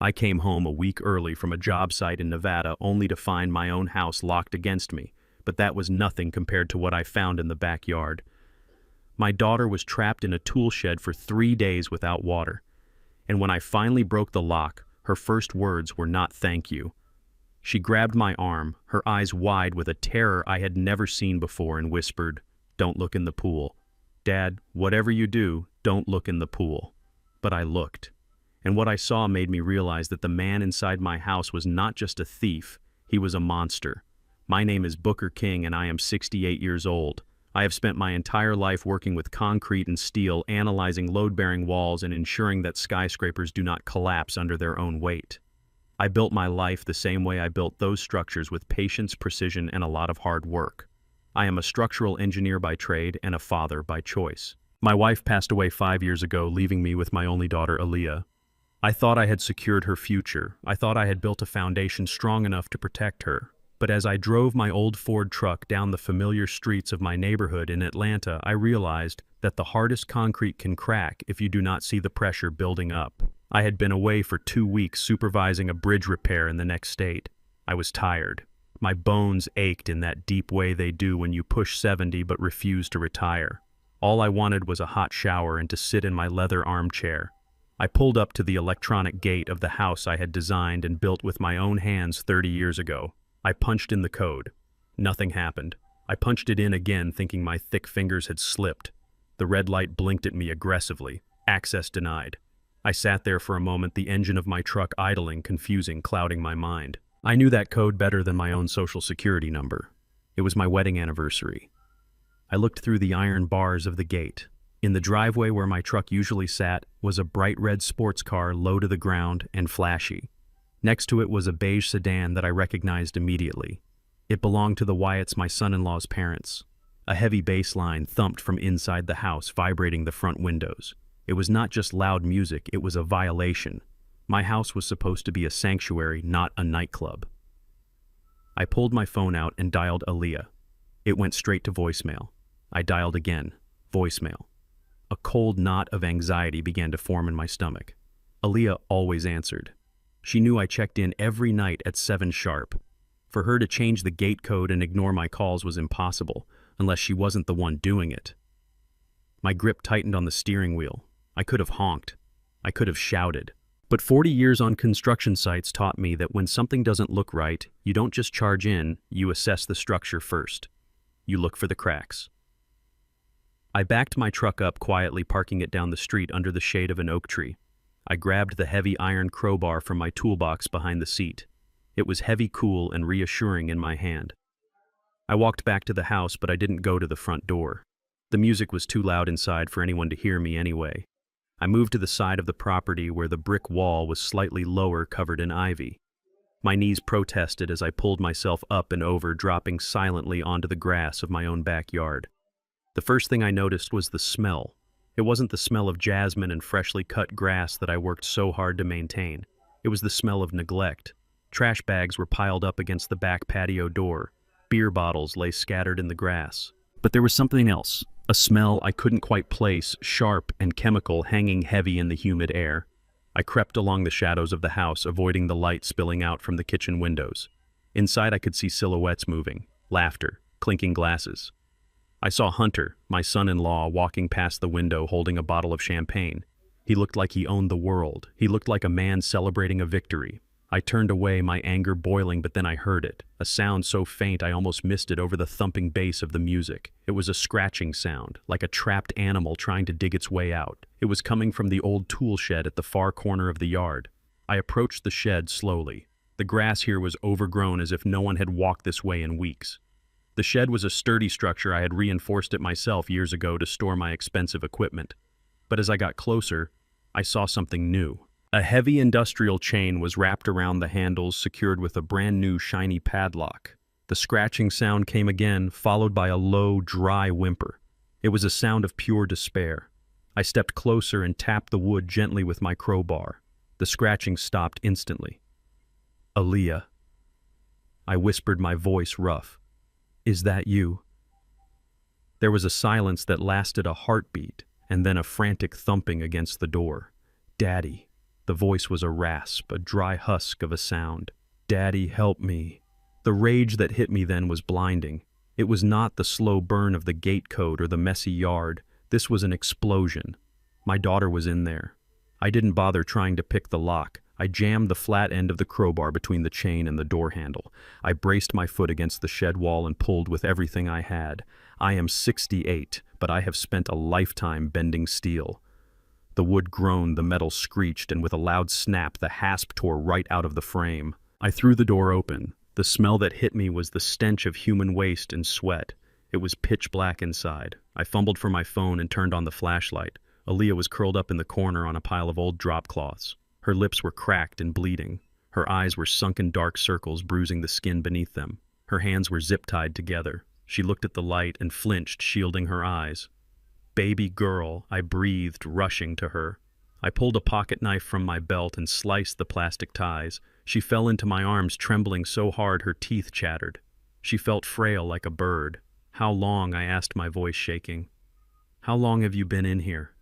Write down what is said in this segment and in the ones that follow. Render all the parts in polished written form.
I came home a week early from a job site in Nevada only to find my own house locked against me, but that was nothing compared to what I found in the backyard. My daughter was trapped in a tool shed for 3 days without water, and when I finally broke the lock, her first words were not thank you. She grabbed my arm, her eyes wide with a terror I had never seen before, and whispered, "Don't look in the pool. Dad, whatever you do, don't look in the pool." But I looked, and what I saw made me realize that the man inside my house was not just a thief, he was a monster. My name is Booker King, and I am 68 years old. I have spent my entire life working with concrete and steel, analyzing load-bearing walls and ensuring that skyscrapers do not collapse under their own weight. I built my life the same way I built those structures, with patience, precision, and a lot of hard work. I am a structural engineer by trade and a father by choice. My wife passed away 5 years ago, leaving me with my only daughter, Aaliyah. I thought I had secured her future. I thought I had built a foundation strong enough to protect her. But as I drove my old Ford truck down the familiar streets of my neighborhood in Atlanta, I realized that the hardest concrete can crack if you do not see the pressure building up. I had been away for 2 weeks supervising a bridge repair in the next state. I was tired. My bones ached in that deep way they do when you push 70 but refuse to retire. All I wanted was a hot shower and to sit in my leather armchair. I pulled up to the electronic gate of the house I had designed and built with my own hands 30 years ago. I punched in the code. Nothing happened. I punched it in again, thinking my thick fingers had slipped. The red light blinked at me aggressively. Access denied. I sat there for a moment, the engine of my truck idling, confusing, clouding my mind. I knew that code better than my own social security number. It was my wedding anniversary. I looked through the iron bars of the gate. In the driveway where my truck usually sat was a bright red sports car, low to the ground and flashy. Next to it was a beige sedan that I recognized immediately. It belonged to the Wyatts, my son-in-law's parents. A heavy bass line thumped from inside the house, vibrating the front windows. It was not just loud music, it was a violation. My house was supposed to be a sanctuary, not a nightclub. I pulled my phone out and dialed Aaliyah. It went straight to voicemail. I dialed again. Voicemail. A cold knot of anxiety began to form in my stomach. Aaliyah always answered. She knew I checked in every night at 7 sharp. For her to change the gate code and ignore my calls was impossible, unless she wasn't the one doing it. My grip tightened on the steering wheel. I could have honked. I could have shouted. But 40 years on construction sites taught me that when something doesn't look right, you don't just charge in, you assess the structure first. You look for the cracks. I backed my truck up quietly, parking it down the street under the shade of an oak tree. I grabbed the heavy iron crowbar from my toolbox behind the seat. It was heavy, cool, and reassuring in my hand. I walked back to the house, but I didn't go to the front door. The music was too loud inside for anyone to hear me anyway. I moved to the side of the property where the brick wall was slightly lower, covered in ivy. My knees protested as I pulled myself up and over, dropping silently onto the grass of my own backyard. The first thing I noticed was the smell. It wasn't the smell of jasmine and freshly cut grass that I worked so hard to maintain. It was the smell of neglect. Trash bags were piled up against the back patio door. Beer bottles lay scattered in the grass. But there was something else, a smell I couldn't quite place, sharp and chemical, hanging heavy in the humid air. I crept along the shadows of the house, avoiding the light spilling out from the kitchen windows. Inside I could see silhouettes moving, laughter, clinking glasses. I saw Hunter, my son-in-law, walking past the window holding a bottle of champagne. He looked like he owned the world. He looked like a man celebrating a victory. I turned away, my anger boiling, but then I heard it, a sound so faint I almost missed it over the thumping bass of the music. It was a scratching sound, like a trapped animal trying to dig its way out. It was coming from the old tool shed at the far corner of the yard. I approached the shed slowly. The grass here was overgrown, as if no one had walked this way in weeks. The shed was a sturdy structure. I had reinforced it myself years ago to store my expensive equipment. But as I got closer, I saw something new. A heavy industrial chain was wrapped around the handles, secured with a brand new shiny padlock. The scratching sound came again, followed by a low, dry whimper. It was a sound of pure despair. I stepped closer and tapped the wood gently with my crowbar. The scratching stopped instantly. "Aaliyah," I whispered, my voice rough. "Is that you?" There was a silence that lasted a heartbeat, and then a frantic thumping against the door. "Daddy." The voice was a rasp, a dry husk of a sound. "Daddy, help me." The rage that hit me then was blinding. It was not the slow burn of the gate code or the messy yard. This was an explosion. My daughter was in there. I didn't bother trying to pick the lock. I jammed the flat end of the crowbar between the chain and the door handle. I braced my foot against the shed wall and pulled with everything I had. I am 68, but I have spent a lifetime bending steel. The wood groaned, the metal screeched, and with a loud snap, the hasp tore right out of the frame. I threw the door open. The smell that hit me was the stench of human waste and sweat. It was pitch black inside. I fumbled for my phone and turned on the flashlight. Aaliyah was curled up in the corner on a pile of old drop cloths. Her lips were cracked and bleeding. Her eyes were sunken dark circles, bruising the skin beneath them. Her hands were zip-tied together. She looked at the light and flinched, shielding her eyes. "Baby girl," I breathed, rushing to her. I pulled a pocket knife from my belt and sliced the plastic ties. She fell into my arms, trembling so hard her teeth chattered. She felt frail like a bird. "How long?" I asked, my voice shaking. "How long have you been in here?"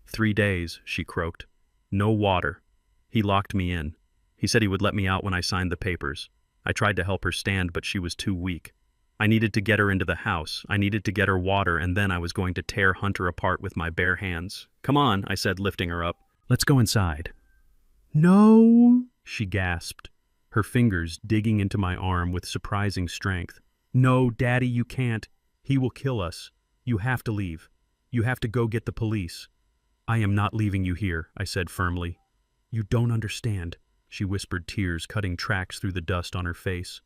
3 days, she croaked. "No water." He locked me in. He said he would let me out when I signed the papers. I tried to help her stand, but she was too weak. I needed to get her into the house. I needed to get her water, and then I was going to tear Hunter apart with my bare hands. "Come on," I said, lifting her up. "Let's go inside." "No," she gasped, her fingers digging into my arm with surprising strength. "No, Daddy, you can't. He will kill us. You have to leave. You have to go get the police." "I am not leaving you here," I said firmly. "You don't understand," she whispered, tears cutting tracks through the dust on her face.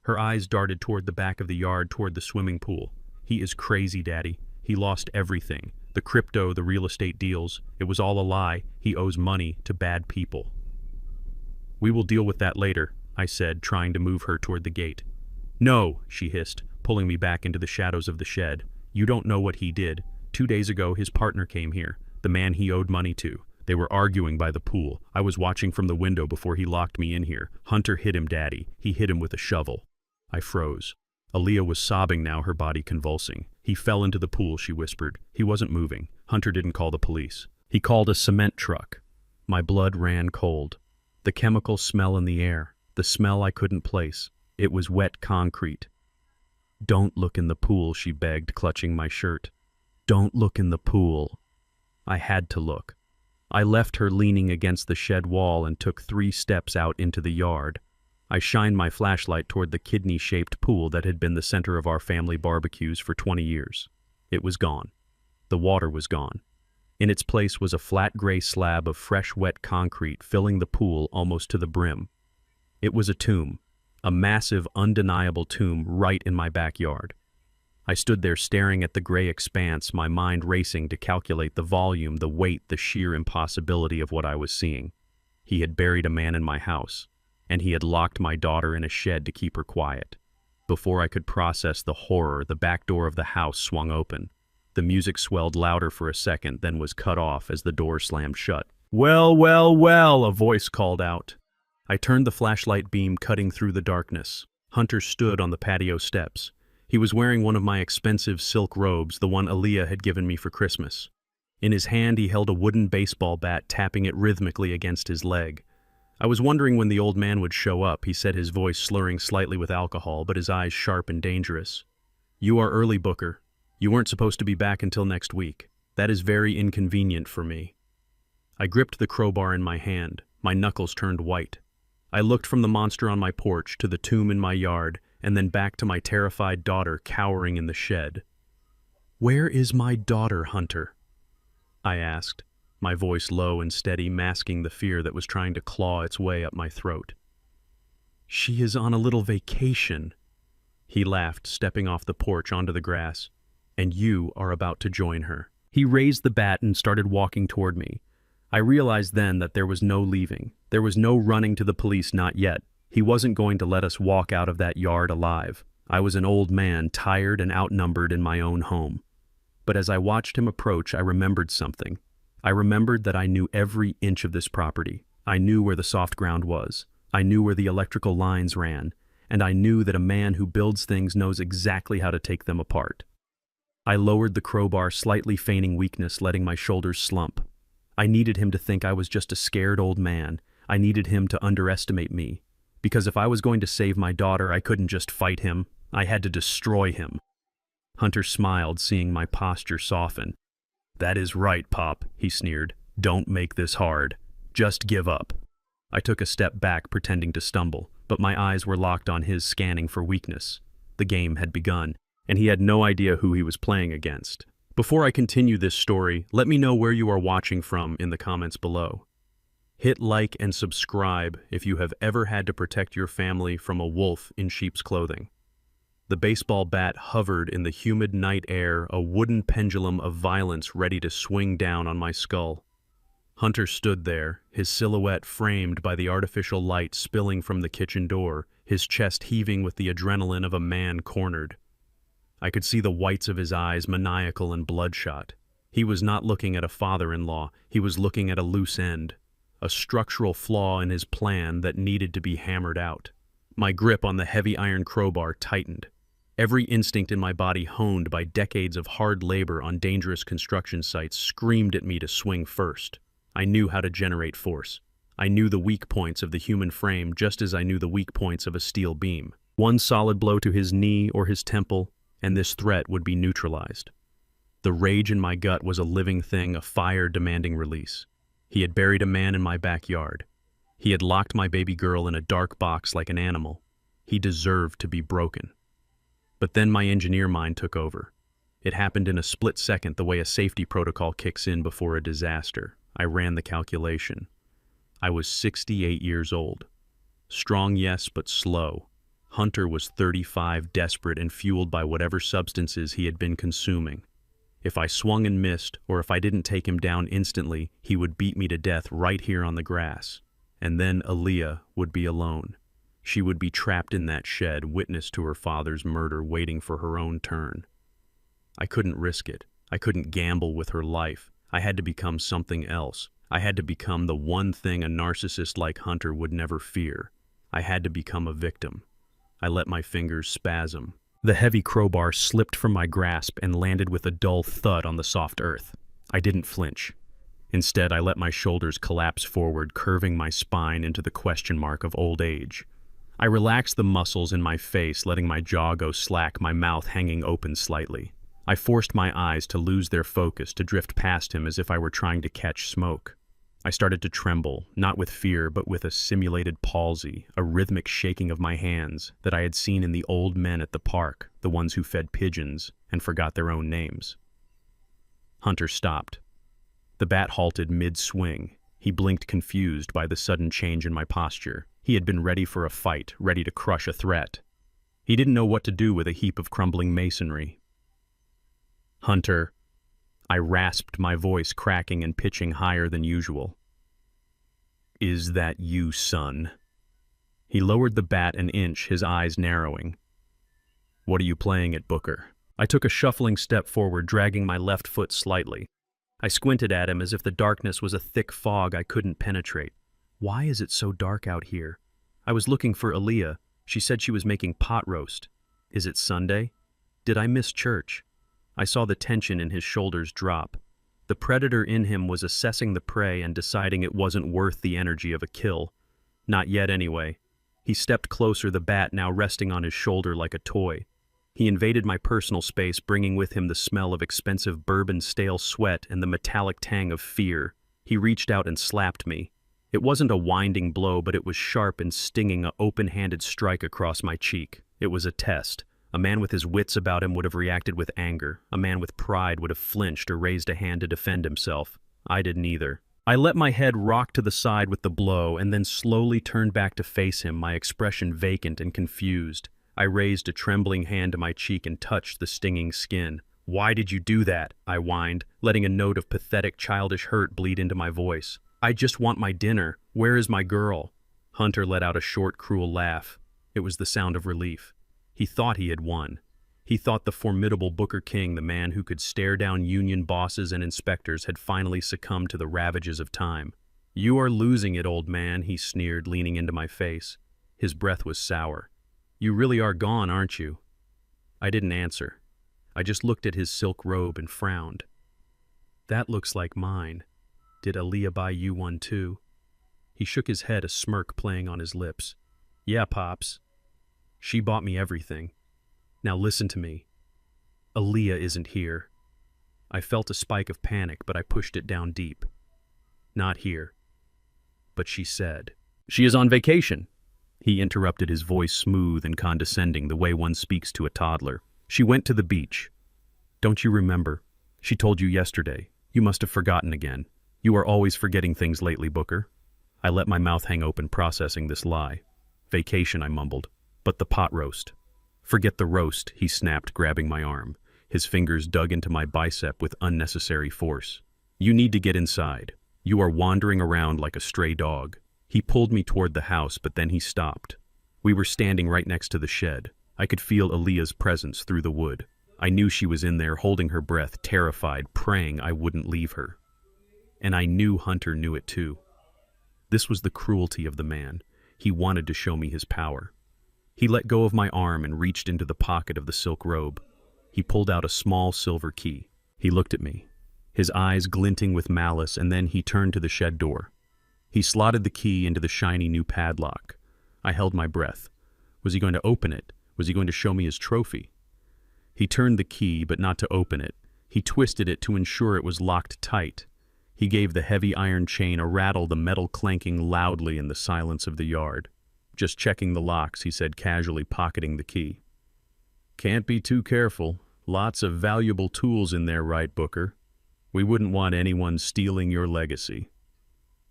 Her eyes darted toward the back of the yard, toward the swimming pool. "He is crazy, Daddy. He lost everything. The crypto, the real estate deals. It was all a lie. He owes money to bad people." "We will deal with that later," I said, trying to move her toward the gate. "No," she hissed, pulling me back into the shadows of the shed. "You don't know what he did. 2 days ago, his partner came here, the man he owed money to. They were arguing by the pool. I was watching from the window before he locked me in here. Hunter hit him, Daddy. He hit him with a shovel." I froze. Aaliyah was sobbing now, her body convulsing. "He fell into the pool," she whispered. "He wasn't moving. Hunter didn't call the police. He called a cement truck." My blood ran cold. The chemical smell in the air, the smell I couldn't place. It was wet concrete. "Don't look in the pool," she begged, clutching my shirt. "Don't look in the pool." I had to look. I left her leaning against the shed wall and took 3 steps out into the yard. I shined my flashlight toward the kidney-shaped pool that had been the center of our family barbecues for 20 years. It was gone. The water was gone. In its place was a flat gray slab of fresh, wet concrete filling the pool almost to the brim. It was a tomb, a massive, undeniable tomb right in my backyard. I stood there staring at the gray expanse, my mind racing to calculate the volume, the weight, the sheer impossibility of what I was seeing. He had buried a man in my house, and he had locked my daughter in a shed to keep her quiet. Before I could process the horror, the back door of the house swung open. The music swelled louder for a second, then was cut off as the door slammed shut. "Well, well, well," a voice called out. I turned the flashlight beam cutting through the darkness. Hunter stood on the patio steps. He was wearing one of my expensive silk robes, the one Aaliyah had given me for Christmas. In his hand he held a wooden baseball bat, tapping it rhythmically against his leg. I was wondering when the old man would show up, he said, his voice slurring slightly with alcohol, but his eyes sharp and dangerous. "You are early, Booker. You weren't supposed to be back until next week. That is very inconvenient for me." I gripped the crowbar in my hand. My knuckles turned white. I looked from the monster on my porch to the tomb in my yard, and then back to my terrified daughter cowering in the shed. "Where is my daughter, Hunter?" I asked, my voice low and steady, masking the fear that was trying to claw its way up my throat. "She is on a little vacation." He laughed, stepping off the porch onto the grass. "And you are about to join her." He raised the bat and started walking toward me. I realized then that there was no leaving. There was no running to the police, not yet. He wasn't going to let us walk out of that yard alive. I was an old man, tired and outnumbered in my own home. But as I watched him approach, I remembered something. I remembered that I knew every inch of this property. I knew where the soft ground was. I knew where the electrical lines ran. And I knew that a man who builds things knows exactly how to take them apart. I lowered the crowbar, slightly feigning weakness, letting my shoulders slump. I needed him to think I was just a scared old man. I needed him to underestimate me. Because if I was going to save my daughter, I couldn't just fight him. I had to destroy him. Hunter smiled, seeing my posture soften. "That is right, Pop," he sneered. "Don't make this hard. Just give up." I took a step back, pretending to stumble, but my eyes were locked on his, scanning for weakness. The game had begun, and he had no idea who he was playing against. Before I continue this story, let me know where you are watching from in the comments below. Hit like and subscribe if you have ever had to protect your family from a wolf in sheep's clothing. The baseball bat hovered in the humid night air, a wooden pendulum of violence ready to swing down on my skull. Hunter stood there, his silhouette framed by the artificial light spilling from the kitchen door, his chest heaving with the adrenaline of a man cornered. I could see the whites of his eyes, maniacal and bloodshot. He was not looking at a father-in-law, he was looking at a loose end, a structural flaw in his plan that needed to be hammered out. My grip on the heavy iron crowbar tightened. Every instinct in my body, honed by decades of hard labor on dangerous construction sites, screamed at me to swing first. I knew how to generate force. I knew the weak points of the human frame just as I knew the weak points of a steel beam. One solid blow to his knee or his temple, and this threat would be neutralized. The rage in my gut was a living thing, a fire demanding release. He had buried a man in my backyard. He had locked my baby girl in a dark box like an animal. He deserved to be broken. But then my engineer mind took over. It happened in a split second, the way a safety protocol kicks in before a disaster. I ran the calculation. I was 68 years old. Strong, yes, but slow. Hunter was 35, desperate and fueled by whatever substances he had been consuming. If I swung and missed, or if I didn't take him down instantly, he would beat me to death right here on the grass. And then Aaliyah would be alone. She would be trapped in that shed, witness to her father's murder, waiting for her own turn. I couldn't risk it. I couldn't gamble with her life. I had to become something else. I had to become the one thing a narcissist like Hunter would never fear. I had to become a victim. I let my fingers spasm. The heavy crowbar slipped from my grasp and landed with a dull thud on the soft earth. I didn't flinch. Instead, I let my shoulders collapse forward, curving my spine into the question mark of old age. I relaxed the muscles in my face, letting my jaw go slack, my mouth hanging open slightly. I forced my eyes to lose their focus, to drift past him as if I were trying to catch smoke. I started to tremble, not with fear, but with a simulated palsy, a rhythmic shaking of my hands that I had seen in the old men at the park, the ones who fed pigeons and forgot their own names. Hunter stopped. The bat halted mid-swing. He blinked, confused by the sudden change in my posture. He had been ready for a fight, ready to crush a threat. He didn't know what to do with a heap of crumbling masonry. "Hunter," I rasped, my voice cracking and pitching higher than usual. "Is that you, son?" He lowered the bat an inch, his eyes narrowing. "What are you playing at, Booker?" I took a shuffling step forward, dragging my left foot slightly. I squinted at him as if the darkness was a thick fog I couldn't penetrate. "Why is it so dark out here?" "I was looking for Aaliyah. She said she was making pot roast." "Is it Sunday? Did I miss church?" I saw the tension in his shoulders drop. The predator in him was assessing the prey and deciding it wasn't worth the energy of a kill. Not yet, anyway. He stepped closer, the bat now resting on his shoulder like a toy. He invaded my personal space, bringing with him the smell of expensive bourbon, stale sweat, and the metallic tang of fear. He reached out and slapped me. It wasn't a winding blow, but it was sharp and stinging, an open-handed strike across my cheek. It was a test. A man with his wits about him would have reacted with anger. A man with pride would have flinched or raised a hand to defend himself. I didn't either. I let my head rock to the side with the blow and then slowly turned back to face him, my expression vacant and confused. I raised a trembling hand to my cheek and touched the stinging skin. "Why did you do that?" I whined, letting a note of pathetic, childish hurt bleed into my voice. "I just want my dinner. Where is my girl?" Hunter let out a short, cruel laugh. It was the sound of relief. He thought he had won. He thought the formidable Booker King, the man who could stare down union bosses and inspectors, had finally succumbed to the ravages of time. "You are losing it, old man," he sneered, leaning into my face. His breath was sour. "You really are gone, aren't you?" I didn't answer. I just looked at his silk robe and frowned. "That looks like mine. Did Aaliyah buy you one too? He shook his head, a smirk playing on his lips. Yeah, Pops. She bought me everything. Now listen to me. Aaliyah isn't here. I felt a spike of panic, but I pushed it down deep. Not here. But she said. She is on vacation. He interrupted, his voice smooth and condescending, the way one speaks to a toddler. She went to the beach. Don't you remember? She told you yesterday. You must have forgotten again. You are always forgetting things lately, Booker. I let my mouth hang open, processing this lie. Vacation, I mumbled. But the pot roast. Forget the roast, he snapped, grabbing my arm. His fingers dug into my bicep with unnecessary force. You need to get inside. You are wandering around like a stray dog. He pulled me toward the house, but then he stopped. We were standing right next to the shed. I could feel Aaliyah's presence through the wood. I knew she was in there, holding her breath, terrified, praying I wouldn't leave her. And I knew Hunter knew it too. This was the cruelty of the man. He wanted to show me his power. He let go of my arm and reached into the pocket of the silk robe. He pulled out a small silver key. He looked at me, his eyes glinting with malice, and then he turned to the shed door. He slotted the key into the shiny new padlock. I held my breath. Was he going to open it? Was he going to show me his trophy? He turned the key, but not to open it. He twisted it to ensure it was locked tight. He gave the heavy iron chain a rattle, the metal clanking loudly in the silence of the yard. Just checking the locks, he said, casually pocketing the key. Can't be too careful. Lots of valuable tools in there, right, Booker? We wouldn't want anyone stealing your legacy.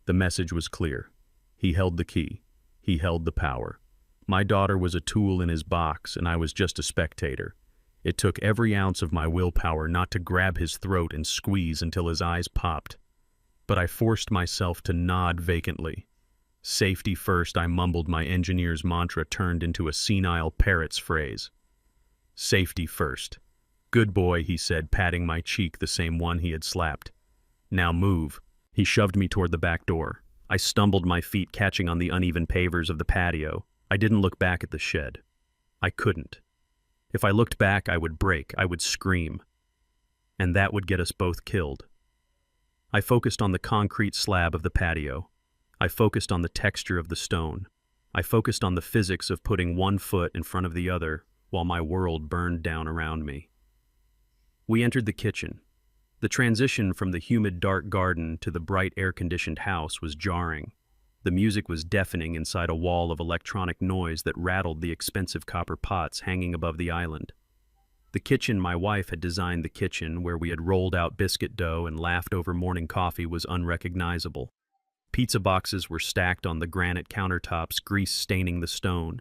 The message was clear. He held the key. He held the power. My daughter was a tool in his box, and I was just a spectator. It took every ounce of my willpower not to grab his throat and squeeze until his eyes popped. But I forced myself to nod vacantly. Safety first, I mumbled, my engineer's mantra turned into a senile parrot's phrase. Safety first. Good boy, he said, patting my cheek, the same one he had slapped. Now move. He shoved me toward the back door. I stumbled, my feet catching on the uneven pavers of the patio. I didn't look back at the shed. I couldn't. If I looked back, I would break, I would scream. And that would get us both killed. I focused on the concrete slab of the patio. I focused on the texture of the stone. I focused on the physics of putting one foot in front of the other while my world burned down around me. We entered the kitchen. The transition from the humid, dark garden to the bright, air-conditioned house was jarring. The music was deafening inside a wall of electronic noise that rattled the expensive copper pots hanging above the island. The kitchen my wife had designed, the kitchen where we had rolled out biscuit dough and laughed over morning coffee, was unrecognizable. Pizza boxes were stacked on the granite countertops, grease staining the stone.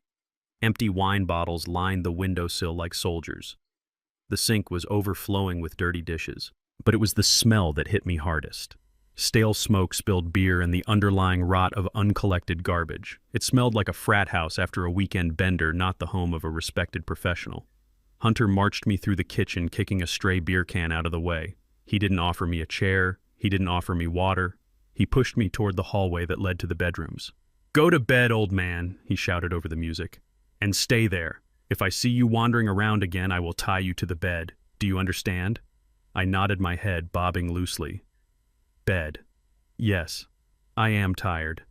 Empty wine bottles lined the windowsill like soldiers. The sink was overflowing with dirty dishes. But it was the smell that hit me hardest. Stale smoke, spilled beer, and the underlying rot of uncollected garbage. It smelled like a frat house after a weekend bender, not the home of a respected professional. Hunter marched me through the kitchen, kicking a stray beer can out of the way. He didn't offer me a chair. He didn't offer me water. He pushed me toward the hallway that led to the bedrooms. Go to bed, old man, he shouted over the music. And stay there. If I see you wandering around again, I will tie you to the bed. Do you understand? I nodded my head, bobbing loosely. Bed. Yes, I am tired.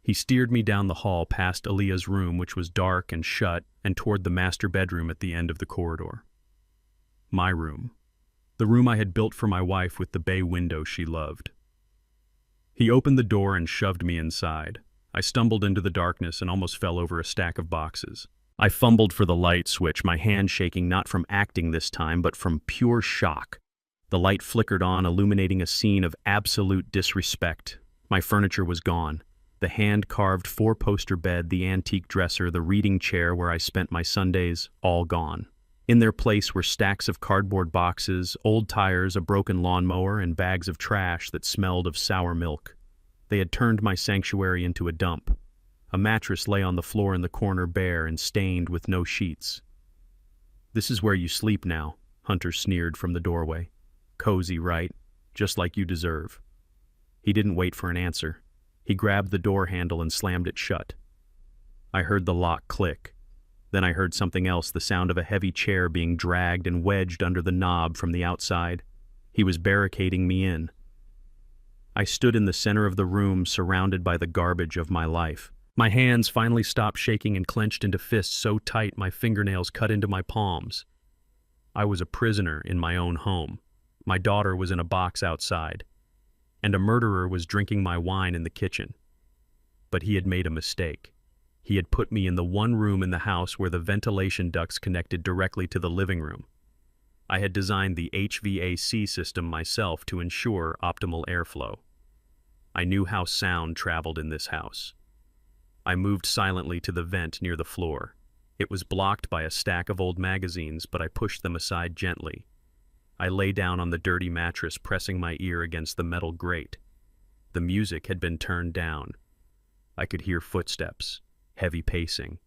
He steered me down the hall past Aaliyah's room, which was dark and shut, and toward the master bedroom at the end of the corridor. My room. The room I had built for my wife with the bay window she loved. He opened the door and shoved me inside. I stumbled into the darkness and almost fell over a stack of boxes. I fumbled for the light switch, my hand shaking not from acting this time, but from pure shock. The light flickered on, illuminating a scene of absolute disrespect. My furniture was gone. The hand-carved four-poster bed, the antique dresser, the reading chair where I spent my Sundays, all gone. In their place were stacks of cardboard boxes, old tires, a broken lawnmower, and bags of trash that smelled of sour milk. They had turned my sanctuary into a dump. A mattress lay on the floor in the corner, bare and stained with no sheets. This is where you sleep now, Hunter sneered from the doorway. Cozy, right? Just like you deserve. He didn't wait for an answer. He grabbed the door handle and slammed it shut. I heard the lock click. Then I heard something else, the sound of a heavy chair being dragged and wedged under the knob from the outside. He was barricading me in. I stood in the center of the room, surrounded by the garbage of my life. My hands finally stopped shaking and clenched into fists so tight my fingernails cut into my palms. I was a prisoner in my own home. My daughter was in a box outside, and a murderer was drinking my wine in the kitchen. But he had made a mistake. He had put me in the one room in the house where the ventilation ducts connected directly to the living room. I had designed the HVAC system myself to ensure optimal airflow. I knew how sound traveled in this house. I moved silently to the vent near the floor. It was blocked by a stack of old magazines, but I pushed them aside gently. I lay down on the dirty mattress, pressing my ear against the metal grate. The music had been turned down. I could hear footsteps, heavy pacing,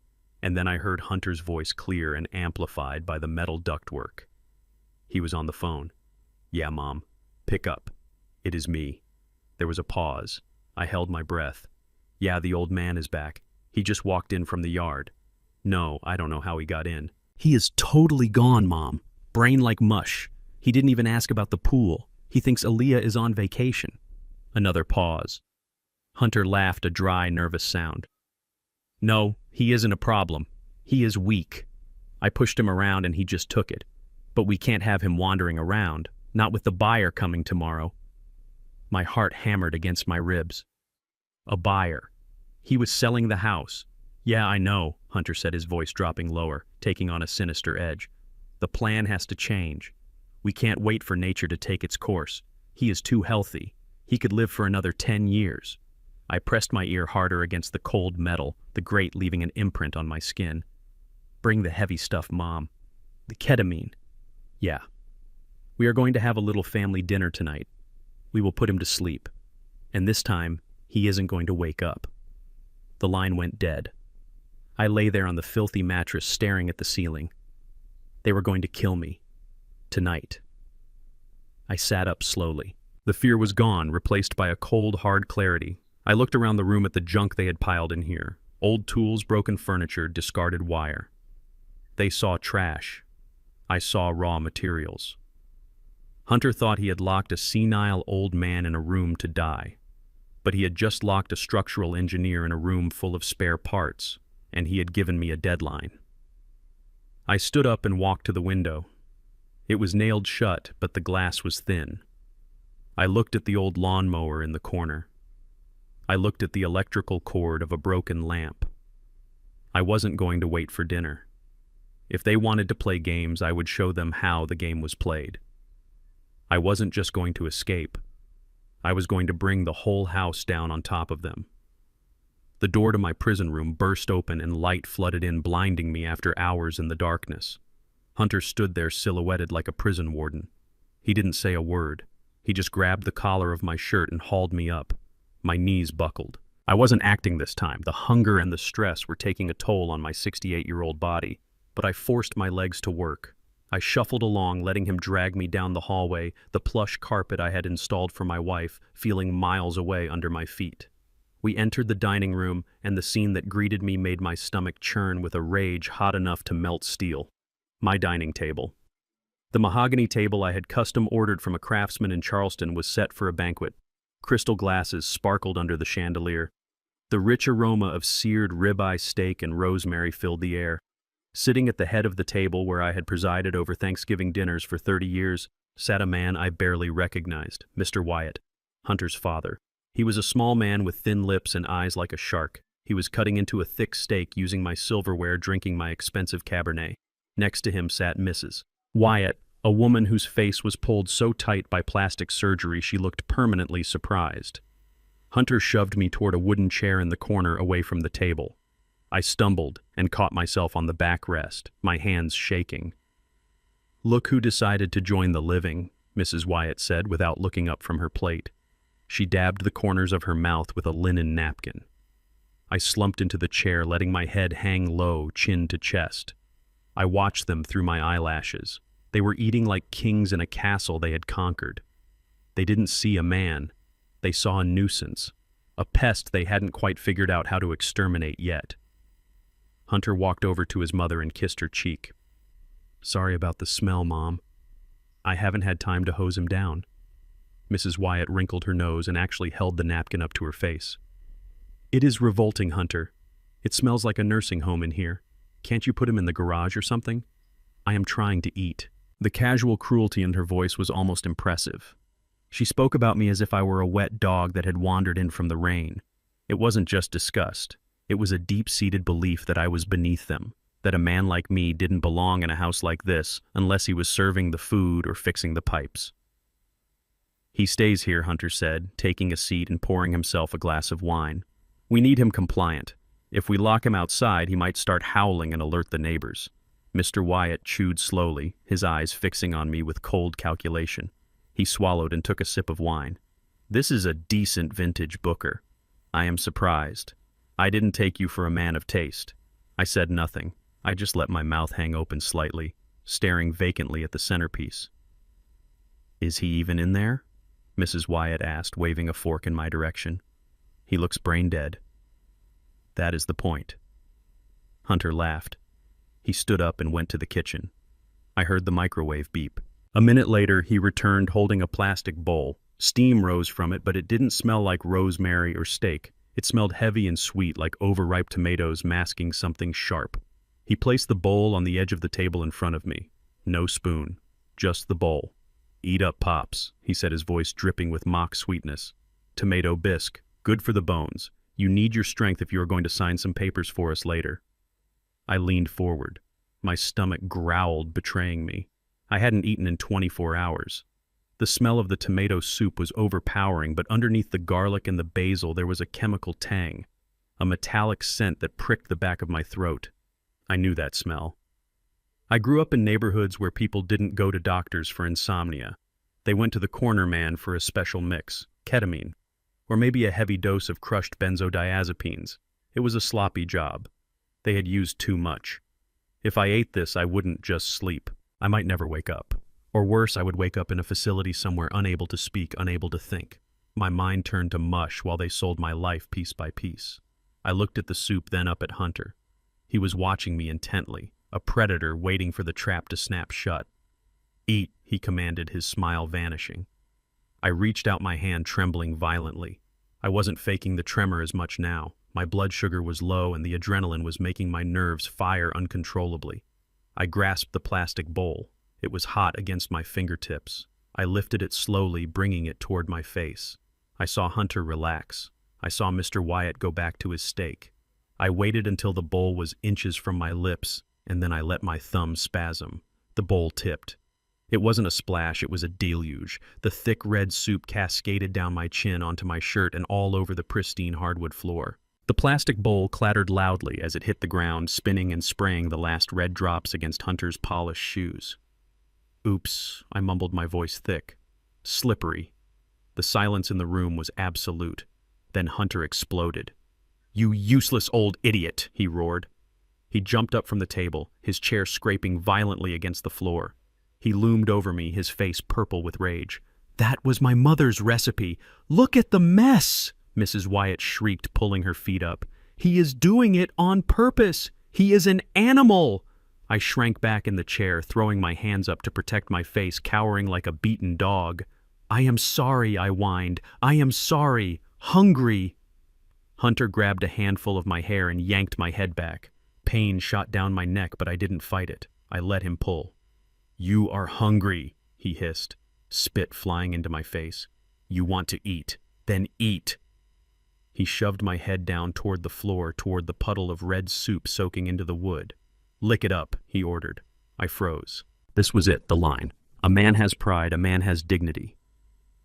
and then I heard Hunter's voice, clear and amplified by the metal ductwork. He was on the phone. "Yeah, Mom. Pick up. It is me." There was a pause. I held my breath. "Yeah, the old man is back. He just walked in from the yard." "No, I don't know how he got in." "He is totally gone, Mom. Brain like mush. He didn't even ask about the pool. He thinks Aaliyah is on vacation." Another pause. Hunter laughed, a dry, nervous sound. "No, he isn't a problem. He is weak. I pushed him around and he just took it. But we can't have him wandering around, not with the buyer coming tomorrow." My heart hammered against my ribs. A buyer. He was selling the house. "Yeah, I know," Hunter said, his voice dropping lower, taking on a sinister edge. "The plan has to change. We can't wait for nature to take its course. He is too healthy. He could live for another 10 years. I pressed my ear harder against the cold metal, the grate leaving an imprint on my skin. "Bring the heavy stuff, Mom. The ketamine." "Yeah. We are going to have a little family dinner tonight. We will put him to sleep. And this time, he isn't going to wake up." The line went dead. I lay there on the filthy mattress, staring at the ceiling. They were going to kill me. Tonight. I sat up slowly. The fear was gone, replaced by a cold, hard clarity. I looked around the room at the junk they had piled in here. Old tools, broken furniture, discarded wire. They saw trash. I saw raw materials. Hunter thought he had locked a senile old man in a room to die. But he had just locked a structural engineer in a room full of spare parts, and he had given me a deadline. I stood up and walked to the window. It was nailed shut, but the glass was thin. I looked at the old lawnmower in the corner. I looked at the electrical cord of a broken lamp. I wasn't going to wait for dinner. If they wanted to play games, I would show them how the game was played. I wasn't just going to escape. I was going to bring the whole house down on top of them. The door to my prison room burst open and light flooded in, blinding me after hours in the darkness. Hunter stood there silhouetted like a prison warden. He didn't say a word. He just grabbed the collar of my shirt and hauled me up. My knees buckled. I wasn't acting this time. The hunger and the stress were taking a toll on my 68-year-old body. But I forced my legs to work. I shuffled along, letting him drag me down the hallway, the plush carpet I had installed for my wife feeling miles away under my feet. We entered the dining room, and the scene that greeted me made my stomach churn with a rage hot enough to melt steel. My dining table. The mahogany table I had custom ordered from a craftsman in Charleston was set for a banquet. Crystal glasses sparkled under the chandelier. The rich aroma of seared ribeye steak and rosemary filled the air. Sitting at the head of the table where I had presided over Thanksgiving dinners for 30 years, sat a man I barely recognized, Mr. Wyatt, Hunter's father. He was a small man with thin lips and eyes like a shark. He was cutting into a thick steak using my silverware, drinking my expensive Cabernet. Next to him sat Mrs. Wyatt, a woman whose face was pulled so tight by plastic surgery she looked permanently surprised. Hunter shoved me toward a wooden chair in the corner away from the table. I stumbled and caught myself on the backrest, my hands shaking. "Look who decided to join the living," Mrs. Wyatt said without looking up from her plate. She dabbed the corners of her mouth with a linen napkin. I slumped into the chair, letting my head hang low, chin to chest. I watched them through my eyelashes. They were eating like kings in a castle they had conquered. They didn't see a man. They saw a nuisance, a pest they hadn't quite figured out how to exterminate yet. Hunter walked over to his mother and kissed her cheek. "Sorry about the smell, Mom. I haven't had time to hose him down." Mrs. Wyatt wrinkled her nose and actually held the napkin up to her face. It is revolting, Hunter. It smells like a nursing home in here. Can't you put him in the garage or something? I am trying to eat. The casual cruelty in her voice was almost impressive. She spoke about me as if I were a wet dog that had wandered in from the rain. It wasn't just disgust. It was a deep-seated belief that I was beneath them, that a man like me didn't belong in a house like this unless he was serving the food or fixing the pipes. He stays here, Hunter said, taking a seat and pouring himself a glass of wine. We need him compliant. If we lock him outside, he might start howling and alert the neighbors. Mr. Wyatt chewed slowly, his eyes fixing on me with cold calculation. He swallowed and took a sip of wine. This is a decent vintage Booker. I am surprised. I didn't take you for a man of taste. I said nothing. I just let my mouth hang open slightly, staring vacantly at the centerpiece. Is he even in there? Mrs. Wyatt asked, waving a fork in my direction. He looks brain dead. That is the point. Hunter laughed. He stood up and went to the kitchen. I heard the microwave beep. A minute later, he returned holding a plastic bowl. Steam rose from it, but it didn't smell like rosemary or steak. It smelled heavy and sweet, like overripe tomatoes masking something sharp. He placed the bowl on the edge of the table in front of me. No spoon, just the bowl. Eat up, Pops, he said, his voice dripping with mock sweetness. Tomato bisque, good for the bones. You need your strength if you are going to sign some papers for us later. I leaned forward. My stomach growled, betraying me. I hadn't eaten in 24 hours. The smell of the tomato soup was overpowering, but underneath the garlic and the basil there was a chemical tang, a metallic scent that pricked the back of my throat. I knew that smell. I grew up in neighborhoods where people didn't go to doctors for insomnia. They went to the corner man for a special mix, ketamine, or maybe a heavy dose of crushed benzodiazepines. It was a sloppy job. They had used too much. If I ate this, I wouldn't just sleep. I might never wake up. Or worse, I would wake up in a facility somewhere unable to speak, unable to think. My mind turned to mush while they sold my life piece by piece. I looked at the soup, then up at Hunter. He was watching me intently, a predator waiting for the trap to snap shut. Eat, he commanded, his smile vanishing. I reached out my hand, trembling violently. I wasn't faking the tremor as much now. My blood sugar was low and the adrenaline was making my nerves fire uncontrollably. I grasped the plastic bowl. It was hot against my fingertips. I lifted it slowly, bringing it toward my face. I saw Hunter relax. I saw Mr. Wyatt go back to his steak. I waited until the bowl was inches from my lips, and then I let my thumb spasm. The bowl tipped. It wasn't a splash, it was a deluge. The thick red soup cascaded down my chin onto my shirt and all over the pristine hardwood floor. The plastic bowl clattered loudly as it hit the ground, spinning and spraying the last red drops against Hunter's polished shoes. Oops, I mumbled, my voice thick. Slippery. The silence in the room was absolute. Then Hunter exploded. You useless old idiot, he roared. He jumped up from the table, his chair scraping violently against the floor. He loomed over me, his face purple with rage. That was my mother's recipe. Look at the mess, Mrs. Wyatt shrieked, pulling her feet up. He is doing it on purpose. He is an animal. I shrank back in the chair, throwing my hands up to protect my face, cowering like a beaten dog. I am sorry, I whined. I am sorry. Hungry. Hunter grabbed a handful of my hair and yanked my head back. Pain shot down my neck, but I didn't fight it. I let him pull. You are hungry, he hissed, spit flying into my face. You want to eat. Then eat. He shoved my head down toward the floor, toward the puddle of red soup soaking into the wood. Lick it up, he ordered. I froze. This was it, the line. A man has pride, a man has dignity.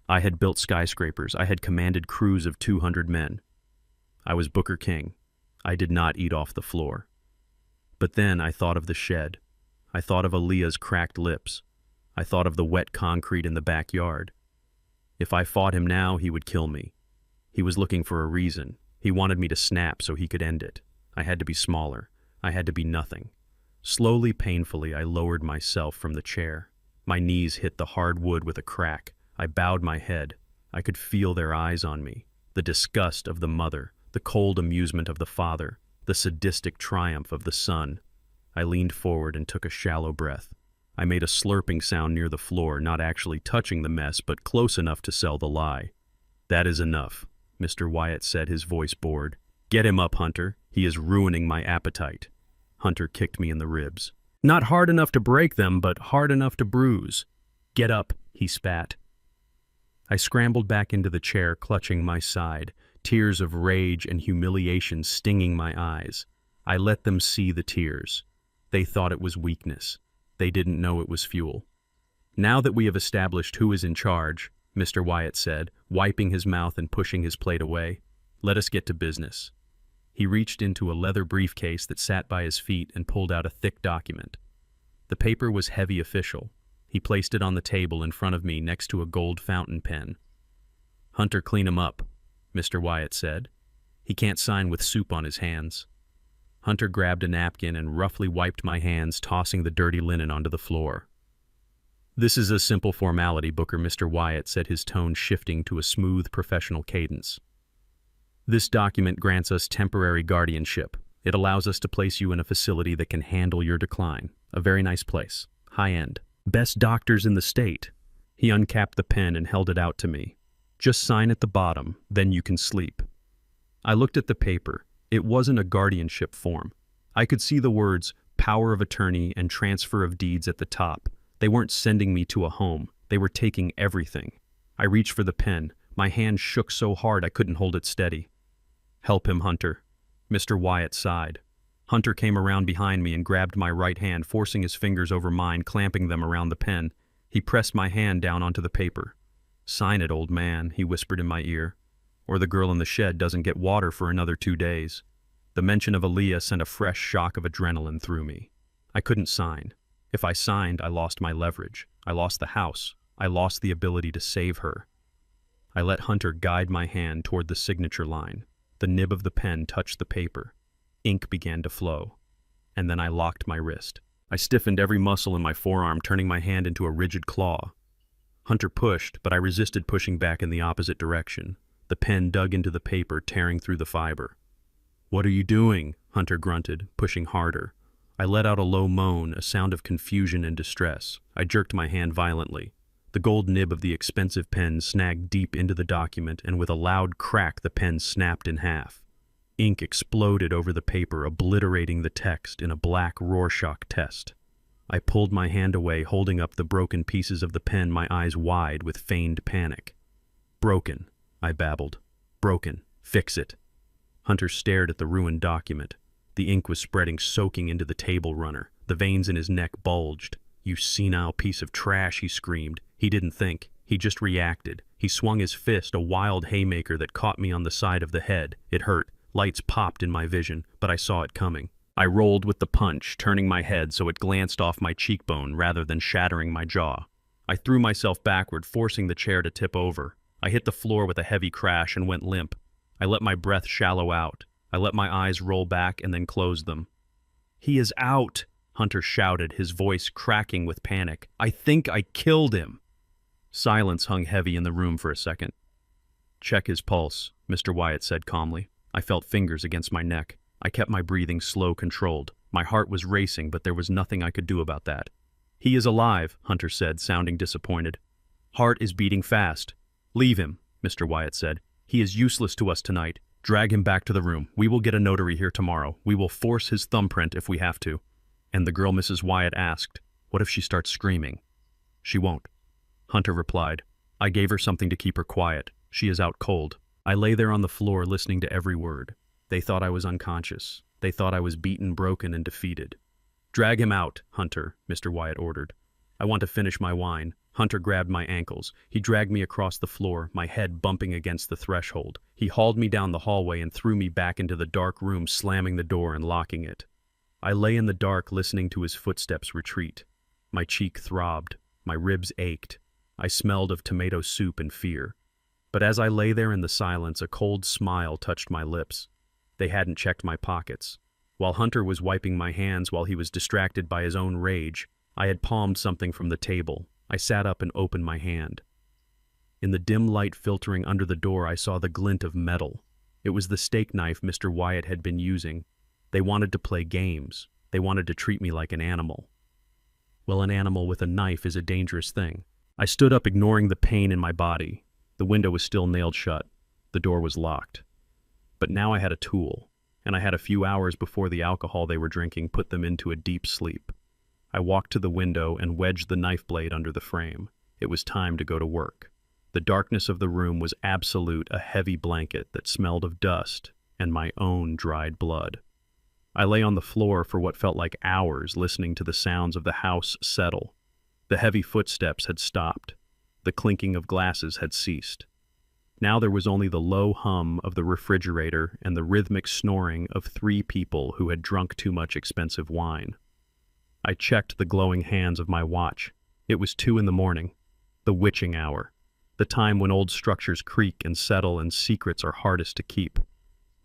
I had built skyscrapers. I had commanded crews of 200 men. I was Booker King. I did not eat off the floor. But then I thought of the shed. I thought of Aaliyah's cracked lips. I thought of the wet concrete in the backyard. If I fought him now, he would kill me. He was looking for a reason. He wanted me to snap so he could end it. I had to be smaller. I had to be nothing. Slowly, painfully, I lowered myself from the chair. My knees hit the hard wood with a crack. I bowed my head. I could feel their eyes on me. The disgust of the mother, the cold amusement of the father, the sadistic triumph of the son. I leaned forward and took a shallow breath. I made a slurping sound near the floor, not actually touching the mess, but close enough to sell the lie. "That is enough," Mr. Wyatt said, his voice bored. "Get him up, Hunter. He is ruining my appetite." Hunter kicked me in the ribs. Not hard enough to break them, but hard enough to bruise. "Get up," he spat. I scrambled back into the chair, clutching my side, tears of rage and humiliation stinging my eyes. I let them see the tears. They thought it was weakness. They didn't know it was fuel. "Now that we have established who is in charge," Mr. Wyatt said, wiping his mouth and pushing his plate away, "let us get to business." He reached into a leather briefcase that sat by his feet and pulled out a thick document. The paper was heavy official. He placed it on the table in front of me next to a gold fountain pen. "Hunter, clean him up," Mr. Wyatt said. "He can't sign with soup on his hands." Hunter grabbed a napkin and roughly wiped my hands, tossing the dirty linen onto the floor. "This is a simple formality, Booker," Mr. Wyatt said, his tone shifting to a smooth, professional cadence. "This document grants us temporary guardianship. It allows us to place you in a facility that can handle your decline. A very nice place. High-end. Best doctors in the state." He uncapped the pen and held it out to me. "Just sign at the bottom, then you can sleep." I looked at the paper. It wasn't a guardianship form. I could see the words power of attorney and transfer of deeds at the top. They weren't sending me to a home. They were taking everything. I reached for the pen. My hand shook so hard I couldn't hold it steady. "Help him, Hunter." Mr. Wyatt sighed. Hunter came around behind me and grabbed my right hand, forcing his fingers over mine, clamping them around the pen. He pressed my hand down onto the paper. "Sign it, old man," he whispered in my ear, "or the girl in the shed doesn't get water for another 2 days. The mention of Aaliyah sent a fresh shock of adrenaline through me. I couldn't sign. If I signed, I lost my leverage. I lost the house. I lost the ability to save her. I let Hunter guide my hand toward the signature line. The nib of the pen touched the paper. Ink began to flow. And then I locked my wrist. I stiffened every muscle in my forearm, turning my hand into a rigid claw. Hunter pushed, but I resisted pushing back in the opposite direction. The pen dug into the paper, tearing through the fiber. "What are you doing?" Hunter grunted, pushing harder. I let out a low moan, a sound of confusion and distress. I jerked my hand violently. The gold nib of the expensive pen snagged deep into the document, and with a loud crack the pen snapped in half. Ink exploded over the paper, obliterating the text in a black Rorschach test. I pulled my hand away, holding up the broken pieces of the pen, my eyes wide with feigned panic. "Broken," I babbled. "Broken. Fix it." Hunter stared at the ruined document. The ink was spreading, soaking into the table runner. The veins in his neck bulged. "You senile piece of trash," he screamed. He didn't think. He just reacted. He swung his fist, a wild haymaker that caught me on the side of the head. It hurt. Lights popped in my vision, but I saw it coming. I rolled with the punch, turning my head so it glanced off my cheekbone rather than shattering my jaw. I threw myself backward, forcing the chair to tip over. I hit the floor with a heavy crash and went limp. I let my breath shallow out. I let my eyes roll back and then closed them. "He is out," Hunter shouted, his voice cracking with panic. "I think I killed him." Silence hung heavy in the room for a second. "Check his pulse," Mr. Wyatt said calmly. I felt fingers against my neck. I kept my breathing slow, controlled. My heart was racing, but there was nothing I could do about that. "He is alive," Hunter said, sounding disappointed. "Heart is beating fast." "Leave him," Mr. Wyatt said. "He is useless to us tonight. Drag him back to the room. We will get a notary here tomorrow. We will force his thumbprint if we have to." And the girl Mrs. Wyatt asked, "What if she starts screaming?" "She won't," Hunter replied. "I gave her something to keep her quiet. She is out cold." I lay there on the floor listening to every word. They thought I was unconscious. They thought I was beaten, broken, and defeated. "Drag him out, Hunter," Mr. Wyatt ordered. I want to finish my wine. Hunter grabbed my ankles. He dragged me across the floor, my head bumping against the threshold. He hauled me down the hallway and threw me back into the dark room, slamming the door and locking it. I lay in the dark, listening to his footsteps retreat. My cheek throbbed. My ribs ached. I smelled of tomato soup and fear. But as I lay there in the silence, a cold smile touched my lips. They hadn't checked my pockets. While Hunter was wiping my hands while he was distracted by his own rage, I had palmed something from the table. I sat up and opened my hand. In the dim light filtering under the door, I saw the glint of metal. It was the steak knife Mr. Wyatt had been using. They wanted to play games. They wanted to treat me like an animal. Well, an animal with a knife is a dangerous thing. I stood up, ignoring the pain in my body. The window was still nailed shut. The door was locked. But now I had a tool, and I had a few hours before the alcohol they were drinking put them into a deep sleep. I walked to the window and wedged the knife blade under the frame. It was time to go to work. The darkness of the room was absolute, a heavy blanket that smelled of dust and my own dried blood. I lay on the floor for what felt like hours, listening to the sounds of the house settle. The heavy footsteps had stopped. The clinking of glasses had ceased. Now there was only the low hum of the refrigerator and the rhythmic snoring of 3 people who had drunk too much expensive wine. I checked the glowing hands of my watch. It was 2 a.m, the witching hour, the time when old structures creak and settle and secrets are hardest to keep.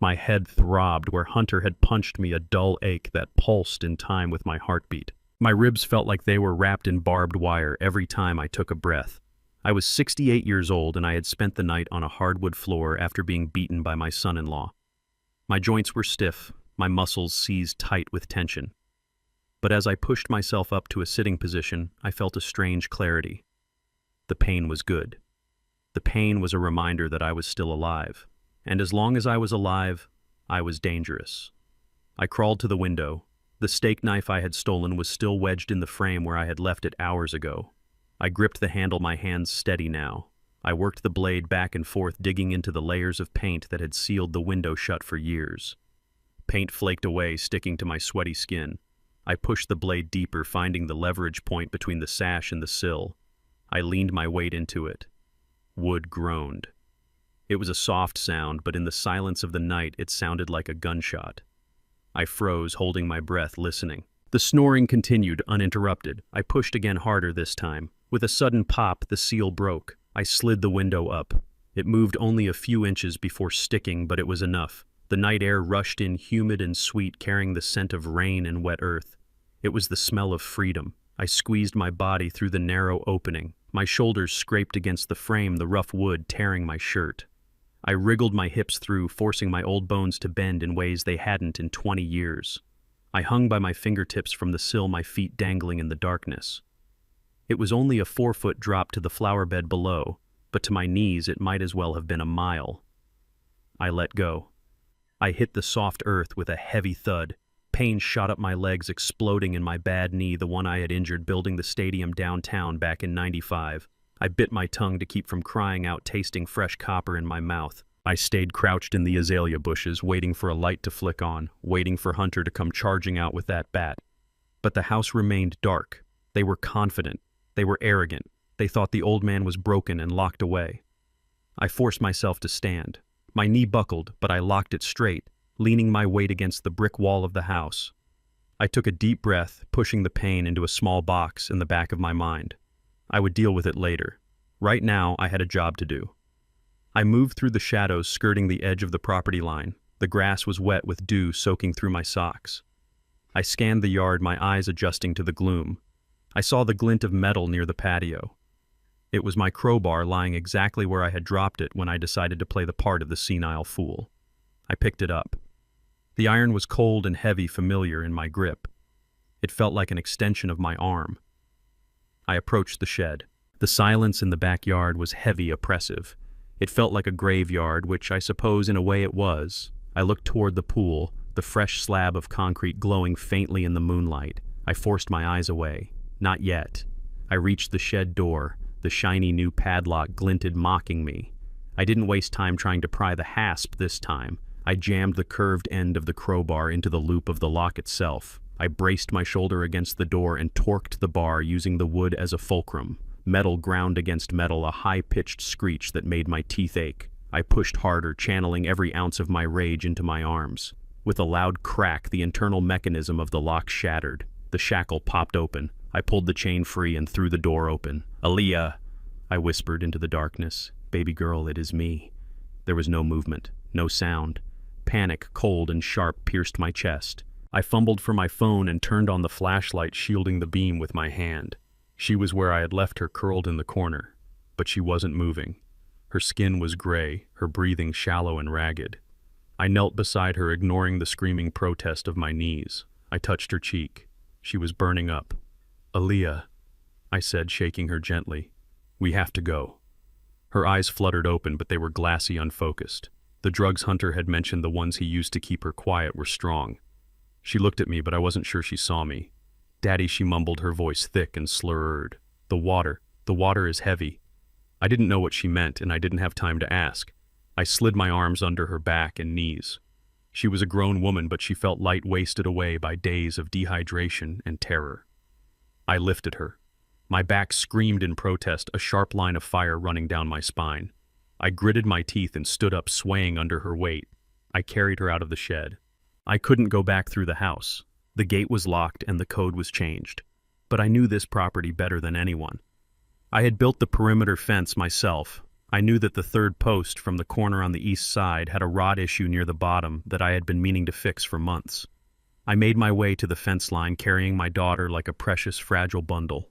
My head throbbed where Hunter had punched me, a dull ache that pulsed in time with my heartbeat. My ribs felt like they were wrapped in barbed wire every time I took a breath. I was 68 years old and I had spent the night on a hardwood floor after being beaten by my son-in-law. My joints were stiff, my muscles seized tight with tension. But as I pushed myself up to a sitting position, I felt a strange clarity. The pain was good. The pain was a reminder that I was still alive. And as long as I was alive, I was dangerous. I crawled to the window. The steak knife I had stolen was still wedged in the frame where I had left it hours ago. I gripped the handle, my hands steady now. I worked the blade back and forth, digging into the layers of paint that had sealed the window shut for years. Paint flaked away, sticking to my sweaty skin. I pushed the blade deeper, finding the leverage point between the sash and the sill. I leaned my weight into it. Wood groaned. It was a soft sound, but in the silence of the night it sounded like a gunshot. I froze, holding my breath, listening. The snoring continued, uninterrupted. I pushed again, harder this time. With a sudden pop, the seal broke. I slid the window up. It moved only a few inches before sticking, but it was enough. The night air rushed in, humid and sweet, carrying the scent of rain and wet earth. It was the smell of freedom. I squeezed my body through the narrow opening. My shoulders scraped against the frame, the rough wood tearing my shirt. I wriggled my hips through, forcing my old bones to bend in ways they hadn't in 20 years. I hung by my fingertips from the sill, my feet dangling in the darkness. It was only a 4-foot drop to the flower bed below, but to my knees it might as well have been a mile. I let go. I hit the soft earth with a heavy thud. Pain shot up my legs, exploding in my bad knee, the one I had injured building the stadium downtown back in '95. I bit my tongue to keep from crying out, tasting fresh copper in my mouth. I stayed crouched in the azalea bushes, waiting for a light to flick on, waiting for Hunter to come charging out with that bat. But the house remained dark. They were confident. They were arrogant. They thought the old man was broken and locked away. I forced myself to stand. My knee buckled, but I locked it straight, leaning my weight against the brick wall of the house. I took a deep breath, pushing the pain into a small box in the back of my mind. I would deal with it later. Right now, I had a job to do. I moved through the shadows, skirting the edge of the property line. The grass was wet with dew soaking through my socks. I scanned the yard, my eyes adjusting to the gloom. I saw the glint of metal near the patio. It was my crowbar, lying exactly where I had dropped it when I decided to play the part of the senile fool. I picked it up. The iron was cold and heavy, familiar in my grip. It felt like an extension of my arm. I approached the shed. The silence in the backyard was heavy, oppressive. It felt like a graveyard, which I suppose in a way it was. I looked toward the pool, the fresh slab of concrete glowing faintly in the moonlight. I forced my eyes away. Not yet. I reached the shed door. The shiny new padlock glinted, mocking me. I didn't waste time trying to pry the hasp this time. I jammed the curved end of the crowbar into the loop of the lock itself. I braced my shoulder against the door and torqued the bar, using the wood as a fulcrum. Metal ground against metal, a high-pitched screech that made my teeth ache. I pushed harder, channeling every ounce of my rage into my arms. With a loud crack, the internal mechanism of the lock shattered. The shackle popped open. I pulled the chain free and threw the door open. "Aaliyah," I whispered into the darkness. "Baby girl, it is me." There was no movement, no sound. Panic, cold and sharp, pierced my chest. I fumbled for my phone and turned on the flashlight, shielding the beam with my hand. She was where I had left her, curled in the corner. But she wasn't moving. Her skin was gray, her breathing shallow and ragged. I knelt beside her, ignoring the screaming protest of my knees. I touched her cheek. She was burning up. Aaliyah, I said, shaking her gently. We have to go. Her eyes fluttered open, but they were glassy, unfocused. The drugs Hunter had mentioned, the ones he used to keep her quiet, were strong. She looked at me, but I wasn't sure she saw me. Daddy, she mumbled, her voice thick and slurred. The water is heavy. I didn't know what she meant, and I didn't have time to ask. I slid my arms under her back and knees. She was a grown woman, but she felt light, wasted away by days of dehydration and terror. I lifted her. My back screamed in protest, a sharp line of fire running down my spine. I gritted my teeth and stood up, swaying under her weight. I carried her out of the shed. I couldn't go back through the house. The gate was locked and the code was changed. But I knew this property better than anyone. I had built the perimeter fence myself. I knew that the third post from the corner on the east side had a rod issue near the bottom that I had been meaning to fix for months. I made my way to the fence line, carrying my daughter like a precious, fragile bundle.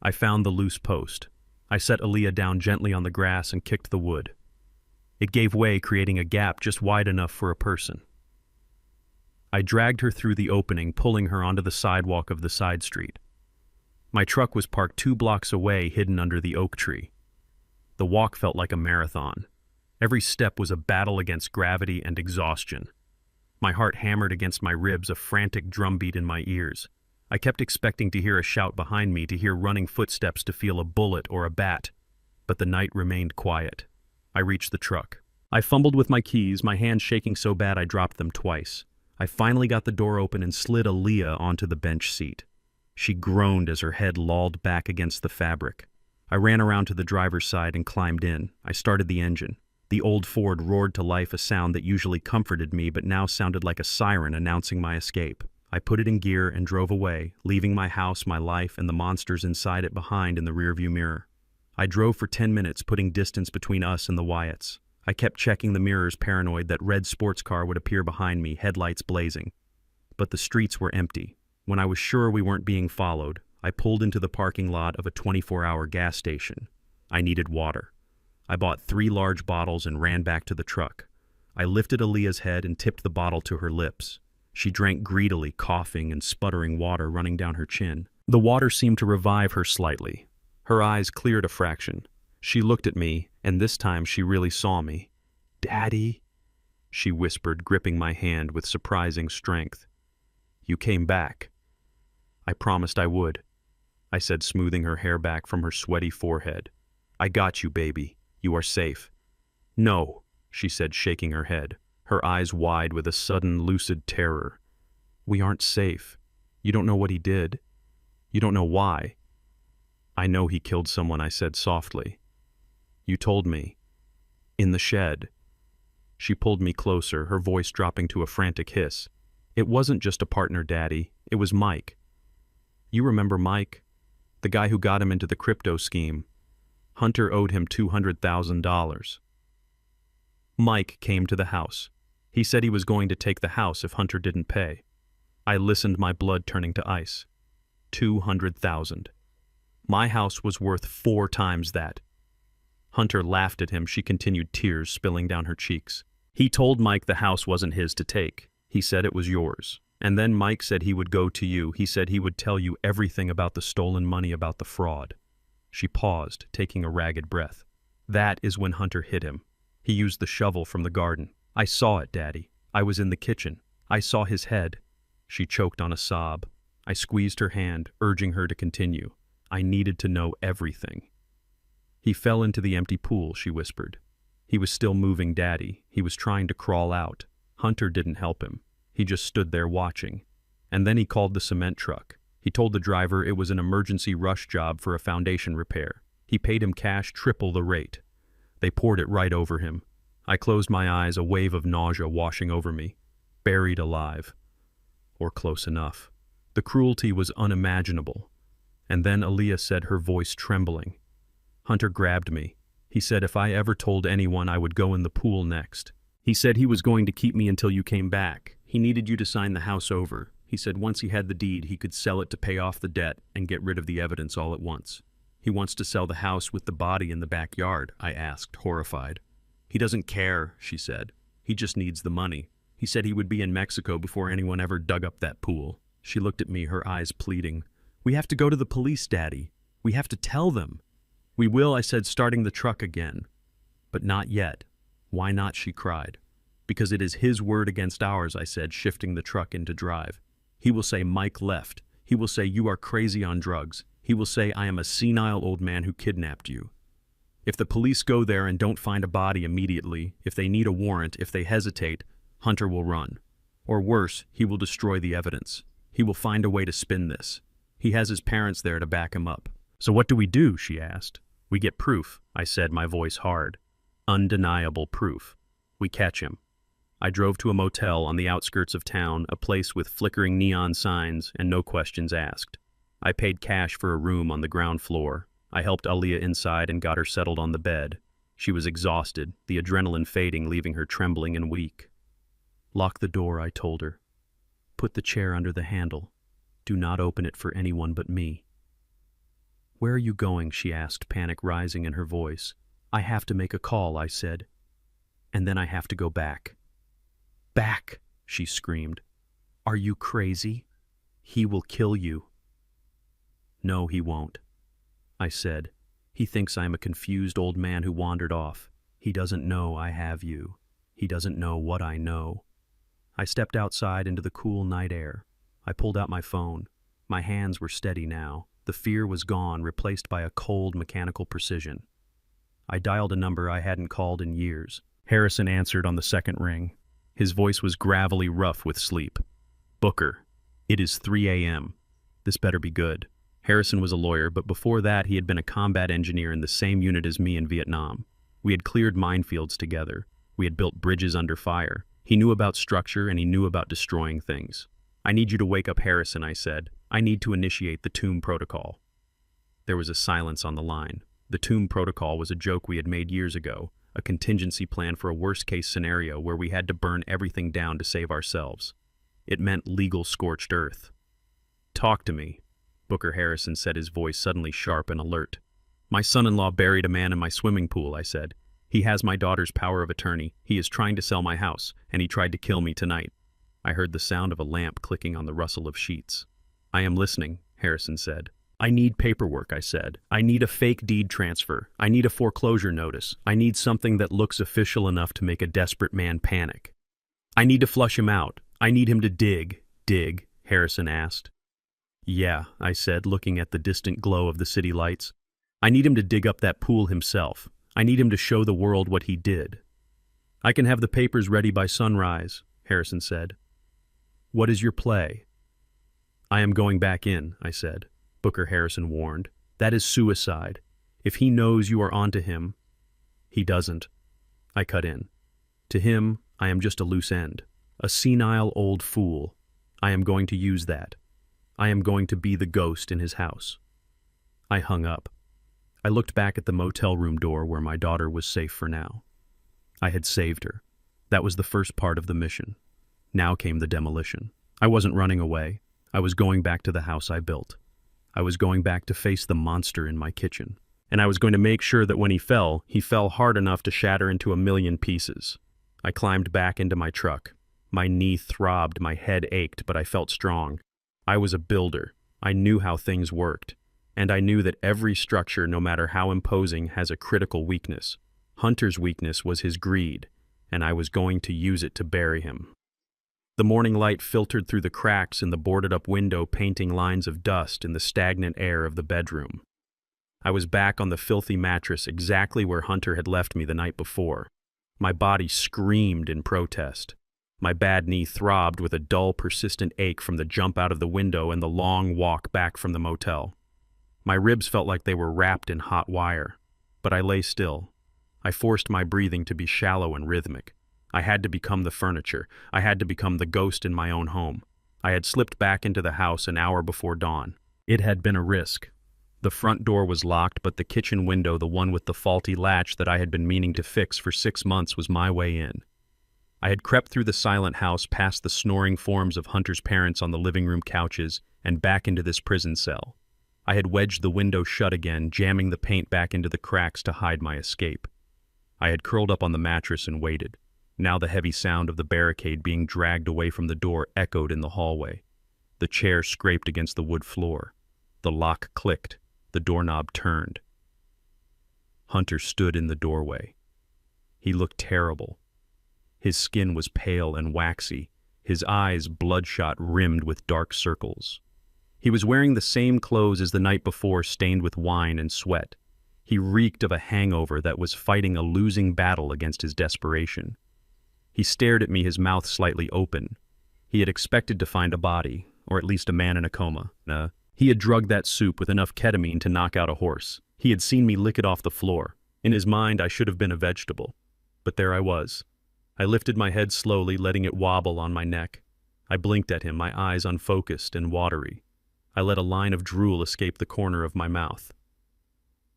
I found the loose post. I set Aaliyah down gently on the grass and kicked the wood. It gave way, creating a gap just wide enough for a person. I dragged her through the opening, pulling her onto the sidewalk of the side street. My truck was parked 2 blocks away, hidden under the oak tree. The walk felt like a marathon. Every step was a battle against gravity and exhaustion. My heart hammered against my ribs, a frantic drumbeat in my ears. I kept expecting to hear a shout behind me, to hear running footsteps, to feel a bullet or a bat. But the night remained quiet. I reached the truck. I fumbled with my keys, my hands shaking so bad I dropped them twice. I finally got the door open and slid Aaliyah onto the bench seat. She groaned as her head lolled back against the fabric. I ran around to the driver's side and climbed in. I started the engine. The old Ford roared to life, a sound that usually comforted me but now sounded like a siren announcing my escape. I put it in gear and drove away, leaving my house, my life, and the monsters inside it behind in the rearview mirror. I drove for 10 minutes, putting distance between us and the Wyatts. I kept checking the mirrors, paranoid that red sports car would appear behind me, headlights blazing. But the streets were empty. When I was sure we weren't being followed, I pulled into the parking lot of a 24-hour gas station. I needed water. I bought 3 large bottles and ran back to the truck. I lifted Aaliyah's head and tipped the bottle to her lips. She drank greedily, coughing and sputtering, water running down her chin. The water seemed to revive her slightly. Her eyes cleared a fraction. She looked at me, and this time she really saw me. "Daddy," she whispered, gripping my hand with surprising strength. "You came back." "I promised I would," I said, smoothing her hair back from her sweaty forehead. "I got you, baby. You are safe." "No," she said, shaking her head, her eyes wide with a sudden, lucid terror. "We aren't safe. You don't know what he did. You don't know why." "I know he killed someone," I said softly. "You told me. In the shed." She pulled me closer, her voice dropping to a frantic hiss. "It wasn't just a partner, Daddy. It was Mike. You remember Mike? The guy who got him into the crypto scheme. Hunter owed him $200,000. Mike came to the house. He said he was going to take the house if Hunter didn't pay. I listened, my blood turning to ice. 200,000. My house was worth 4 times that. Hunter laughed at him. She continued, tears spilling down her cheeks. "He told Mike the house wasn't his to take. He said it was yours. And then Mike said he would go to you. He said he would tell you everything about the stolen money, about the fraud." She paused, taking a ragged breath. "That is when Hunter hit him. He used the shovel from the garden. I saw it, Daddy. I was in the kitchen. I saw his head." She choked on a sob. I squeezed her hand, urging her to continue. I needed to know everything. "He fell into the empty pool," she whispered. "He was still moving, Daddy. He was trying to crawl out. Hunter didn't help him. He just stood there watching. And then he called the cement truck. He told the driver it was an emergency rush job for a foundation repair. He paid him cash, triple the rate. They poured it right over him. I closed my eyes, a wave of nausea washing over me. Buried alive. Or close enough. The cruelty was unimaginable. And then Aaliyah said, her voice trembling. "Hunter grabbed me. He said if I ever told anyone, I would go in the pool next. He said he was going to keep me until you came back. He needed you to sign the house over. He said once he had the deed, he could sell it to pay off the debt and get rid of the evidence all at once." "He wants to sell the house with the body in the backyard?" I asked, horrified. "He doesn't care," she said. "He just needs the money. He said he would be in Mexico before anyone ever dug up that pool." She looked at me, her eyes pleading. We have to go to the police, Daddy. We have to tell them. We will, I said, starting the truck again. But not yet. Why not, she cried. Because it is his word against ours, I said, shifting the truck into drive. He will say Mike left. He will say you are crazy on drugs. He will say I am a senile old man who kidnapped you. If the police go there and don't find a body immediately, if they need a warrant, if they hesitate, Hunter will run. Or worse, he will destroy the evidence. He will find a way to spin this. He has his parents there to back him up. So what do we do, she asked. We get proof, I said, my voice hard. Undeniable proof. We catch him. I drove to a motel on the outskirts of town, a place with flickering neon signs and no questions asked. I paid cash for a room on the ground floor. I helped Aaliyah inside and got her settled on the bed. She was exhausted, the adrenaline fading, leaving her trembling and weak. Lock the door, I told her. Put the chair under the handle. Do not open it for anyone but me. Where are you going? She asked, panic rising in her voice. I have to make a call, I said. And then I have to go back. Back, she screamed. Are you crazy? He will kill you. No, he won't, I said. He thinks I'm a confused old man who wandered off. He doesn't know I have you. He doesn't know what I know. I stepped outside into the cool night air. I pulled out my phone. My hands were steady now. The fear was gone, replaced by a cold mechanical precision. I dialed a number I hadn't called in years. Harrison answered on the second ring. His voice was gravelly rough with sleep. Booker, it is 3 a.m. This better be good. Harrison was a lawyer, but before that he had been a combat engineer in the same unit as me in Vietnam. We had cleared minefields together. We had built bridges under fire. He knew about structure and he knew about destroying things. I need you to wake up Harrison, I said. I need to initiate the Tomb Protocol. There was a silence on the line. The Tomb Protocol was a joke we had made years ago, a contingency plan for a worst-case scenario where we had to burn everything down to save ourselves. It meant legal scorched earth. Talk to me, Booker Harrison said, his voice suddenly sharp and alert. My son-in-law buried a man in my swimming pool, I said. He has my daughter's power of attorney. He is trying to sell my house, and he tried to kill me tonight. I heard the sound of a lamp clicking on the rustle of sheets. I am listening, Harrison said. I need paperwork, I said. I need a fake deed transfer. I need a foreclosure notice. I need something that looks official enough to make a desperate man panic. I need to flush him out. I need him to dig. Dig? Harrison asked. Yeah, I said, looking at the distant glow of the city lights. I need him to dig up that pool himself. I need him to show the world what he did. I can have the papers ready by sunrise, Harrison said. What is your play? I am going back in, I said. Booker Harrison warned. That is suicide. If he knows you are onto him, he doesn't. I cut in. To him, I am just a loose end. A senile old fool. I am going to use that. I am going to be the ghost in his house. I hung up. I looked back at the motel room door where my daughter was safe for now. I had saved her. That was the first part of the mission. Now came the demolition. I wasn't running away. I was going back to the house I built. I was going back to face the monster in my kitchen. And I was going to make sure that when he fell hard enough to shatter into a million pieces. I climbed back into my truck. My knee throbbed, my head ached, but I felt strong. I was a builder. I knew how things worked. And I knew that every structure, no matter how imposing, has a critical weakness. Hunter's weakness was his greed, and I was going to use it to bury him. The morning light filtered through the cracks in the boarded-up window, painting lines of dust in the stagnant air of the bedroom. I was back on the filthy mattress, exactly where Hunter had left me the night before. My body screamed in protest. My bad knee throbbed with a dull, persistent ache from the jump out of the window and the long walk back from the motel. My ribs felt like they were wrapped in hot wire, but I lay still. I forced my breathing to be shallow and rhythmic. I had to become the furniture. I had to become the ghost in my own home. I had slipped back into the house an hour before dawn. It had been a risk. The front door was locked, but the kitchen window, the one with the faulty latch that I had been meaning to fix for 6 months, was my way in. I had crept through the silent house, past the snoring forms of Hunter's parents on the living room couches, and back into this prison cell. I had wedged the window shut again, jamming the paint back into the cracks to hide my escape. I had curled up on the mattress and waited. Now the heavy sound of the barricade being dragged away from the door echoed in the hallway. The chair scraped against the wood floor. The lock clicked. The doorknob turned. Hunter stood in the doorway. He looked terrible. His skin was pale and waxy, his eyes bloodshot, rimmed with dark circles. He was wearing the same clothes as the night before, stained with wine and sweat. He reeked of a hangover that was fighting a losing battle against his desperation. He stared at me, his mouth slightly open. He had expected to find a body, or at least a man in a coma. He had drugged that soup with enough ketamine to knock out a horse. He had seen me lick it off the floor. In his mind, I should have been a vegetable. But there I was. I lifted my head slowly, letting it wobble on my neck. I blinked at him, my eyes unfocused and watery. I let a line of drool escape the corner of my mouth.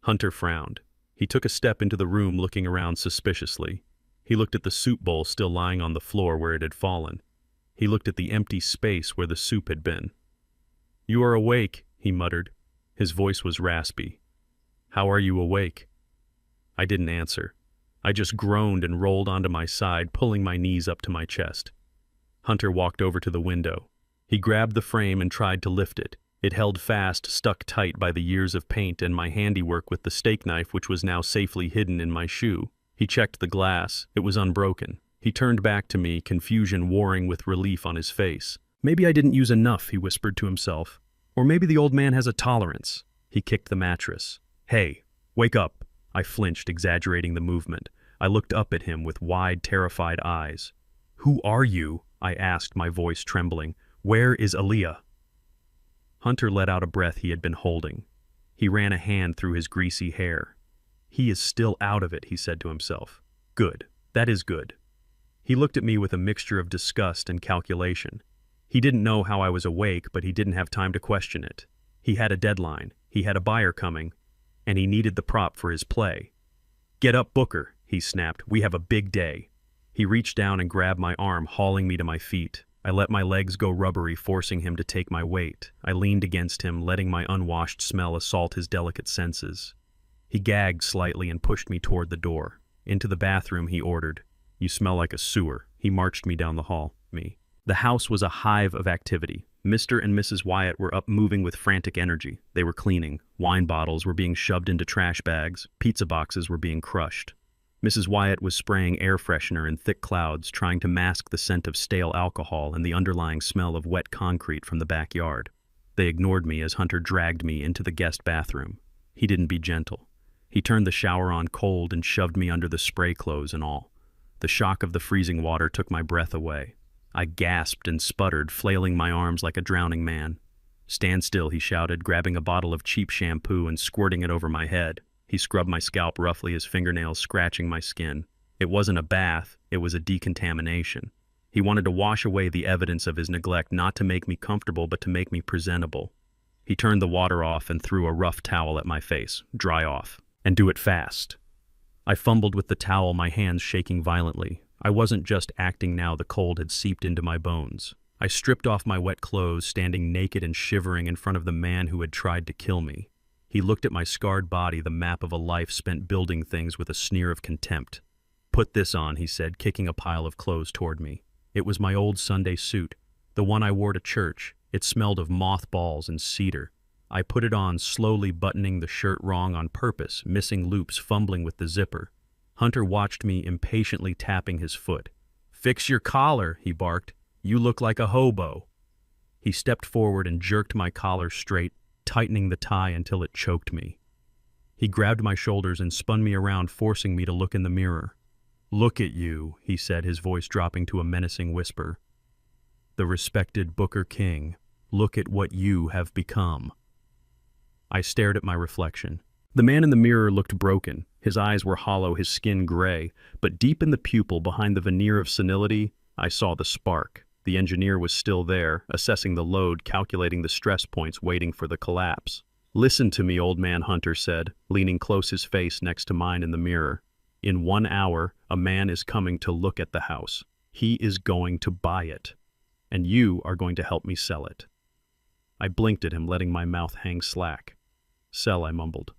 Hunter frowned. He took a step into the room, looking around suspiciously. He looked at the soup bowl still lying on the floor where it had fallen. He looked at the empty space where the soup had been. "You are awake," he muttered. His voice was raspy. "How are you awake?" I didn't answer. I just groaned and rolled onto my side, pulling my knees up to my chest. Hunter walked over to the window. He grabbed the frame and tried to lift it. It held fast, stuck tight by the years of paint and my handiwork with the steak knife, which was now safely hidden in my shoe. He checked the glass. It was unbroken. He turned back to me, confusion warring with relief on his face. "Maybe I didn't use enough," he whispered to himself. "Or maybe the old man has a tolerance." He kicked the mattress. "Hey, wake up." I flinched, exaggerating the movement. I looked up at him with wide, terrified eyes. "Who are you?" I asked, my voice trembling. "Where is Aaliyah?" Hunter let out a breath he had been holding. He ran a hand through his greasy hair. "He is still out of it," he said to himself. "Good. That is good." He looked at me with a mixture of disgust and calculation. He didn't know how I was awake, but he didn't have time to question it. He had a deadline. He had a buyer coming, and he needed the prop for his play. "Get up, Booker," he snapped. "We have a big day." He reached down and grabbed my arm, hauling me to my feet. I let my legs go rubbery, forcing him to take my weight. I leaned against him, letting my unwashed smell assault his delicate senses. He gagged slightly and pushed me toward the door. "Into the bathroom," he ordered. "You smell like a sewer." He marched me down the hall. The house was a hive of activity. Mr. and Mrs. Wyatt were up, moving with frantic energy. They were cleaning. Wine bottles were being shoved into trash bags. Pizza boxes were being crushed. Mrs. Wyatt was spraying air freshener in thick clouds, trying to mask the scent of stale alcohol and the underlying smell of wet concrete from the backyard. They ignored me as Hunter dragged me into the guest bathroom. He didn't be gentle. He turned the shower on cold and shoved me under the spray clothes and all. The shock of the freezing water took my breath away. I gasped and sputtered, flailing my arms like a drowning man. "Stand still," he shouted, grabbing a bottle of cheap shampoo and squirting it over my head. He scrubbed my scalp roughly, his fingernails scratching my skin. It wasn't a bath, it was a decontamination. He wanted to wash away the evidence of his neglect, not to make me comfortable, but to make me presentable. He turned the water off and threw a rough towel at my face. "Dry off. And do it fast." I fumbled with the towel, my hands shaking violently. I wasn't just acting now, the cold had seeped into my bones. I stripped off my wet clothes, standing naked and shivering in front of the man who had tried to kill me. He looked at my scarred body, the map of a life spent building things, with a sneer of contempt. "Put this on," he said, kicking a pile of clothes toward me. It was my old Sunday suit, the one I wore to church. It smelled of mothballs and cedar. I put it on, slowly buttoning the shirt wrong on purpose, missing loops, fumbling with the zipper. Hunter watched me, impatiently tapping his foot. "Fix your collar," he barked. "You look like a hobo." He stepped forward and jerked my collar straight, tightening the tie until it choked me. He grabbed my shoulders and spun me around, forcing me to look in the mirror. "Look at you," he said, his voice dropping to a menacing whisper. "The respected Booker King, look at what you have become." I stared at my reflection. The man in the mirror looked broken. His eyes were hollow, his skin gray, but deep in the pupil, behind the veneer of senility, I saw the spark. The engineer was still there, assessing the load, calculating the stress points, waiting for the collapse. "Listen to me, old man," Hunter said, leaning close, his face next to mine in the mirror. "In 1 hour, a man is coming to look at the house. He is going to buy it, and you are going to help me sell it." I blinked at him, letting my mouth hang slack. "Sell," I mumbled.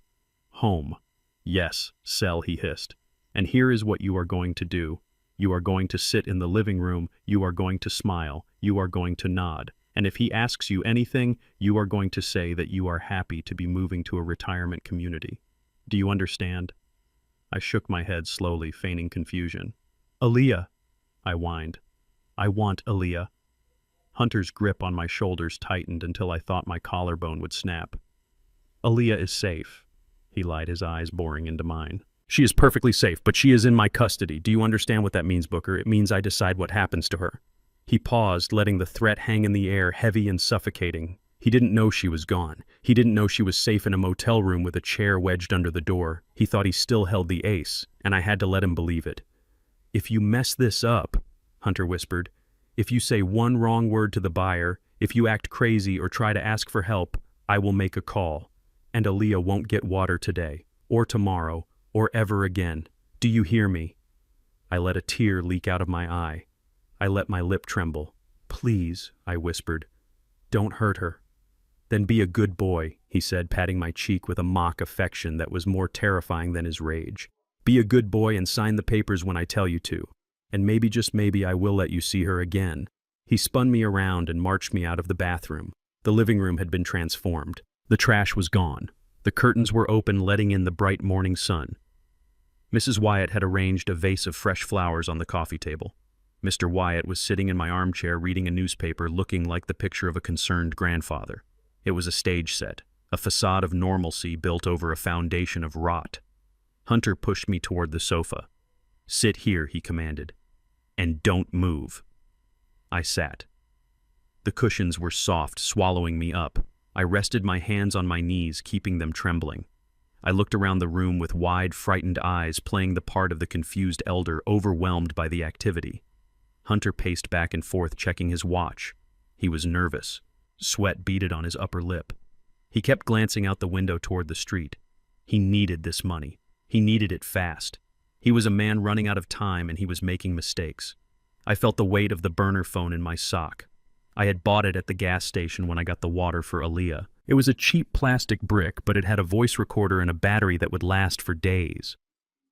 "Home." "Yes, sell," he hissed. "And here is what you are going to do. You are going to sit in the living room, you are going to smile, you are going to nod, And if he asks you anything, you are going to say that you are happy to be moving to a retirement community. Do you understand? I shook my head slowly, feigning confusion. Aaliyah, I whined. I want Aaliyah. Hunter's grip on my shoulders tightened until I thought my collarbone would snap. Aaliyah is safe, he lied, his eyes boring into mine. She is perfectly safe, but she is in my custody. Do you understand what that means, Booker? It means I decide what happens to her. He paused, letting the threat hang in the air, heavy and suffocating. He didn't know she was gone. He didn't know she was safe in a motel room with a chair wedged under the door. He thought he still held the ace, and I had to let him believe it. If you mess this up, Hunter whispered, if you say one wrong word to the buyer, if you act crazy or try to ask for help, I will make a call. And Aaliyah won't get water today, or tomorrow, or ever again. Do you hear me? I let a tear leak out of my eye. I let my lip tremble. Please, I whispered. Don't hurt her. Then be a good boy, he said, patting my cheek with a mock affection that was more terrifying than his rage. Be a good boy and sign the papers when I tell you to. And maybe, just maybe, I will let you see her again. He spun me around and marched me out of the bathroom. The living room had been transformed. The trash was gone. The curtains were open, letting in the bright morning sun. Mrs. Wyatt had arranged a vase of fresh flowers on the coffee table. Mr. Wyatt was sitting in my armchair reading a newspaper, looking like the picture of a concerned grandfather. It was a stage set, a facade of normalcy built over a foundation of rot. Hunter pushed me toward the sofa. Sit here, he commanded, and don't move. I sat. The cushions were soft, swallowing me up. I rested my hands on my knees, keeping them trembling. I looked around the room with wide, frightened eyes, playing the part of the confused elder, overwhelmed by the activity. Hunter paced back and forth, checking his watch. He was nervous. Sweat beaded on his upper lip. He kept glancing out the window toward the street. He needed this money. He needed it fast. He was a man running out of time, and he was making mistakes. I felt the weight of the burner phone in my sock. I had bought it at the gas station when I got the water for Aaliyah. It was a cheap plastic brick, but it had a voice recorder and a battery that would last for days.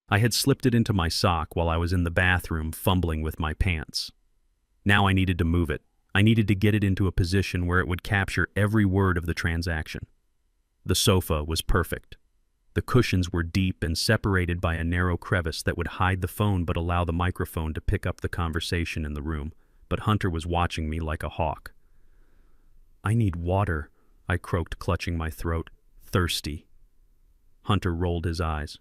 I had slipped it into my sock while I was in the bathroom fumbling with my pants. Now I needed to move it. I needed to get it into a position where it would capture every word of the transaction. The sofa was perfect. The cushions were deep and separated by a narrow crevice that would hide the phone but allow the microphone to pick up the conversation in the room. But Hunter was watching me like a hawk. I need water, I croaked, clutching my throat. Thirsty. Hunter rolled his eyes.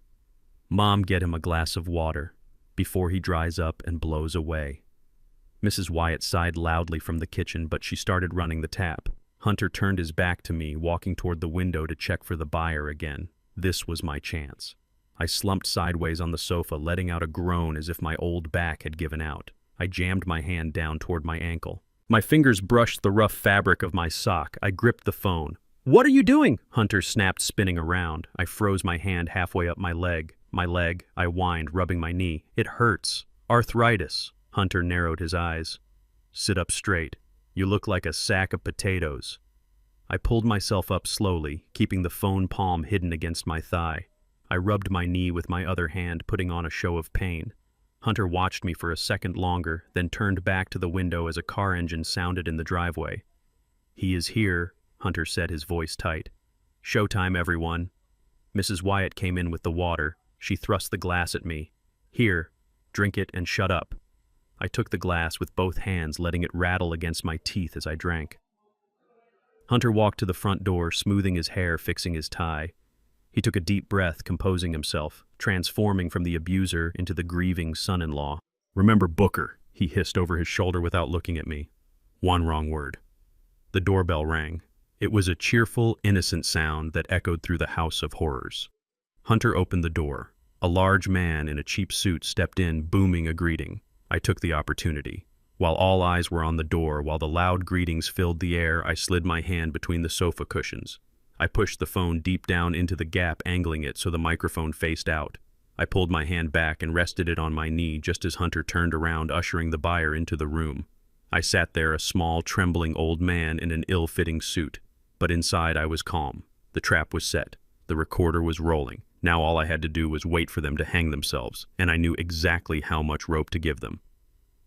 Mom, get him a glass of water before he dries up and blows away. Mrs. Wyatt sighed loudly from the kitchen, but she started running the tap. Hunter turned his back to me, walking toward the window to check for the buyer again. This was my chance. I slumped sideways on the sofa, letting out a groan as if my old back had given out. I jammed my hand down toward my ankle. My fingers brushed the rough fabric of my sock. I gripped the phone. What are you doing? Hunter snapped, spinning around. I froze my hand halfway up my leg. My leg, I whined, rubbing my knee. It hurts. Arthritis. Hunter narrowed his eyes. Sit up straight. You look like a sack of potatoes. I pulled myself up slowly, keeping the phone palm hidden against my thigh. I rubbed my knee with my other hand, putting on a show of pain. Hunter watched me for a second longer, then turned back to the window as a car engine sounded in the driveway. He is here, Hunter said, his voice tight. Showtime, everyone. Mrs. Wyatt came in with the water. She thrust the glass at me. Here, drink it and shut up. I took the glass with both hands, letting it rattle against my teeth as I drank. Hunter walked to the front door, smoothing his hair, fixing his tie. He took a deep breath, composing himself, transforming from the abuser into the grieving son-in-law. Remember Booker, he hissed over his shoulder without looking at me. One wrong word. The doorbell rang. It was a cheerful, innocent sound that echoed through the house of horrors. Hunter opened the door. A large man in a cheap suit stepped in, booming a greeting. I took the opportunity. While all eyes were on the door, while the loud greetings filled the air, I slid my hand between the sofa cushions. I pushed the phone deep down into the gap, angling it so the microphone faced out. I pulled my hand back and rested it on my knee just as Hunter turned around, ushering the buyer into the room. I sat there, a small, trembling old man in an ill-fitting suit. But inside I was calm. The trap was set. The recorder was rolling. Now all I had to do was wait for them to hang themselves, and I knew exactly how much rope to give them.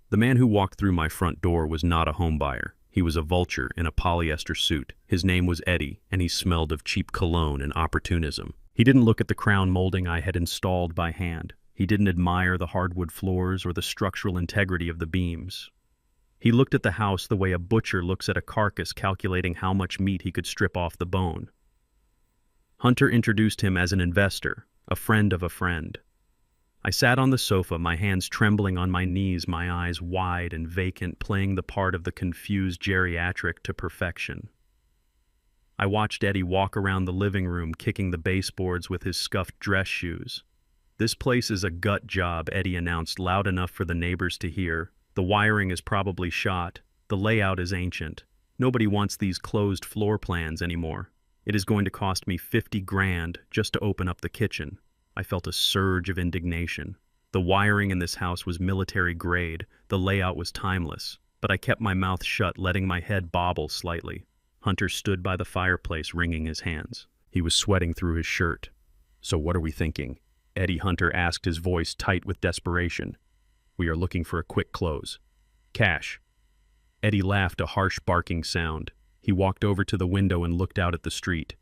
The man who walked through my front door was not a home buyer. He was a vulture in a polyester suit. His name was Eddie, and he smelled of cheap cologne and opportunism. He didn't look at the crown molding I had installed by hand. He didn't admire the hardwood floors or the structural integrity of the beams. He looked at the house the way a butcher looks at a carcass, calculating how much meat he could strip off the bone. Hunter introduced him as an investor, a friend of a friend. I sat on the sofa, my hands trembling on my knees, my eyes wide and vacant, playing the part of the confused geriatric to perfection. I watched Eddie walk around the living room, kicking the baseboards with his scuffed dress shoes. "This place is a gut job," Eddie announced loud enough for the neighbors to hear. "The wiring is probably shot. The layout is ancient. Nobody wants these closed floor plans anymore. It is going to cost me 50 grand just to open up the kitchen." I felt a surge of indignation. The wiring in this house was military grade, the layout was timeless, but I kept my mouth shut, letting my head bobble slightly. Hunter stood by the fireplace, wringing his hands. He was sweating through his shirt. "So what are we thinking?" Eddie Hunter asked, his voice tight with desperation. "We are looking for a quick close. Cash." Eddie laughed, a harsh barking sound. He walked over to the window and looked out at the street.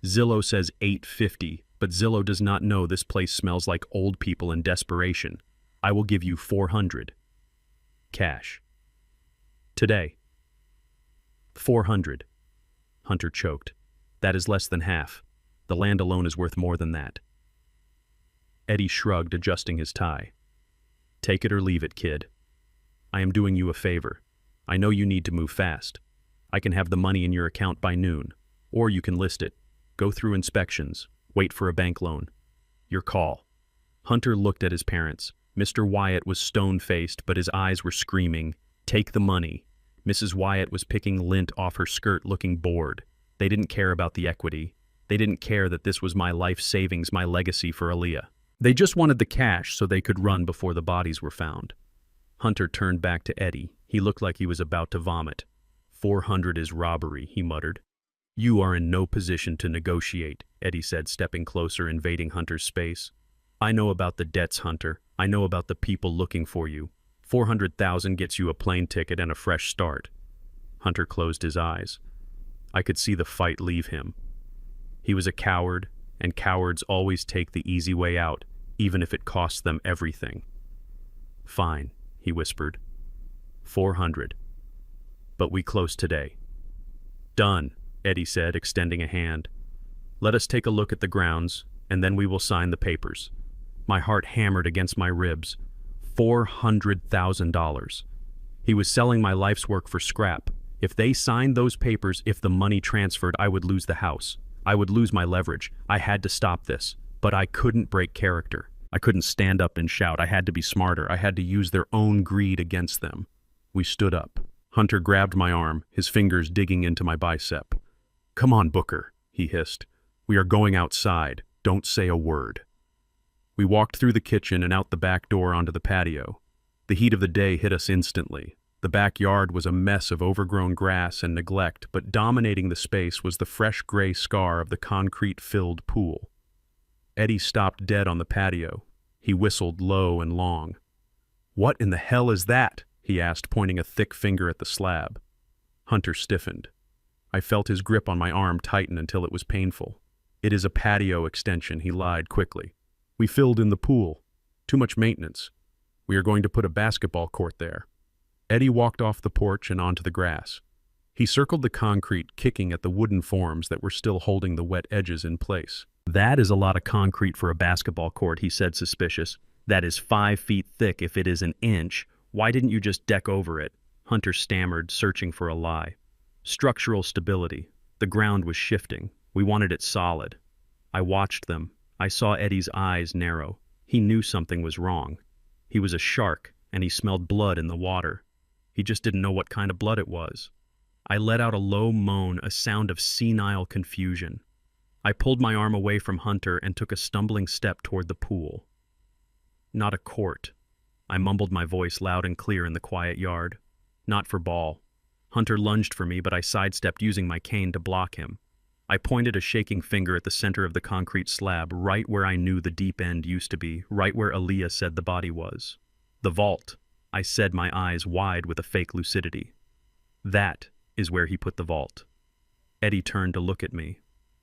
"Zillow says 850. But Zillow does not know this place smells like old people in desperation. I will give you 400. Cash. Today." 400. Hunter choked. "That is less than half. The land alone is worth more than that." Eddie shrugged, adjusting his tie. "Take it or leave it, kid. I am doing you a favor. I know you need to move fast. I can have the money in your account by noon. Or you can list it. Go through inspections. Wait for a bank loan. Your call." Hunter looked at his parents. Mr. Wyatt was stone-faced, but his eyes were screaming, "Take the money." Mrs. Wyatt was picking lint off her skirt, looking bored. They didn't care about the equity. They didn't care that this was my life savings, my legacy for Aaliyah. They just wanted the cash so they could run before the bodies were found. Hunter turned back to Eddie. He looked like he was about to vomit. 400 is robbery," he muttered. "You are in no position to negotiate," Eddie said, stepping closer, invading Hunter's space. "I know about the debts, Hunter. I know about the people looking for you. 400,000 gets you a plane ticket and a fresh start." Hunter closed his eyes. I could see the fight leave him. He was a coward, and cowards always take the easy way out, even if it costs them everything. "Fine," he whispered. 400. But we close today." "Done," Eddie said, extending a hand. "Let us take a look at the grounds, and then we will sign the papers." My heart hammered against my ribs. $400,000. He was selling my life's work for scrap. If they signed those papers, if the money transferred, I would lose the house. I would lose my leverage. I had to stop this. But I couldn't break character. I couldn't stand up and shout. I had to be smarter. I had to use their own greed against them. We stood up. Hunter grabbed my arm, his fingers digging into my bicep. "Come on, Booker," he hissed. "We are going outside. Don't say a word." We walked through the kitchen and out the back door onto the patio. The heat of the day hit us instantly. The backyard was a mess of overgrown grass and neglect, but dominating the space was the fresh gray scar of the concrete-filled pool. Eddie stopped dead on the patio. He whistled low and long. "What in the hell is that?" he asked, pointing a thick finger at the slab. Hunter stiffened. I felt his grip on my arm tighten until it was painful. "It is a patio extension," he lied quickly. "We filled in the pool. Too much maintenance. We are going to put a basketball court there." Eddie walked off the porch and onto the grass. He circled the concrete, kicking at the wooden forms that were still holding the wet edges in place. "That is a lot of concrete for a basketball court," he said, suspicious. "That is 5 feet thick if it is an inch. Why didn't you just deck over it?" Hunter stammered, searching for a lie. "Structural stability. The ground was shifting. We wanted it solid." I watched them. I saw Eddie's eyes narrow. He knew something was wrong. He was a shark, and he smelled blood in the water. He just didn't know what kind of blood it was. I let out a low moan, a sound of senile confusion. I pulled my arm away from Hunter and took a stumbling step toward the pool. "Not a court." I mumbled, my voice loud and clear in the quiet yard. "Not for ball." Hunter lunged for me, but I sidestepped, using my cane to block him. I pointed a shaking finger at the center of the concrete slab, right where I knew the deep end used to be, right where Aaliyah said the body was. "The vault," I said, my eyes wide with a fake lucidity. That is where he put the vault. Eddie turned to look at me.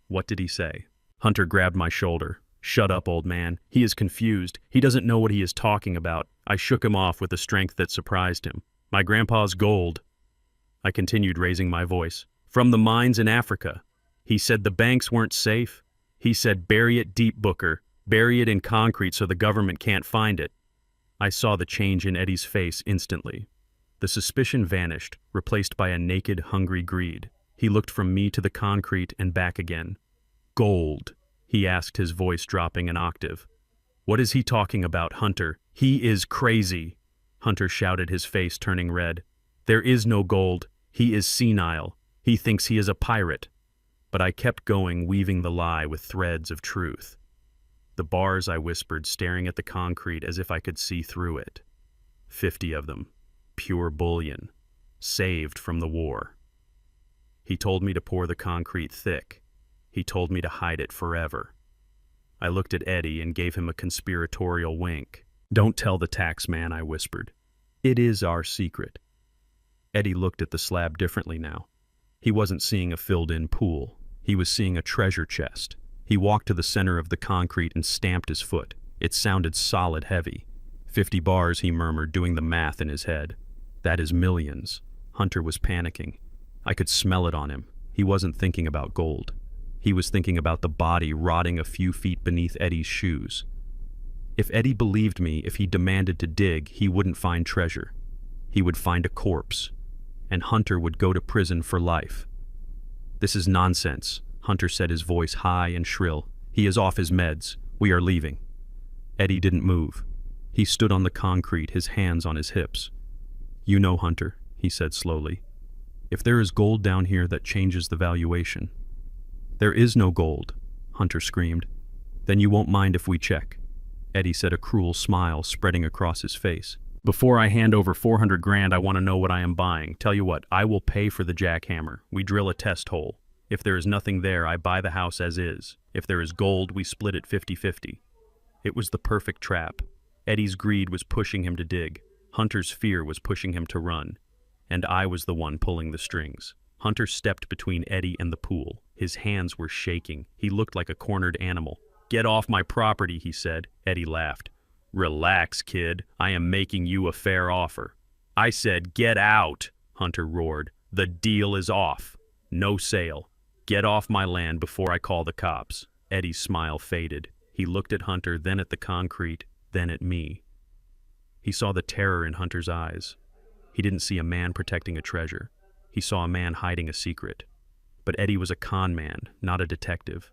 What did he say? Hunter grabbed my shoulder. Shut up, old man. He is confused. He doesn't know what he is talking about. I shook him off with a strength that surprised him. My grandpa's gold. I continued, raising my voice. From the mines in Africa. He said the banks weren't safe. He said bury it deep, Booker. Bury it in concrete so the government can't find it. I saw the change in Eddie's face instantly. The suspicion vanished, replaced by a naked, hungry greed. He looked from me to the concrete and back again. Gold, he asked, his voice dropping an octave. What is he talking about, Hunter? He is crazy, Hunter shouted, his face turning red. There is no gold. He is senile. He thinks he is a pirate. But I kept going, weaving the lie with threads of truth. The bars, I whispered, staring at the concrete as if I could see through it. 50 of them. Pure bullion. Saved from the war. He told me to pour the concrete thick. He told me to hide it forever. I looked at Eddie and gave him a conspiratorial wink. Don't tell the tax man, I whispered. It is our secret. Eddie looked at the slab differently now. He wasn't seeing a filled-in pool. He was seeing a treasure chest. He walked to the center of the concrete and stamped his foot. It sounded solid heavy. 50 bars, he murmured, doing the math in his head. That is millions. Hunter was panicking. I could smell it on him. He wasn't thinking about gold. He was thinking about the body rotting a few feet beneath Eddie's shoes. If Eddie believed me, if he demanded to dig, he wouldn't find treasure. He would find a corpse. And Hunter would go to prison for life. This is nonsense, Hunter said, his voice high and shrill. He is off his meds. We are leaving. Eddie didn't move. He stood on the concrete, his hands on his hips. You know, Hunter, he said slowly, if there is gold down here, that changes the valuation. There is no gold, Hunter screamed. Then you won't mind if we check. Eddie said, a cruel smile spreading across his face. Before I hand over 400 grand, I want to know what I am buying. Tell you what, I will pay for the jackhammer. We drill a test hole. If there is nothing there, I buy the house as is. If there is gold, we split it 50-50. It was the perfect trap. Eddie's greed was pushing him to dig. Hunter's fear was pushing him to run. And I was the one pulling the strings. Hunter stepped between Eddie and the pool. His hands were shaking. He looked like a cornered animal. Get off my property, he said. Eddie laughed. Relax, kid. I am making you a fair offer. I said, get out, Hunter roared. The deal is off. No sale. Get off my land before I call the cops. Eddie's smile faded. He looked at Hunter, then at the concrete, then at me. He saw the terror in Hunter's eyes. He didn't see a man protecting a treasure. He saw a man hiding a secret. But Eddie was a con man, not a detective.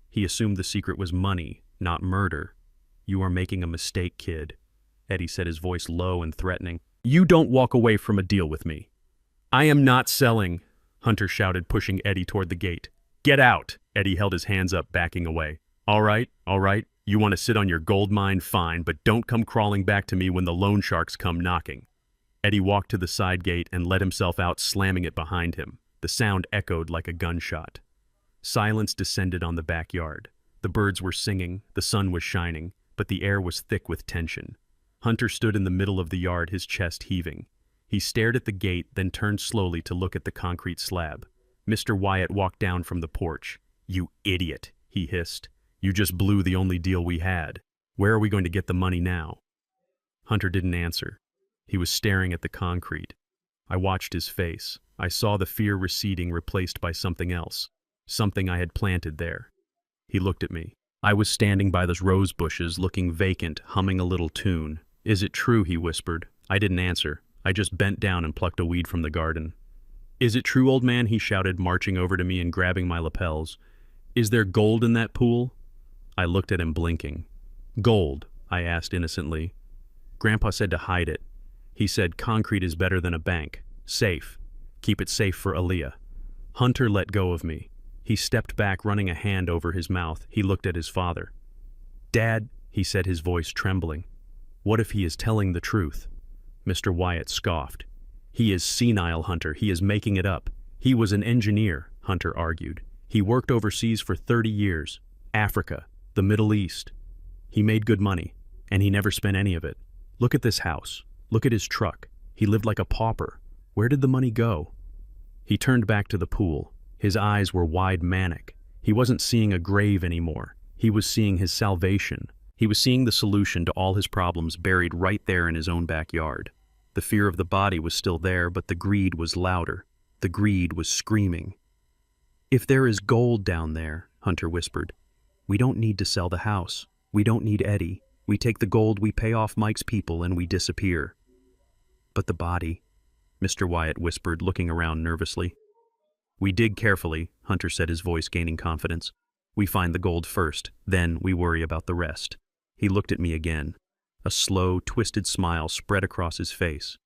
He assumed the secret was money, not murder. You are making a mistake, kid, Eddie said, his voice low and threatening. You don't walk away from a deal with me. I am not selling, Hunter shouted, pushing Eddie toward the gate. Get out, Eddie held his hands up, backing away. All right. You want to sit on your gold mine, fine, but don't come crawling back to me when the loan sharks come knocking. Eddie walked to the side gate and let himself out, slamming it behind him. The sound echoed like a gunshot. Silence descended on the backyard. The birds were singing, the sun was shining, but the air was thick with tension. Hunter stood in the middle of the yard, his chest heaving. He stared at the gate, then turned slowly to look at the concrete slab. Mr. Wyatt walked down from the porch. You idiot, he hissed. You just blew the only deal we had. Where are we going to get the money now? Hunter didn't answer. He was staring at the concrete. I watched his face. I saw the fear receding, replaced by something else. Something I had planted there. He looked at me. I was standing by those rose bushes, looking vacant, humming a little tune. Is it true, he whispered. I didn't answer. I just bent down and plucked a weed from the garden. Is it true, old man, he shouted, marching over to me and grabbing my lapels. Is there gold in that pool? I looked at him, blinking. Gold, I asked innocently. Grandpa said to hide it. He said concrete is better than a bank. Safe. Keep it safe for Aaliyah. Hunter let go of me. He stepped back, running a hand over his mouth. He looked at his father. Dad, he said, his voice trembling. What if he is telling the truth? Mr. Wyatt scoffed. He is senile, Hunter. He is making it up. He was an engineer, Hunter argued. He worked overseas for 30 years. Africa, the Middle East. He made good money, and he never spent any of it. Look at this house. Look at his truck. He lived like a pauper. Where did the money go? He turned back to the pool. His eyes were wide manic. He wasn't seeing a grave anymore. He was seeing his salvation. He was seeing the solution to all his problems buried right there in his own backyard. The fear of the body was still there, but the greed was louder. The greed was screaming. "If there is gold down there," Hunter whispered, "we don't need to sell the house. We don't need Eddie. We take the gold, we pay off Mike's people, and we disappear." "But the body," Mr. Wyatt whispered, looking around nervously. "We dig carefully," Hunter said, his voice gaining confidence. "We find the gold first, then we worry about the rest." He looked at me again. A slow, twisted smile spread across his face.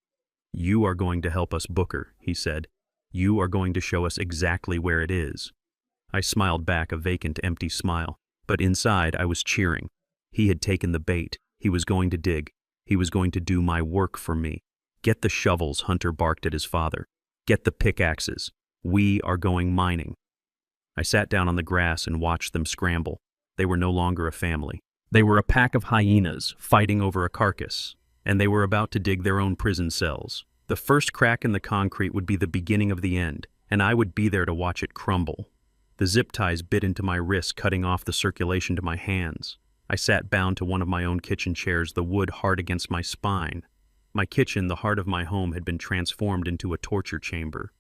"You are going to help us, Booker," he said. "You are going to show us exactly where it is." I smiled back, a vacant, empty smile, but inside I was cheering. He had taken the bait. He was going to dig. He was going to do my work for me. "Get the shovels," Hunter barked at his father. "Get the pickaxes. We are going mining." I sat down on the grass and watched them scramble. They were no longer a family. They were a pack of hyenas fighting over a carcass, and they were about to dig their own prison cells. The first crack in the concrete would be the beginning of the end, and I would be there to watch it crumble. The zip ties bit into my wrists, cutting off the circulation to my hands. I sat bound to one of my own kitchen chairs, the wood hard against my spine. My kitchen, the heart of my home, had been transformed into a torture chamber.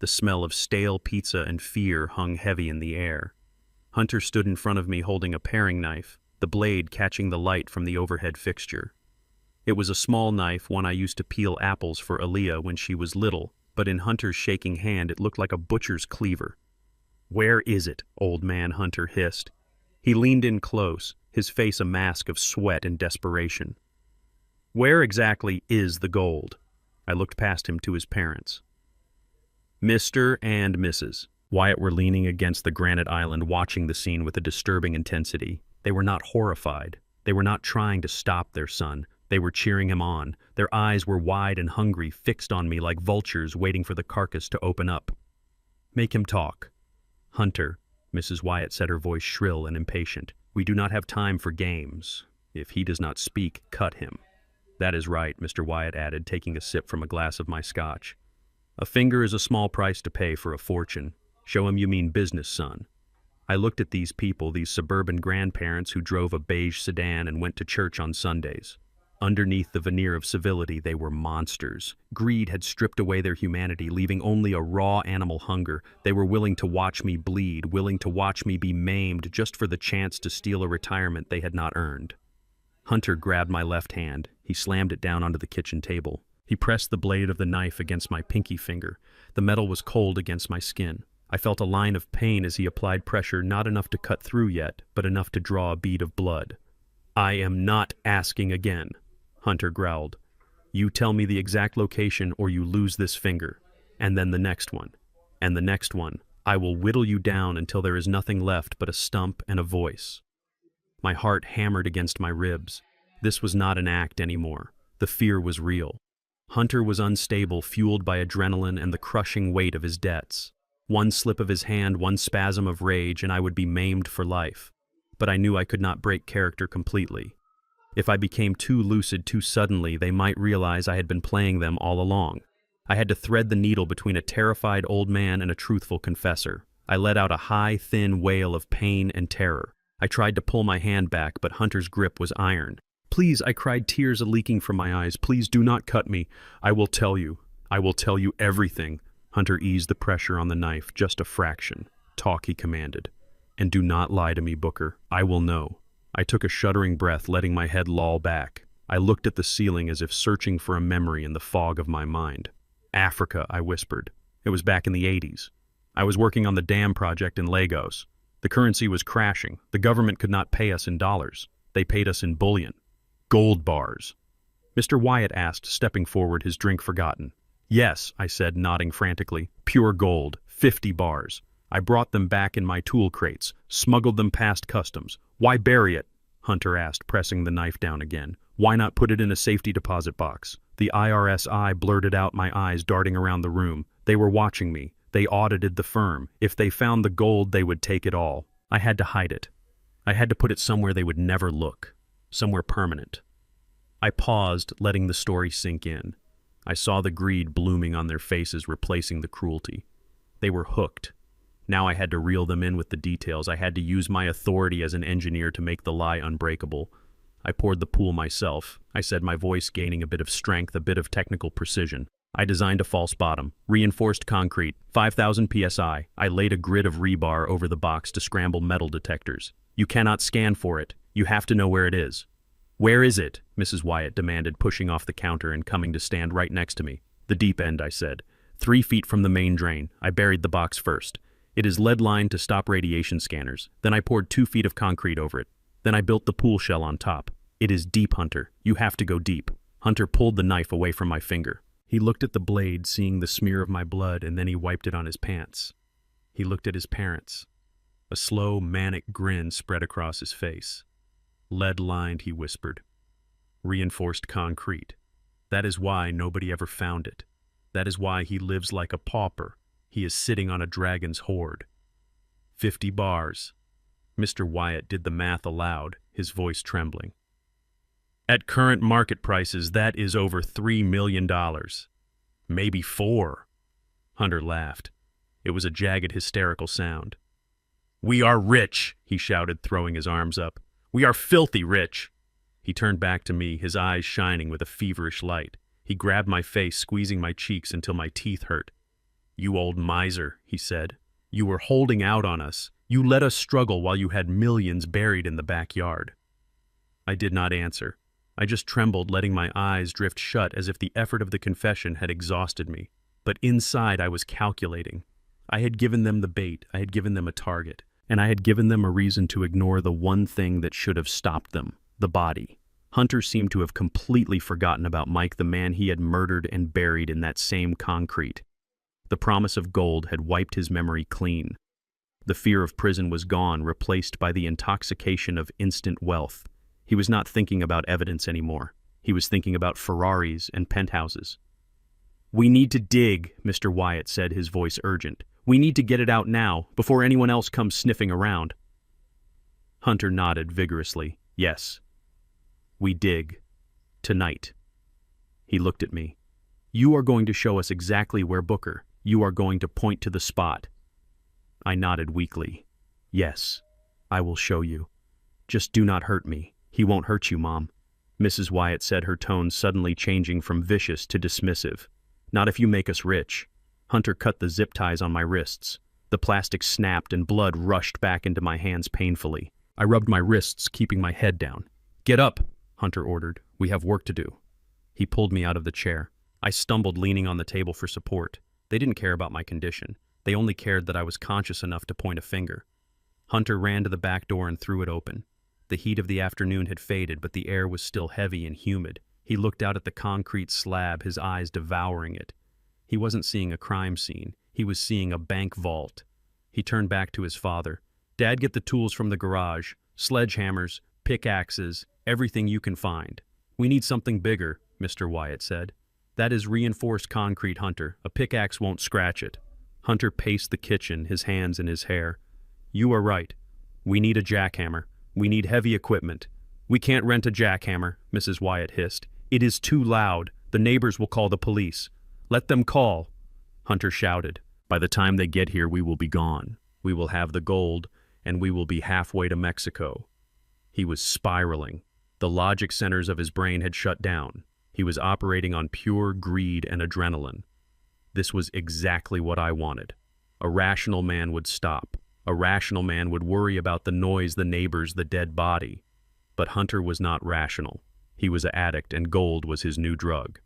The smell of stale pizza and fear hung heavy in the air. Hunter stood in front of me holding a paring knife, the blade catching the light from the overhead fixture. It was a small knife, one I used to peel apples for Aaliyah when she was little, but in Hunter's shaking hand it looked like a butcher's cleaver. "Where is it, old man?" Hunter hissed. He leaned in close, his face a mask of sweat and desperation. "Where exactly is the gold?" I looked past him to his parents. Mr. and Mrs. Wyatt were leaning against the granite island, watching the scene with a disturbing intensity. They were not horrified. They were not trying to stop their son. They were cheering him on. Their eyes were wide and hungry, fixed on me like vultures waiting for the carcass to open up. "Make him talk." "Hunter," Mrs. Wyatt said, her voice shrill and impatient. "We do not have time for games. If he does not speak, cut him." "That is right," Mr. Wyatt added, taking a sip from a glass of my scotch. "A finger is a small price to pay for a fortune. Show him you mean business, son." I looked at these people, these suburban grandparents who drove a beige sedan and went to church on Sundays. Underneath the veneer of civility, they were monsters. Greed had stripped away their humanity, leaving only a raw animal hunger. They were willing to watch me bleed, willing to watch me be maimed just for the chance to steal a retirement they had not earned. Hunter grabbed my left hand. He slammed it down onto the kitchen table. He pressed the blade of the knife against my pinky finger. The metal was cold against my skin. I felt a line of pain as he applied pressure, not enough to cut through yet, but enough to draw a bead of blood. "I am not asking again," Hunter growled. "You tell me the exact location or you lose this finger. And then the next one. And the next one. I will whittle you down until there is nothing left but a stump and a voice." My heart hammered against my ribs. This was not an act anymore. The fear was real. Hunter was unstable, fueled by adrenaline and the crushing weight of his debts. One slip of his hand, one spasm of rage, and I would be maimed for life. But I knew I could not break character completely. If I became too lucid too suddenly, they might realize I had been playing them all along. I had to thread the needle between a terrified old man and a truthful confessor. I let out a high, thin wail of pain and terror. I tried to pull my hand back, but Hunter's grip was iron. "Please," I cried, tears leaking from my eyes. "Please do not cut me. I will tell you. I will tell you everything." Hunter eased the pressure on the knife, just a fraction. "Talk," he commanded. "And do not lie to me, Booker. I will know." I took a shuddering breath, letting my head loll back. I looked at the ceiling as if searching for a memory in the fog of my mind. "Africa," I whispered. It was back in the 80s. I was working on the dam project in Lagos. The currency was crashing. The government could not pay us in dollars. They paid us in bullion. Gold bars. Mr. Wyatt asked, stepping forward, his drink forgotten. "Yes," I said, nodding frantically. "Pure gold. 50 bars. I brought them back in my tool crates, smuggled them past customs. Why bury it?" Hunter asked, pressing the knife down again. "Why not put it in a safety deposit box?" The IRS eye blurted out, my eyes darting around the room. They were watching me. They audited the firm. If they found the gold, they would take it all. I had to hide it. I had to put it somewhere they would never look. Somewhere permanent. I paused, letting the story sink in. I saw the greed blooming on their faces, replacing the cruelty. They were hooked. Now I had to reel them in with the details. I had to use my authority as an engineer to make the lie unbreakable. I poured the pool myself, I said, my voice gaining a bit of strength, a bit of technical precision. I designed a false bottom, reinforced concrete, 5,000 psi. I laid a grid of rebar over the box to scramble metal detectors. You cannot scan for it. You have to know where it is. Where is it? Mrs. Wyatt demanded, pushing off the counter and coming to stand right next to me. The deep end, I said. 3 feet from the main drain. I buried the box first. It is lead-lined to stop radiation scanners. Then I poured 2 feet of concrete over it. Then I built the pool shell on top. It is deep, Hunter. You have to go deep. Hunter pulled the knife away from my finger. He looked at the blade, seeing the smear of my blood, and then he wiped it on his pants. He looked at his parents. A slow, manic grin spread across his face. Lead-lined, he whispered. Reinforced concrete. That is why nobody ever found it. That is why he lives like a pauper. He is sitting on a dragon's hoard. 50 bars. Mr. Wyatt did the math aloud, his voice trembling. At current market prices, that is over $3 million. Maybe 4. Hunter laughed. It was a jagged, hysterical sound. We are rich, he shouted, throwing his arms up. We are filthy rich. He turned back to me, his eyes shining with a feverish light. He grabbed my face, squeezing my cheeks until my teeth hurt. You old miser, he said. You were holding out on us. You let us struggle while you had millions buried in the backyard. I did not answer. I just trembled, letting my eyes drift shut as if the effort of the confession had exhausted me. But inside I was calculating. I had given them the bait, I had given them a target, and I had given them a reason to ignore the one thing that should have stopped them, the body. Hunter seemed to have completely forgotten about Mike, the man he had murdered and buried in that same concrete. The promise of gold had wiped his memory clean. The fear of prison was gone, replaced by the intoxication of instant wealth. He was not thinking about evidence anymore. He was thinking about Ferraris and penthouses. We need to dig, Mr. Wyatt said, his voice urgent. We need to get it out now, before anyone else comes sniffing around. Hunter nodded vigorously. Yes. We dig. Tonight. He looked at me. You are going to show us exactly where Booker. You are going to point to the spot. I nodded weakly. Yes, I will show you. Just do not hurt me. He won't hurt you, Mom. Mrs. Wyatt said, her tone suddenly changing from vicious to dismissive. Not if you make us rich. Hunter cut the zip ties on my wrists. The plastic snapped and blood rushed back into my hands painfully. I rubbed my wrists, keeping my head down. Get up, Hunter ordered. We have work to do. He pulled me out of the chair. I stumbled, leaning on the table for support. They didn't care about my condition. They only cared that I was conscious enough to point a finger. Hunter ran to the back door and threw it open. The heat of the afternoon had faded, but the air was still heavy and humid. He looked out at the concrete slab, his eyes devouring it. He wasn't seeing a crime scene. He was seeing a bank vault. He turned back to his father. Dad, get the tools from the garage. Sledgehammers, pickaxes, everything you can find. We need something bigger, Mr. Wyatt said. That is reinforced concrete, Hunter. A pickaxe won't scratch it. Hunter paced the kitchen, his hands in his hair. You are right. We need a jackhammer. We need heavy equipment. We can't rent a jackhammer, Mrs. Wyatt hissed. It is too loud. The neighbors will call the police. Let them call. Hunter shouted. By the time they get here, we will be gone. We will have the gold, and we will be halfway to Mexico. He was spiraling. The logic centers of his brain had shut down. He was operating on pure greed and adrenaline. This was exactly what I wanted. A rational man would stop. A rational man would worry about the noise, the neighbors, the dead body. But Hunter was not rational. He was an addict, and gold was his new drug.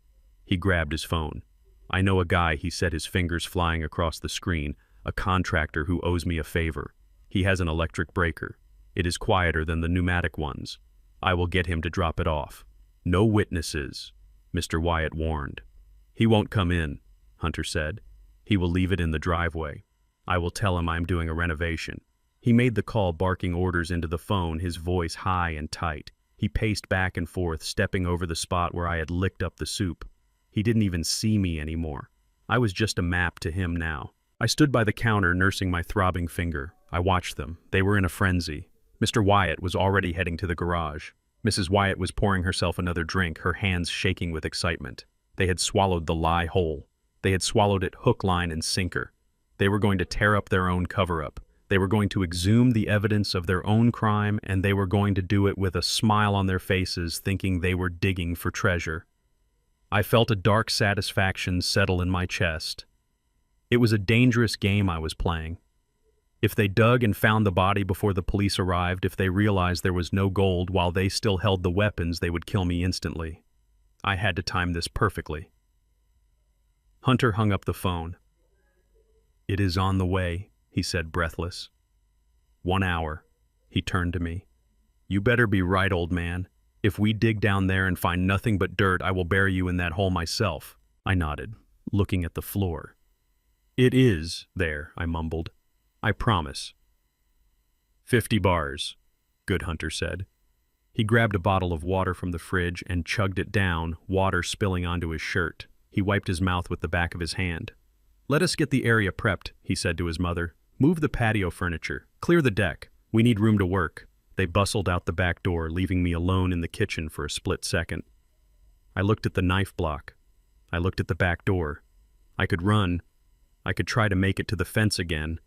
He grabbed his phone. I know a guy, he said, his fingers flying across the screen, a contractor who owes me a favor. He has an electric breaker. It is quieter than the pneumatic ones. I will get him to drop it off. No witnesses, Mr. Wyatt warned. He won't come in, Hunter said. He will leave it in the driveway. I will tell him I'm doing a renovation. He made the call, barking orders into the phone, his voice high and tight. He paced back and forth, stepping over the spot where I had licked up the soup. He didn't even see me anymore. I was just a map to him now. I stood by the counter, nursing my throbbing finger. I watched them. They were in a frenzy. Mr. Wyatt was already heading to the garage. Mrs. Wyatt was pouring herself another drink, her hands shaking with excitement. They had swallowed the lie whole. They had swallowed it hook, line, and sinker. They were going to tear up their own cover-up. They were going to exhume the evidence of their own crime, and they were going to do it with a smile on their faces, thinking they were digging for treasure. I felt a dark satisfaction settle in my chest. It was a dangerous game I was playing. If they dug and found the body before the police arrived, if they realized there was no gold while they still held the weapons, they would kill me instantly. I had to time this perfectly. Hunter hung up the phone. "It is on the way," he said, breathless. 1 hour. He turned to me. "You better be right, old man. If we dig down there and find nothing but dirt, I will bury you in that hole myself." I nodded, looking at the floor. "It is there," I mumbled. "I promise." 50 bars, Good Hunter said. He grabbed a bottle of water from the fridge and chugged it down, water spilling onto his shirt. He wiped his mouth with the back of his hand. "Let us get the area prepped," he said to his mother. "Move the patio furniture. Clear the deck. We need room to work." They bustled out the back door, leaving me alone in the kitchen for a split second. I looked at the knife block. I looked at the back door. I could run. I could try to make it to the fence again.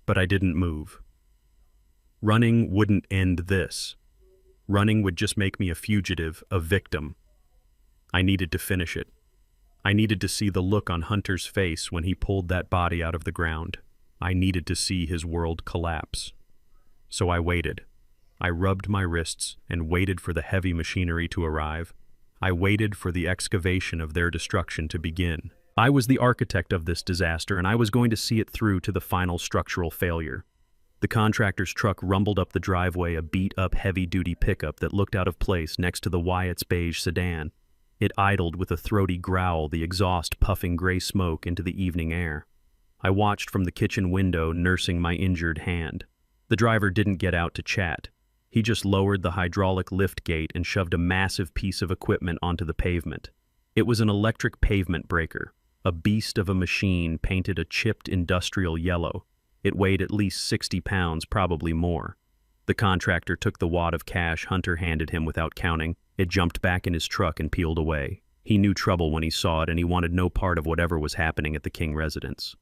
But I didn't move. Running wouldn't end this. Running would just make me a fugitive, a victim. I needed to finish it. I needed to see the look on Hunter's face when he pulled that body out of the ground. I needed to see his world collapse. So I waited. I rubbed my wrists and waited for the heavy machinery to arrive. I waited for the excavation of their destruction to begin. I was the architect of this disaster, and I was going to see it through to the final structural failure. The contractor's truck rumbled up the driveway, a beat-up heavy-duty pickup that looked out of place next to the Wyatt's beige sedan. It idled with a throaty growl, the exhaust puffing gray smoke into the evening air. I watched from the kitchen window, nursing my injured hand. The driver didn't get out to chat. He just lowered the hydraulic lift gate and shoved a massive piece of equipment onto the pavement. It was an electric pavement breaker, a beast of a machine painted a chipped industrial yellow. It weighed at least 60 pounds, probably more. The contractor took the wad of cash Hunter handed him without counting. It jumped back in his truck and peeled away. He knew trouble when he saw it, and he wanted no part of whatever was happening at the King residence.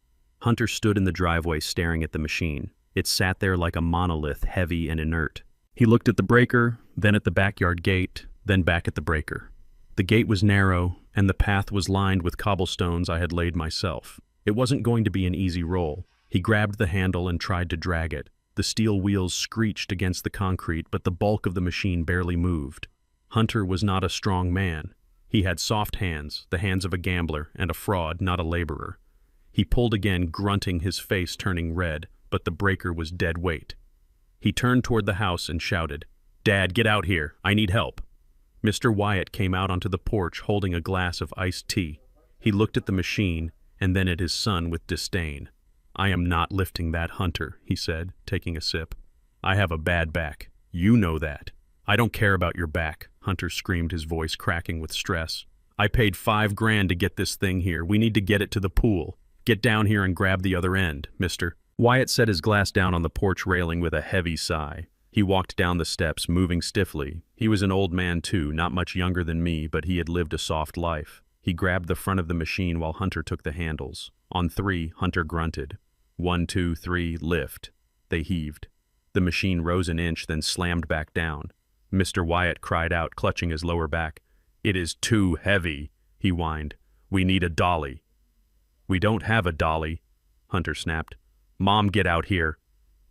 Hunter stood in the driveway staring at the machine. It sat there like a monolith, heavy and inert. He looked at the breaker, then at the backyard gate, then back at the breaker. The gate was narrow, and the path was lined with cobblestones I had laid myself. It wasn't going to be an easy roll. He grabbed the handle and tried to drag it. The steel wheels screeched against the concrete, but the bulk of the machine barely moved. Hunter was not a strong man. He had soft hands, the hands of a gambler and a fraud, not a laborer. He pulled again, grunting, his face turning red, but the breaker was dead weight. He turned toward the house and shouted, "Dad, get out here. I need help." Mr. Wyatt came out onto the porch holding a glass of iced tea. He looked at the machine and then at his son with disdain. "I am not lifting that, Hunter," he said, taking a sip. "I have a bad back. You know that." "I don't care about your back," Hunter screamed, his voice cracking with stress. "I paid $5,000 to get this thing here. We need to get it to the pool. Get down here and grab the other end, mister." Wyatt set his glass down on the porch railing with a heavy sigh. He walked down the steps, moving stiffly. He was an old man too, not much younger than me, but he had lived a soft life. He grabbed the front of the machine while Hunter took the handles. On 3, Hunter grunted. 1, 2, 3, lift. They heaved. The machine rose an inch, then slammed back down. Mr. Wyatt cried out, clutching his lower back. "It is too heavy," he whined. "We need a dolly." "We don't have a dolly," Hunter snapped. "Mom, get out here."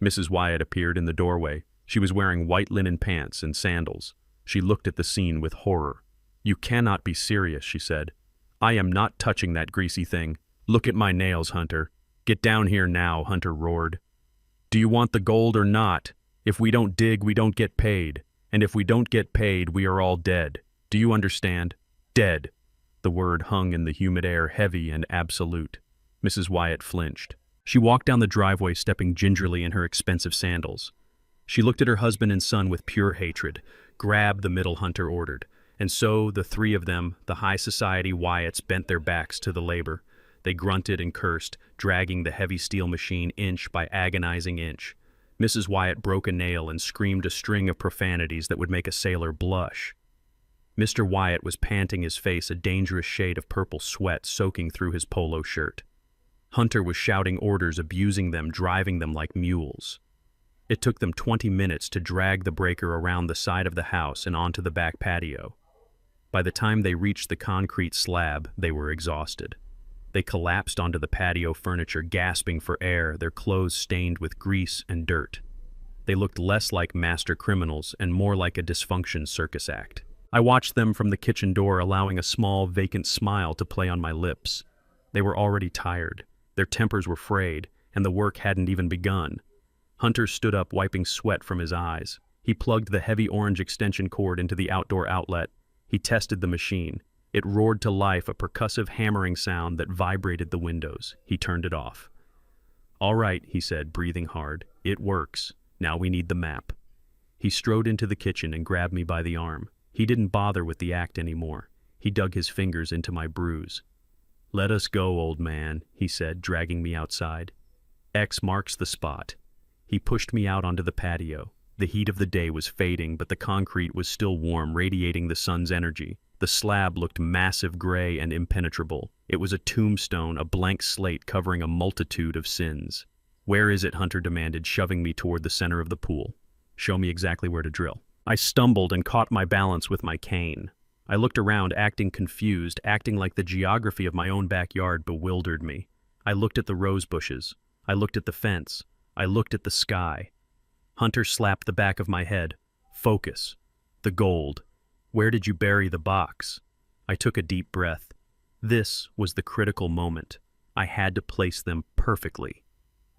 Mrs. Wyatt appeared in the doorway. She was wearing white linen pants and sandals. She looked at the scene with horror. "You cannot be serious," she said. "I am not touching that greasy thing. Look at my nails, Hunter." "Get down here now," Hunter roared. "Do you want the gold or not? If we don't dig, we don't get paid. And if we don't get paid, we are all dead. Do you understand? Dead." The word hung in the humid air, heavy and absolute. Mrs. Wyatt flinched. She walked down the driveway, stepping gingerly in her expensive sandals. She looked at her husband and son with pure hatred. "Grab the middle," Hunter ordered. And so the three of them, the high society Wyatts, bent their backs to the labor. They grunted and cursed, dragging the heavy steel machine inch by agonizing inch. Mrs. Wyatt broke a nail and screamed a string of profanities that would make a sailor blush. Mr. Wyatt was panting, his face a dangerous shade of purple sweat soaking through his polo shirt. Hunter was shouting orders, abusing them, driving them like mules. It took them 20 minutes to drag the breaker around the side of the house and onto the back patio. By the time they reached the concrete slab, they were exhausted. They collapsed onto the patio furniture, gasping for air, their clothes stained with grease and dirt. They looked less like master criminals and more like a dysfunction circus act. I watched them from the kitchen door, allowing a small, vacant smile to play on my lips. They were already tired. Their tempers were frayed, and the work hadn't even begun. Hunter stood up, wiping sweat from his eyes. He plugged the heavy orange extension cord into the outdoor outlet. He tested the machine. It roared to life, a percussive hammering sound that vibrated the windows. He turned it off. "All right," he said, breathing hard. "It works. Now we need the map." He strode into the kitchen and grabbed me by the arm. He didn't bother with the act anymore. He dug his fingers into my bruise. "Let us go, old man," he said, dragging me outside. "X marks the spot." He pushed me out onto the patio. The heat of the day was fading, but the concrete was still warm, radiating the sun's energy. The slab looked massive, gray, and impenetrable. It was a tombstone, a blank slate covering a multitude of sins. "Where is it?" Hunter demanded, shoving me toward the center of the pool. "Show me exactly where to drill." I stumbled and caught my balance with my cane. I looked around, acting confused, acting like the geography of my own backyard bewildered me. I looked at the rose bushes. I looked at the fence. I looked at the sky. Hunter slapped the back of my head. "Focus. The gold. Where did you bury the box?" I took a deep breath. This was the critical moment. I had to place them perfectly.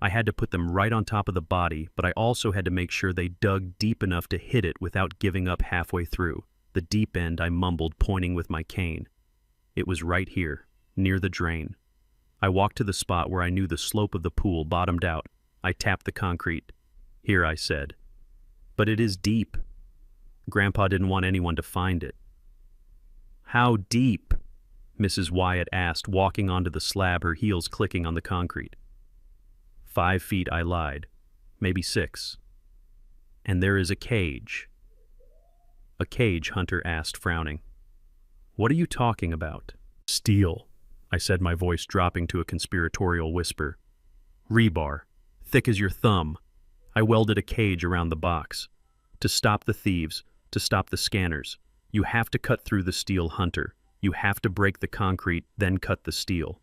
I had to put them right on top of the body, but I also had to make sure they dug deep enough to hit it without giving up halfway through. The deep end, I mumbled, pointing with my cane. It was right here, near the drain. I walked to the spot where I knew the slope of the pool bottomed out. I tapped the concrete. "Here," I said. "But it is deep." Grandpa didn't want anyone to find it. "How deep?" Mrs. Wyatt asked, walking onto the slab, her heels clicking on the concrete. 5 feet, I lied. Maybe 6. "And there is a cage." "A cage?" Hunter asked, frowning. "What are you talking about?" "Steel," I said, my voice dropping to a conspiratorial whisper. "Rebar, thick as your thumb." I welded a cage around the box. "To stop the thieves, to stop the scanners. You have to cut through the steel, Hunter. You have to break the concrete, then cut the steel."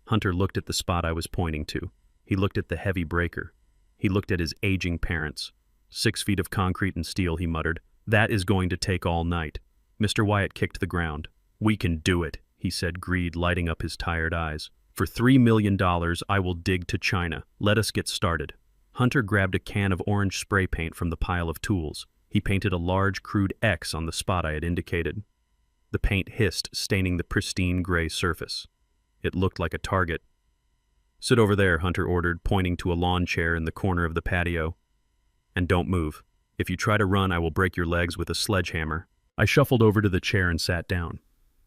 Hunter looked at the spot I was pointing to. He looked at the heavy breaker. He looked at his aging parents. 6 feet of concrete and steel," he muttered. "That is going to take all night." Mr. Wyatt kicked the ground. "We can do it," he said, greed lighting up his tired eyes. "For $3 million, I will dig to China. Let us get started." Hunter grabbed a can of orange spray paint from the pile of tools. He painted a large, crude X on the spot I had indicated. The paint hissed, staining the pristine gray surface. It looked like a target. "Sit over there," Hunter ordered, pointing to a lawn chair in the corner of the patio. "And don't move. If you try to run, I will break your legs with a sledgehammer." I shuffled over to the chair and sat down.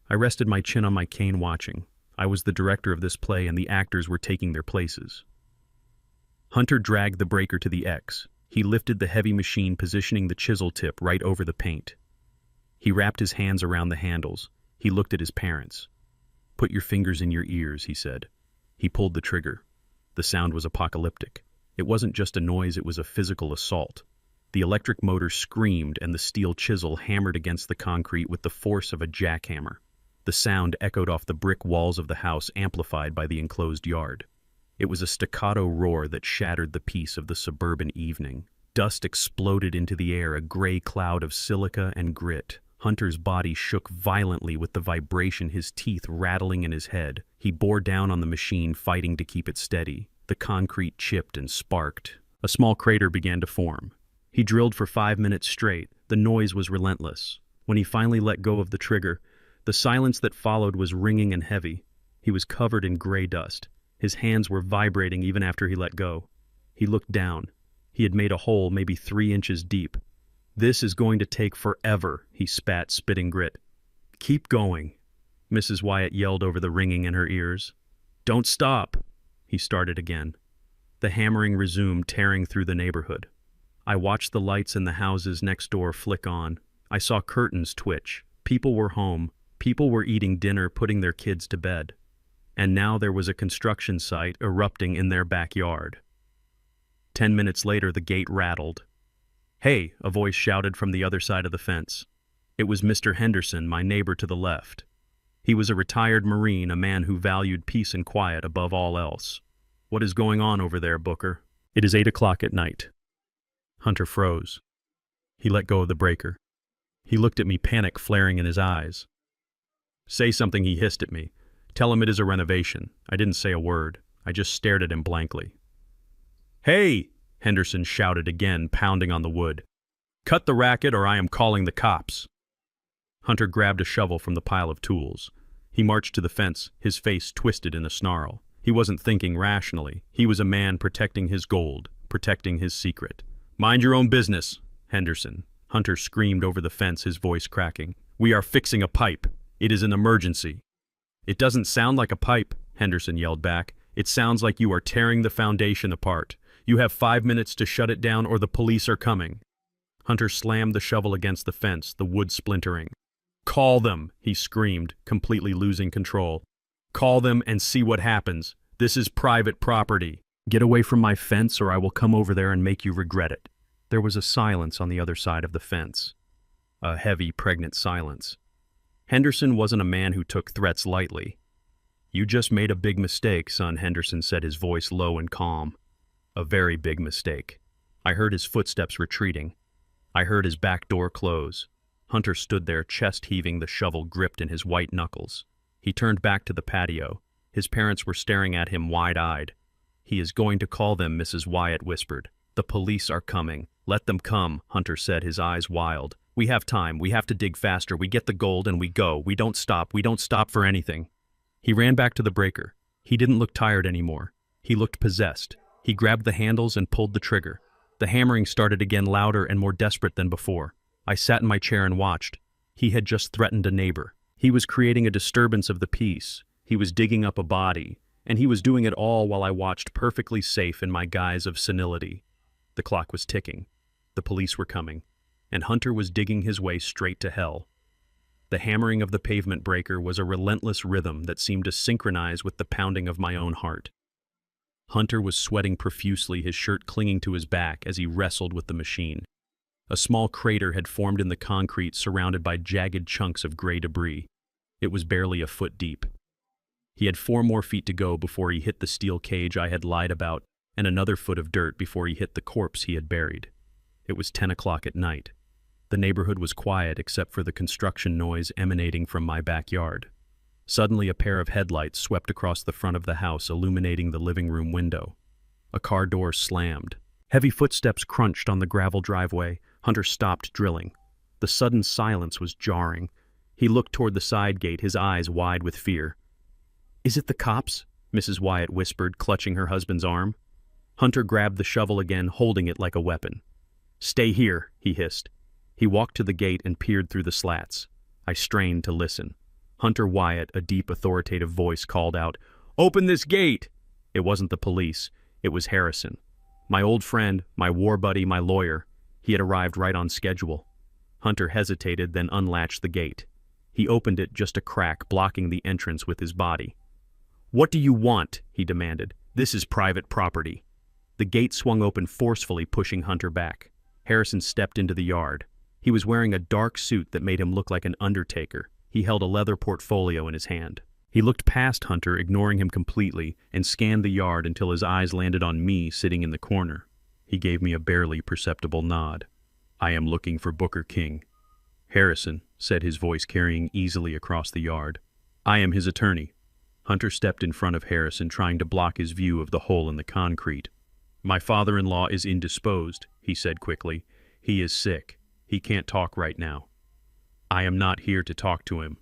I rested my chin on my cane, watching. I was the director of this play, and the actors were taking their places. Hunter dragged the breaker to the X. He lifted the heavy machine, positioning the chisel tip right over the paint. He wrapped his hands around the handles. He looked at his parents. "Put your fingers in your ears," he said. He pulled the trigger. The sound was apocalyptic. It wasn't just a noise, it was a physical assault. The electric motor screamed, and the steel chisel hammered against the concrete with the force of a jackhammer. The sound echoed off the brick walls of the house, amplified by the enclosed yard. It was a staccato roar that shattered the peace of the suburban evening. Dust exploded into the air, a gray cloud of silica and grit. Hunter's body shook violently with the vibration, his teeth rattling in his head. He bore down on the machine, fighting to keep it steady. The concrete chipped and sparked. A small crater began to form. He drilled for 5 minutes straight. The noise was relentless. When he finally let go of the trigger, the silence that followed was ringing and heavy. He was covered in gray dust. His hands were vibrating even after he let go. He looked down. He had made a hole maybe 3 inches deep. "This is going to take forever," he spat, spitting grit. "Keep going," Mrs. Wyatt yelled over the ringing in her ears. "Don't stop." He started again. The hammering resumed, tearing through the neighborhood. I watched the lights in the houses next door flick on. I saw curtains twitch. People were home. People were eating dinner, putting their kids to bed. and now there was a construction site erupting in their backyard. 10 minutes later, the gate rattled. "Hey," a voice shouted from the other side of the fence. It was Mr. Henderson, my neighbor to the left. He was a retired Marine, a man who valued peace and quiet above all else. "What is going on over there, Booker?" "It is 8 o'clock at night." Hunter froze. He let go of the breaker. He looked at me, panic flaring in his eyes. "Say something," he hissed at me. "Tell him it is a renovation." I didn't say a word. I just stared at him blankly. "Hey!" Henderson shouted again, pounding on the wood. "Cut the racket or I am calling the cops." Hunter grabbed a shovel from the pile of tools. He marched to the fence, his face twisted in a snarl. He wasn't thinking rationally. He was a man protecting his gold, protecting his secret. "Mind your own business, Henderson." Hunter screamed over the fence, his voice cracking. "We are fixing a pipe. It is an emergency." "It doesn't sound like a pipe," Henderson yelled back. "It sounds like you are tearing the foundation apart. You have 5 minutes to shut it down or the police are coming." Hunter slammed the shovel against the fence, the wood splintering. "Call them," he screamed, completely losing control. "Call them and see what happens. This is private property. Get away from my fence or I will come over there and make you regret it." There was a silence on the other side of the fence. A heavy, pregnant silence. Henderson wasn't a man who took threats lightly. "You just made a big mistake, son," Henderson said, his voice low and calm. "A very big mistake." I heard his footsteps retreating. I heard his back door close. Hunter stood there, chest heaving, the shovel gripped in his white knuckles. He turned back to the patio. His parents were staring at him wide-eyed. "He is going to call them," Mrs. Wyatt whispered. "The police are coming." "Let them come," Hunter said, his eyes wild. "We have time. We have to dig faster. We get the gold and we go. We don't stop. We don't stop for anything." He ran back to the breaker. He didn't look tired anymore. He looked possessed. He grabbed the handles and pulled the trigger. The hammering started again, louder and more desperate than before. I sat in my chair and watched. He had just threatened a neighbor. He was creating a disturbance of the peace. He was digging up a body. And he was doing it all while I watched, perfectly safe in my guise of senility. The clock was ticking. The police were coming. And Hunter was digging his way straight to hell. The hammering of the pavement breaker was a relentless rhythm that seemed to synchronize with the pounding of my own heart. Hunter was sweating profusely, his shirt clinging to his back as he wrestled with the machine. A small crater had formed in the concrete, surrounded by jagged chunks of gray debris. It was barely a foot deep. He had 4 more feet to go before he hit the steel cage I had lied about, and another foot of dirt before he hit the corpse he had buried. It was 10 o'clock at night. The neighborhood was quiet except for the construction noise emanating from my backyard. Suddenly, a pair of headlights swept across the front of the house, illuminating the living room window. A car door slammed. Heavy footsteps crunched on the gravel driveway. Hunter stopped drilling. The sudden silence was jarring. He looked toward the side gate, his eyes wide with fear. "Is it the cops?" Mrs. Wyatt whispered, clutching her husband's arm. Hunter grabbed the shovel again, holding it like a weapon. "Stay here," he hissed. He walked to the gate and peered through the slats. I strained to listen. Hunter Wyatt, a deep, authoritative voice, called out, "Open this gate!" It wasn't the police. It was Harrison. My old friend, my war buddy, my lawyer. He had arrived right on schedule. Hunter hesitated, then unlatched the gate. He opened it just a crack, blocking the entrance with his body. "What do you want?" he demanded. "This is private property." The gate swung open forcefully, pushing Hunter back. Harrison stepped into the yard. He was wearing a dark suit that made him look like an undertaker. He held a leather portfolio in his hand. He looked past Hunter, ignoring him completely, and scanned the yard until his eyes landed on me sitting in the corner. He gave me a barely perceptible nod. "I am looking for Booker King." "Harrison," said his voice carrying easily across the yard. "I am his attorney." Hunter stepped in front of Harrison, trying to block his view of the hole in the concrete. "My father-in-law is indisposed," he said quickly. "He is sick. He can't talk right now." "I am not here to talk to him,"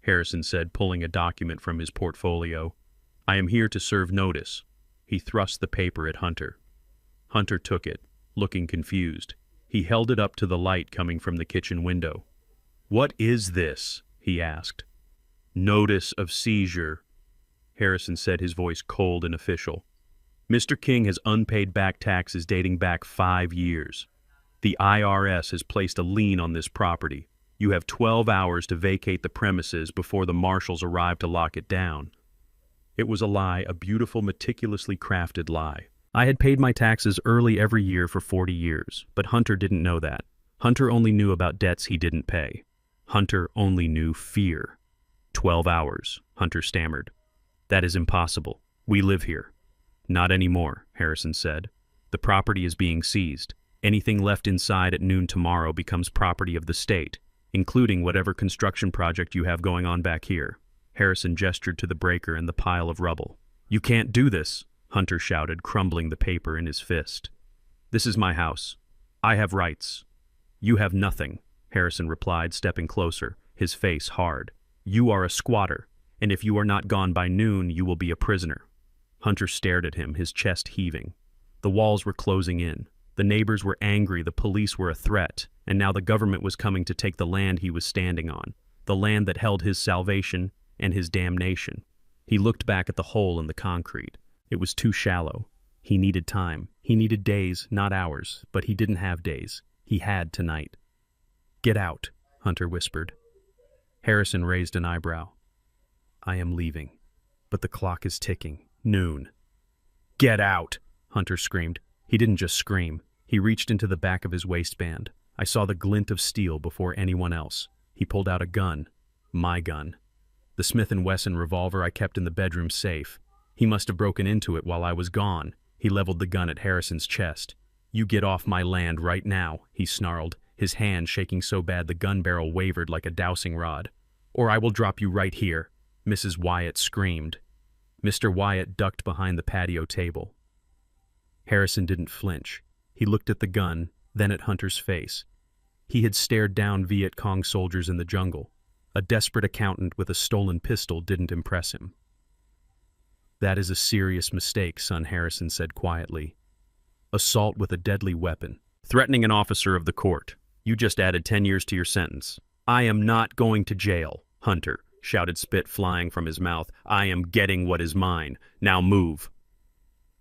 Harrison said, pulling a document from his portfolio. "I am here to serve notice." He thrust the paper at Hunter. Hunter took it, looking confused. He held it up to the light coming from the kitchen window. "What is this?" he asked. "Notice of seizure," Harrison said, his voice cold and official. "Mr. King has unpaid back taxes dating back 5 years. The IRS has placed a lien on this property. You have 12 hours to vacate the premises before the marshals arrive to lock it down." It was a lie, a beautiful, meticulously crafted lie. I had paid my taxes early every year for 40 years, but Hunter didn't know that. Hunter only knew about debts he didn't pay. Hunter only knew fear. 12 hours, Hunter stammered. That is impossible. We live here. Not anymore, Harrison said. The property is being seized. Anything left inside at noon tomorrow becomes property of the state, including whatever construction project you have going on back here. Harrison gestured to the breaker and the pile of rubble. You can't do this, Hunter shouted, crumbling the paper in his fist. This is my house. I have rights. You have nothing, Harrison replied, stepping closer, his face hard. You are a squatter, and if you are not gone by noon, you will be a prisoner. Hunter stared at him, his chest heaving. The walls were closing in. The neighbors were angry, the police were a threat, and now the government was coming to take the land he was standing on, the land that held his salvation and his damnation. He looked back at the hole in the concrete. It was too shallow. He needed time. He needed days, not hours, but he didn't have days. He had tonight. Get out, Hunter whispered. Harrison raised an eyebrow. I am leaving, but the clock is ticking. Noon. Get out, Hunter screamed. He didn't just scream. He reached into the back of his waistband. I saw the glint of steel before anyone else. He pulled out a gun. My gun. The Smith & Wesson revolver I kept in the bedroom safe. He must have broken into it while I was gone. He leveled the gun at Harrison's chest. You get off my land right now, he snarled, his hand shaking so bad the gun barrel wavered like a dowsing rod. Or I will drop you right here, Mrs. Wyatt screamed. Mr. Wyatt ducked behind the patio table. Harrison didn't flinch. He looked at the gun, then at Hunter's face. He had stared down Viet Cong soldiers in the jungle. A desperate accountant with a stolen pistol didn't impress him. That is a serious mistake, son, Harrison said quietly. Assault with a deadly weapon. Threatening an officer of the court. You just added 10 years to your sentence. I am not going to jail, Hunter shouted, spit flying from his mouth. I am getting what is mine. Now move.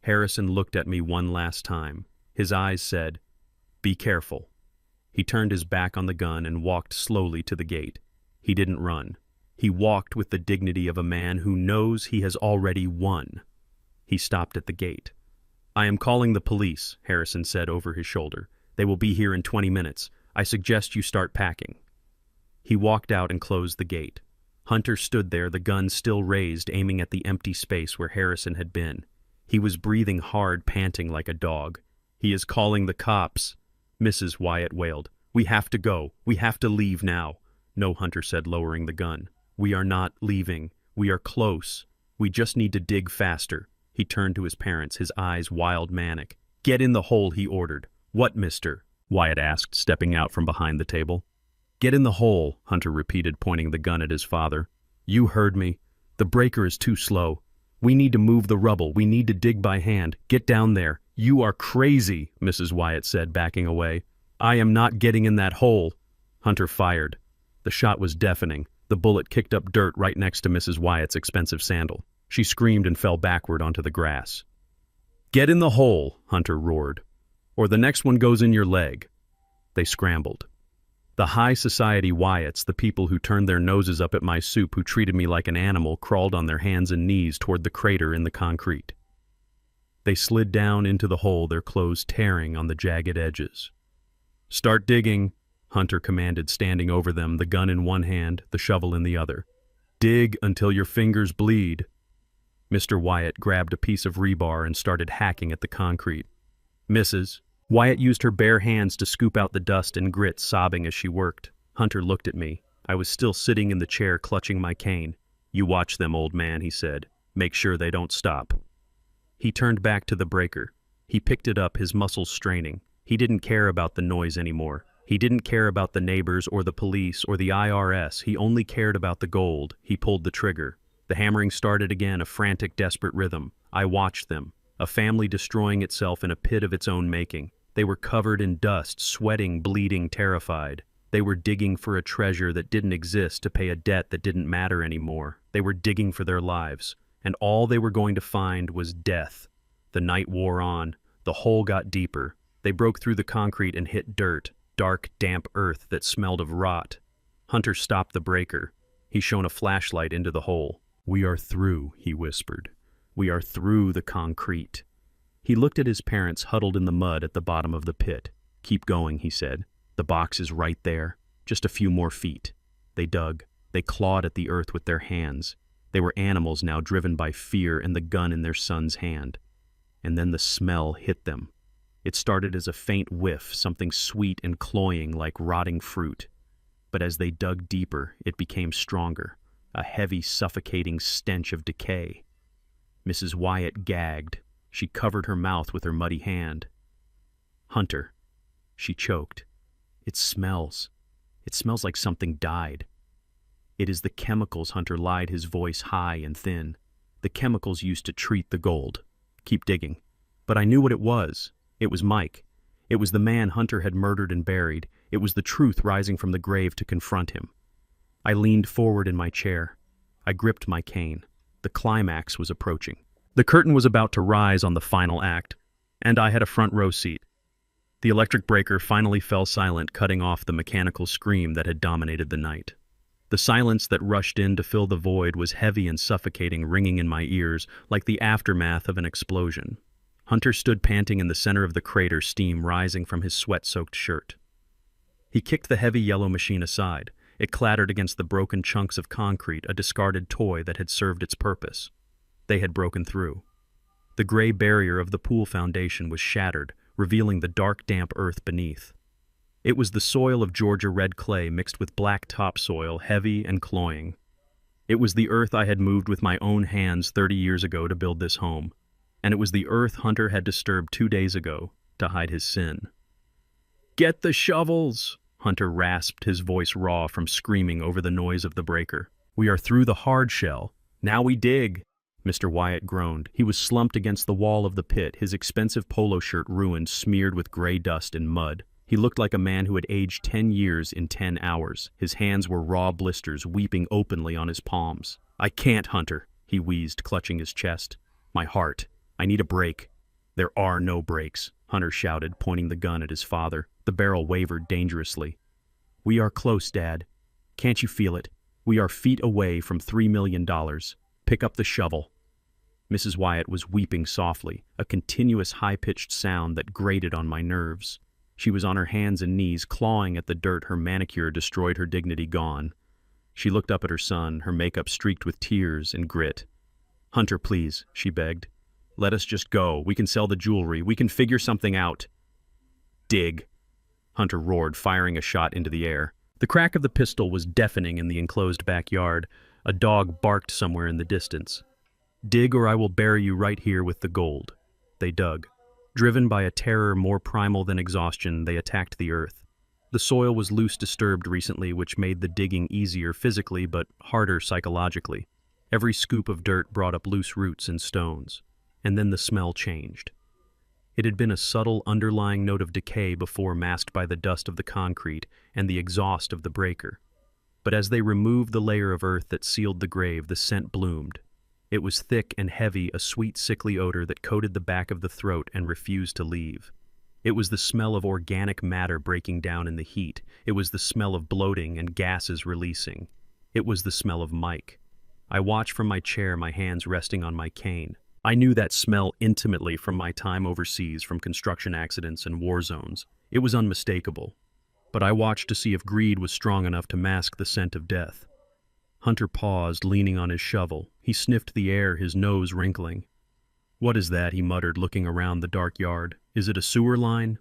Harrison looked at me one last time. His eyes said, Be careful. He turned his back on the gun and walked slowly to the gate. He didn't run. He walked with the dignity of a man who knows he has already won. He stopped at the gate. I am calling the police, Harrison said over his shoulder. They will be here in 20 minutes. I suggest you start packing. He walked out and closed the gate. Hunter stood there, the gun still raised, aiming at the empty space where Harrison had been. He was breathing hard, panting like a dog. He is calling the cops, Mrs. Wyatt wailed. We have to go. We have to leave now. No, Hunter said, lowering the gun. We are not leaving. We are close. We just need to dig faster. He turned to his parents, his eyes wild manic. Get in the hole, he ordered. What, mister? Wyatt asked, stepping out from behind the table. Get in the hole, Hunter repeated, pointing the gun at his father. You heard me. The breaker is too slow. We need to move the rubble. We need to dig by hand. Get down there. You are crazy, Mrs. Wyatt said, backing away. I am not getting in that hole. Hunter fired. The shot was deafening. The bullet kicked up dirt right next to Mrs. Wyatt's expensive sandal. She screamed and fell backward onto the grass. Get in the hole, Hunter roared, or the next one goes in your leg. They scrambled. The high society Wyatts, the people who turned their noses up at my soup, who treated me like an animal, crawled on their hands and knees toward the crater in the concrete. They slid down into the hole, their clothes tearing on the jagged edges. Start digging, Hunter commanded, standing over them, the gun in one hand, the shovel in the other. Dig until your fingers bleed. Mr. Wyatt grabbed a piece of rebar and started hacking at the concrete. Mrs. Wyatt used her bare hands to scoop out the dust and grit, sobbing as she worked. Hunter looked at me. I was still sitting in the chair, clutching my cane. You watch them, old man, he said. Make sure they don't stop. He turned back to the breaker. He picked it up, his muscles straining. He didn't care about the noise anymore. He didn't care about the neighbors or the police or the IRS. He only cared about the gold. He pulled the trigger. The hammering started again, a frantic, desperate rhythm. I watched them, a family destroying itself in a pit of its own making. They were covered in dust, sweating, bleeding, terrified. They were digging for a treasure that didn't exist to pay a debt that didn't matter anymore. They were digging for their lives, and all they were going to find was death. The night wore on. The hole got deeper. They broke through the concrete and hit dirt, dark, damp earth that smelled of rot. Hunter stopped the breaker. He shone a flashlight into the hole. "We are through," he whispered. "We are through the concrete." He looked at his parents huddled in the mud at the bottom of the pit. "Keep going," he said. "The box is right there. Just a few more feet." They dug. They clawed at the earth with their hands. They were animals now, driven by fear and the gun in their son's hand. And then the smell hit them. It started as a faint whiff, something sweet and cloying like rotting fruit. But as they dug deeper, it became stronger, a heavy, suffocating stench of decay. Mrs. Wyatt gagged. She covered her mouth with her muddy hand. "Hunter," she choked. "It smells. It smells like something died." "It is the chemicals," Hunter lied, his voice high and thin. "The chemicals used to treat the gold. Keep digging." But I knew what it was. It was Mike. It was the man Hunter had murdered and buried. It was the truth rising from the grave to confront him. I leaned forward in my chair. I gripped my cane. The climax was approaching. The curtain was about to rise on the final act, and I had a front row seat. The electric breaker finally fell silent, cutting off the mechanical scream that had dominated the night. The silence that rushed in to fill the void was heavy and suffocating, ringing in my ears like the aftermath of an explosion. Hunter stood panting in the center of the crater, steam rising from his sweat-soaked shirt. He kicked the heavy yellow machine aside. It clattered against the broken chunks of concrete, a discarded toy that had served its purpose. They had broken through. The gray barrier of the pool foundation was shattered, revealing the dark, damp earth beneath. It was the soil of Georgia red clay mixed with black topsoil, heavy and cloying. It was the earth I had moved with my own hands 30 years ago to build this home. And it was the earth Hunter had disturbed 2 days ago to hide his sin. "Get the shovels!" Hunter rasped, his voice raw from screaming over the noise of the breaker. "We are through the hard shell. Now we dig." Mr. Wyatt groaned. He was slumped against the wall of the pit, his expensive polo shirt ruined, smeared with gray dust and mud. He looked like a man who had aged 10 years in 10 hours. His hands were raw blisters, weeping openly on his palms. "I can't, Hunter," he wheezed, clutching his chest. "My heart. I need a break." "There are no breaks," Hunter shouted, pointing the gun at his father. The barrel wavered dangerously. "We are close, Dad. Can't you feel it? We are feet away from $3 million. Pick up the shovel." Mrs. Wyatt was weeping softly, a continuous high-pitched sound that grated on my nerves. She was on her hands and knees, clawing at the dirt her manicure destroyed, her dignity gone. She looked up at her son, her makeup streaked with tears and grit. "Hunter, please," she begged. "Let us just go. We can sell the jewelry. We can figure something out." "Dig," Hunter roared, firing a shot into the air. The crack of the pistol was deafening in the enclosed backyard. A dog barked somewhere in the distance. "Dig, or I will bury you right here with the gold." They dug. Driven by a terror more primal than exhaustion, they attacked the earth. The soil was loose, disturbed recently, which made the digging easier physically but harder psychologically. Every scoop of dirt brought up loose roots and stones. And then the smell changed. It had been a subtle underlying note of decay before, masked by the dust of the concrete and the exhaust of the breaker. But as they removed the layer of earth that sealed the grave, the scent bloomed. It was thick and heavy, a sweet, sickly odor that coated the back of the throat and refused to leave. It was the smell of organic matter breaking down in the heat. It was the smell of bloating and gases releasing. It was the smell of Mike. I watched from my chair, my hands resting on my cane. I knew that smell intimately from my time overseas, from construction accidents and war zones. It was unmistakable. But I watched to see if greed was strong enough to mask the scent of death. Hunter paused, leaning on his shovel. He sniffed the air, his nose wrinkling. "What is that?" he muttered, looking around the dark yard. "Is it a sewer line?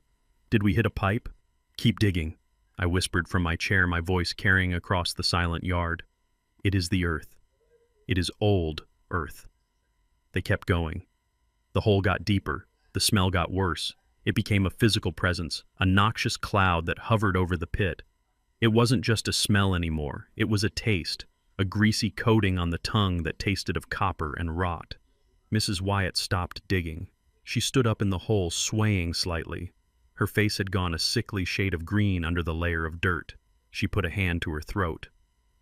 Did we hit a pipe?" "Keep digging," I whispered from my chair, my voice carrying across the silent yard. "It is the earth. It is old earth." They kept going. The hole got deeper. The smell got worse. It became a physical presence, a noxious cloud that hovered over the pit. It wasn't just a smell anymore. It was a taste, a greasy coating on the tongue that tasted of copper and rot. Mrs. Wyatt stopped digging. She stood up in the hole, swaying slightly. Her face had gone a sickly shade of green under the layer of dirt. She put a hand to her throat.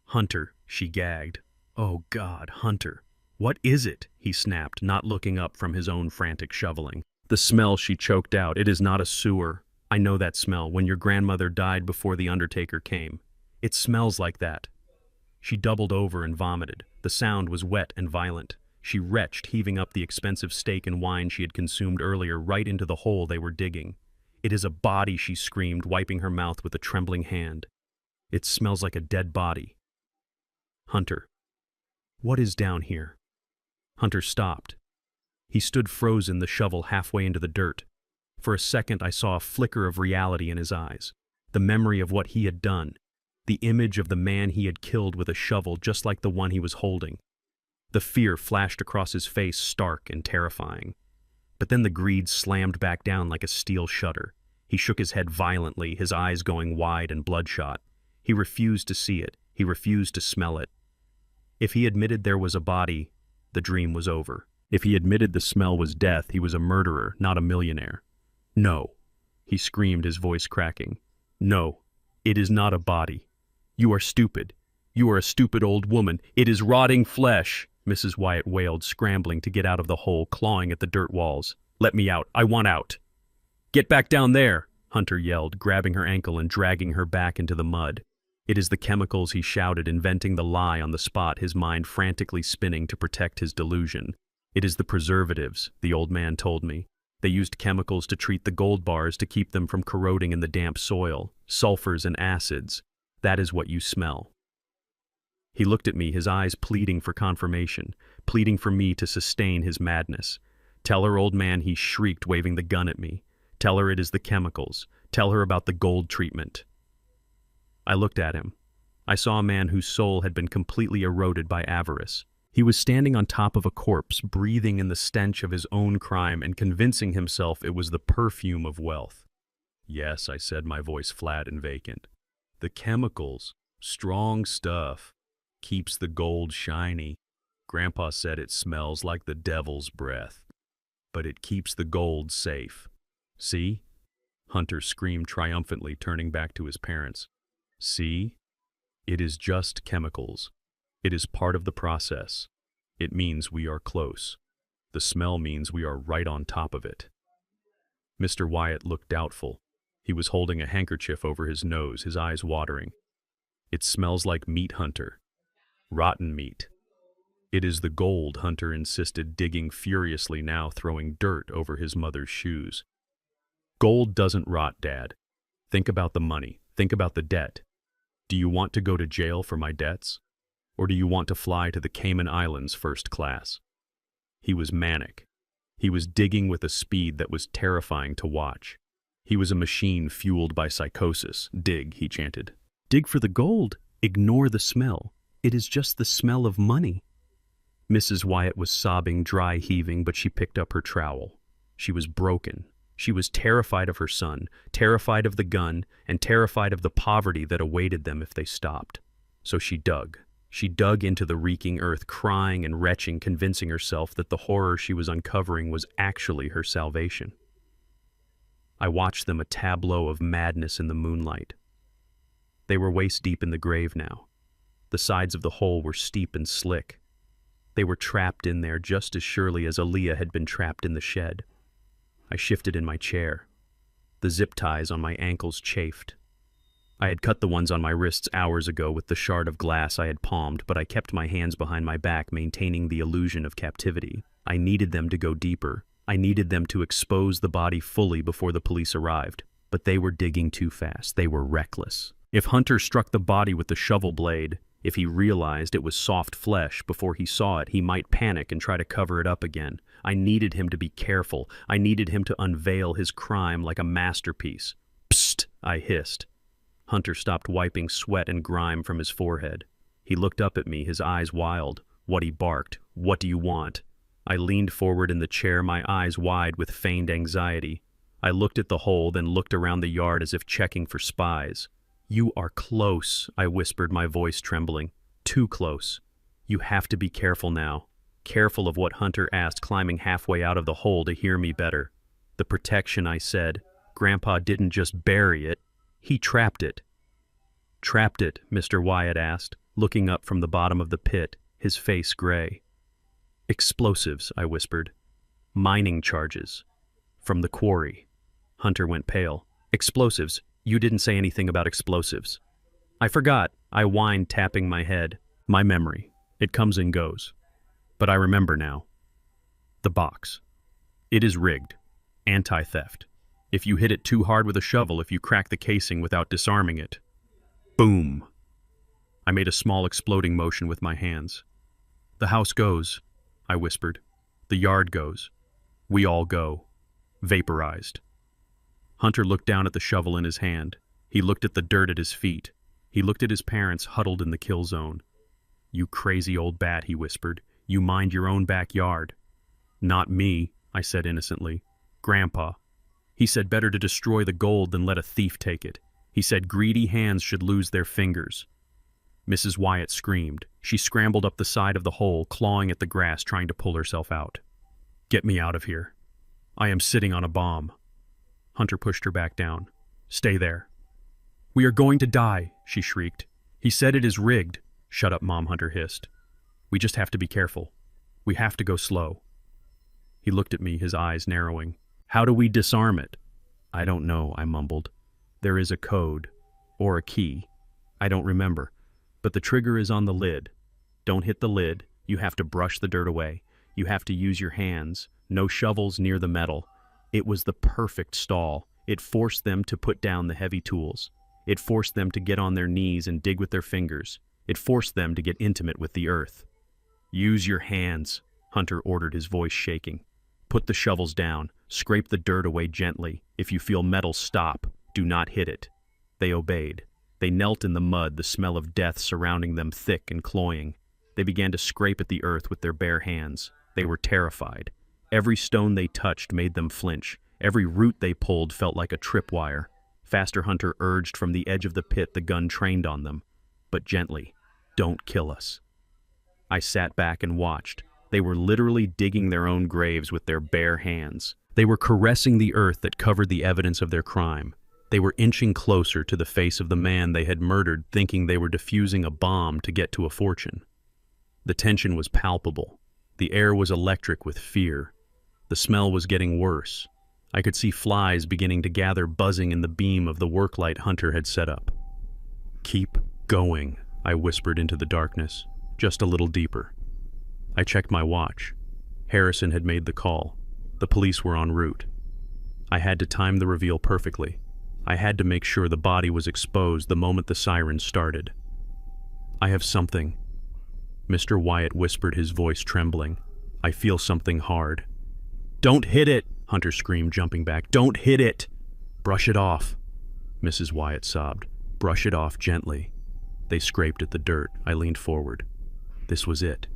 "Hunter," she gagged. "Oh God, Hunter. What is it?" he snapped, not looking up from his own frantic shoveling. "The smell," she choked out. "It is not a sewer. I know that smell, when your grandmother died before the undertaker came. It smells like that." She doubled over and vomited. The sound was wet and violent. She retched, heaving up the expensive steak and wine she had consumed earlier right into the hole they were digging. "It is a body," she screamed, wiping her mouth with a trembling hand. "It smells like a dead body." "Hunter, what is down here?" Hunter stopped. He stood frozen, the shovel halfway into the dirt. For a second I saw a flicker of reality in his eyes. The memory of what he had done. The image of the man he had killed with a shovel just like the one he was holding. The fear flashed across his face, stark and terrifying. But then the greed slammed back down like a steel shutter. He shook his head violently, his eyes going wide and bloodshot. He refused to see it. He refused to smell it. If he admitted there was a body, the dream was over. If he admitted the smell was death, he was a murderer, not a millionaire. "No," he screamed, his voice cracking. "No, it is not a body. You are stupid. You are a stupid old woman. It is rotting flesh," Mrs. Wyatt wailed, scrambling to get out of the hole, clawing at the dirt walls. "Let me out. I want out." "Get back down there," Hunter yelled, grabbing her ankle and dragging her back into the mud. "It is the chemicals," he shouted, inventing the lie on the spot, his mind frantically spinning to protect his delusion. "It is the preservatives," the old man told me. "They used chemicals to treat the gold bars to keep them from corroding in the damp soil. Sulfurs and acids. That is what you smell." He looked at me, his eyes pleading for confirmation, pleading for me to sustain his madness. "Tell her, old man," he shrieked, waving the gun at me. "Tell her it is the chemicals. Tell her about the gold treatment." I looked at him. I saw a man whose soul had been completely eroded by avarice. He was standing on top of a corpse, breathing in the stench of his own crime and convincing himself it was the perfume of wealth. "Yes," I said, my voice flat and vacant. "The chemicals, strong stuff, keeps the gold shiny. Grandpa said it smells like the devil's breath, but it keeps the gold safe. See?" Hunter screamed triumphantly, turning back to his parents. "See? It is just chemicals. It is part of the process. It means we are close. The smell means we are right on top of it." Mr. Wyatt looked doubtful. He was holding a handkerchief over his nose, his eyes watering. "It smells like meat, Hunter. Rotten meat." "It is the gold," Hunter insisted, digging furiously now, throwing dirt over his mother's shoes. "Gold doesn't rot, Dad. Think about the money. Think about the debt. Do you want to go to jail for my debts? Or do you want to fly to the Cayman Islands first class?" He was manic. He was digging with a speed that was terrifying to watch. He was a machine fueled by psychosis. "Dig," he chanted. "Dig for the gold. Ignore the smell. It is just the smell of money." Mrs. Wyatt was sobbing, dry heaving, but she picked up her trowel. She was broken. She was terrified of her son, terrified of the gun, and terrified of the poverty that awaited them if they stopped. So she dug. She dug into the reeking earth, crying and retching, convincing herself that the horror she was uncovering was actually her salvation. I watched them, a tableau of madness in the moonlight. They were waist-deep in the grave now. The sides of the hole were steep and slick. They were trapped in there just as surely as Aaliyah had been trapped in the shed. I shifted in my chair. The zip ties on my ankles chafed. I had cut the ones on my wrists hours ago with the shard of glass I had palmed, but I kept my hands behind my back, maintaining the illusion of captivity. I needed them to go deeper. I needed them to expose the body fully before the police arrived. But they were digging too fast. They were reckless. If Hunter struck the body with the shovel blade, if he realized it was soft flesh before he saw it, he might panic and try to cover it up again. I needed him to be careful. I needed him to unveil his crime like a masterpiece. "Psst," I hissed. Hunter stopped wiping sweat and grime from his forehead. He looked up at me, his eyes wild. "What?" he barked. "What do you want?" I leaned forward in the chair, my eyes wide with feigned anxiety. I looked at the hole, then looked around the yard as if checking for spies. "You are close," I whispered, my voice trembling. "Too close. You have to be careful now." Careful of what Hunter asked, climbing halfway out of the hole to hear me better. "The protection," I said. "Grandpa didn't just bury it. He trapped it." "Trapped it?" Mr. Wyatt asked, looking up from the bottom of the pit, his face gray. "Explosives," I whispered. "Mining charges. From the quarry." Hunter went pale. "Explosives? You didn't say anything about explosives." "I forgot," I whined, tapping my head. My memory. It comes and goes. But I remember now. The box. It is rigged. Anti-theft. If you hit it too hard with a shovel, if you crack the casing without disarming it. Boom. I made a small exploding motion with my hands. The house goes, I whispered. The yard goes. We all go. Vaporized. Hunter looked down at the shovel in his hand. He looked at the dirt at his feet. He looked at his parents huddled in the kill zone. You crazy old bat, he whispered. You mind your own backyard. Not me, I said innocently. Grandpa. He said better to destroy the gold than let a thief take it. He said greedy hands should lose their fingers. Mrs. Wyatt screamed. She scrambled up the side of the hole, clawing at the grass, trying to pull herself out. Get me out of here. I am sitting on a bomb. Hunter pushed her back down. Stay there. We are going to die, she shrieked. He said it is rigged. Shut up, Mom, Hunter hissed. We just have to be careful. We have to go slow. He looked at me, his eyes narrowing. How do we disarm it? I don't know, I mumbled. There is a code. Or a key. I don't remember. But the trigger is on the lid. Don't hit the lid. You have to brush the dirt away. You have to use your hands. No shovels near the metal. It was the perfect stall. It forced them to put down the heavy tools. It forced them to get on their knees and dig with their fingers. It forced them to get intimate with the earth. Use your hands, Hunter ordered, his voice shaking. Put the shovels down. Scrape the dirt away gently. If you feel metal, stop. Do not hit it. They obeyed. They knelt in the mud, the smell of death surrounding them thick and cloying. They began to scrape at the earth with their bare hands. They were terrified. Every stone they touched made them flinch. Every root they pulled felt like a tripwire. Faster, Hunter urged from the edge of the pit, the gun trained on them. But gently. Don't kill us. I sat back and watched. They were literally digging their own graves with their bare hands. They were caressing the earth that covered the evidence of their crime. They were inching closer to the face of the man they had murdered, thinking they were defusing a bomb to get to a fortune. The tension was palpable. The air was electric with fear. The smell was getting worse. I could see flies beginning to gather, buzzing in the beam of the work light Hunter had set up. Keep going, I whispered into the darkness, just a little deeper. I checked my watch. Harrison had made the call. The police were en route. I had to time the reveal perfectly. I had to make sure the body was exposed the moment the sirens started. I have something. Mr. Wyatt whispered, his voice trembling. I feel something hard. Don't hit it, Hunter screamed, jumping back. Don't hit it! Brush it off, Mrs. Wyatt sobbed. Brush it off gently. They scraped at the dirt. I leaned forward. This was it.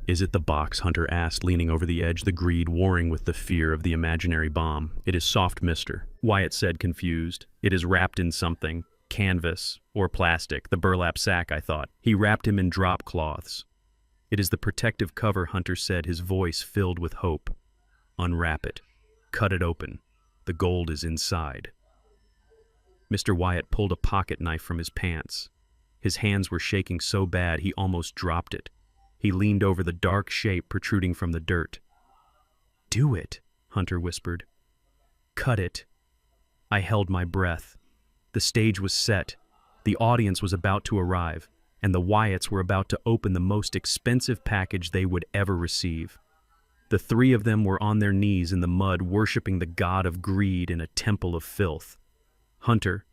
Is it the box? Hunter asked, leaning over the edge, the greed warring with the fear of the imaginary bomb. It is soft, mister, Wyatt said, confused. It is wrapped in something. Canvas or plastic. The burlap sack, I thought. He wrapped him in drop cloths. It is the protective cover, Hunter said, his voice filled with hope. Unwrap it. Cut it open. The gold is inside. Mr. Wyatt pulled a pocket knife from his pants. His hands were shaking so bad he almost dropped it. He leaned over the dark shape protruding from the dirt. Do it, Hunter whispered. Cut it. I held my breath. The stage was set. The audience was about to arrive, and the Wyatts were about to open the most expensive package they would ever receive. The three of them were on their knees in the mud, worshiping the god of greed in a temple of filth. Hunter,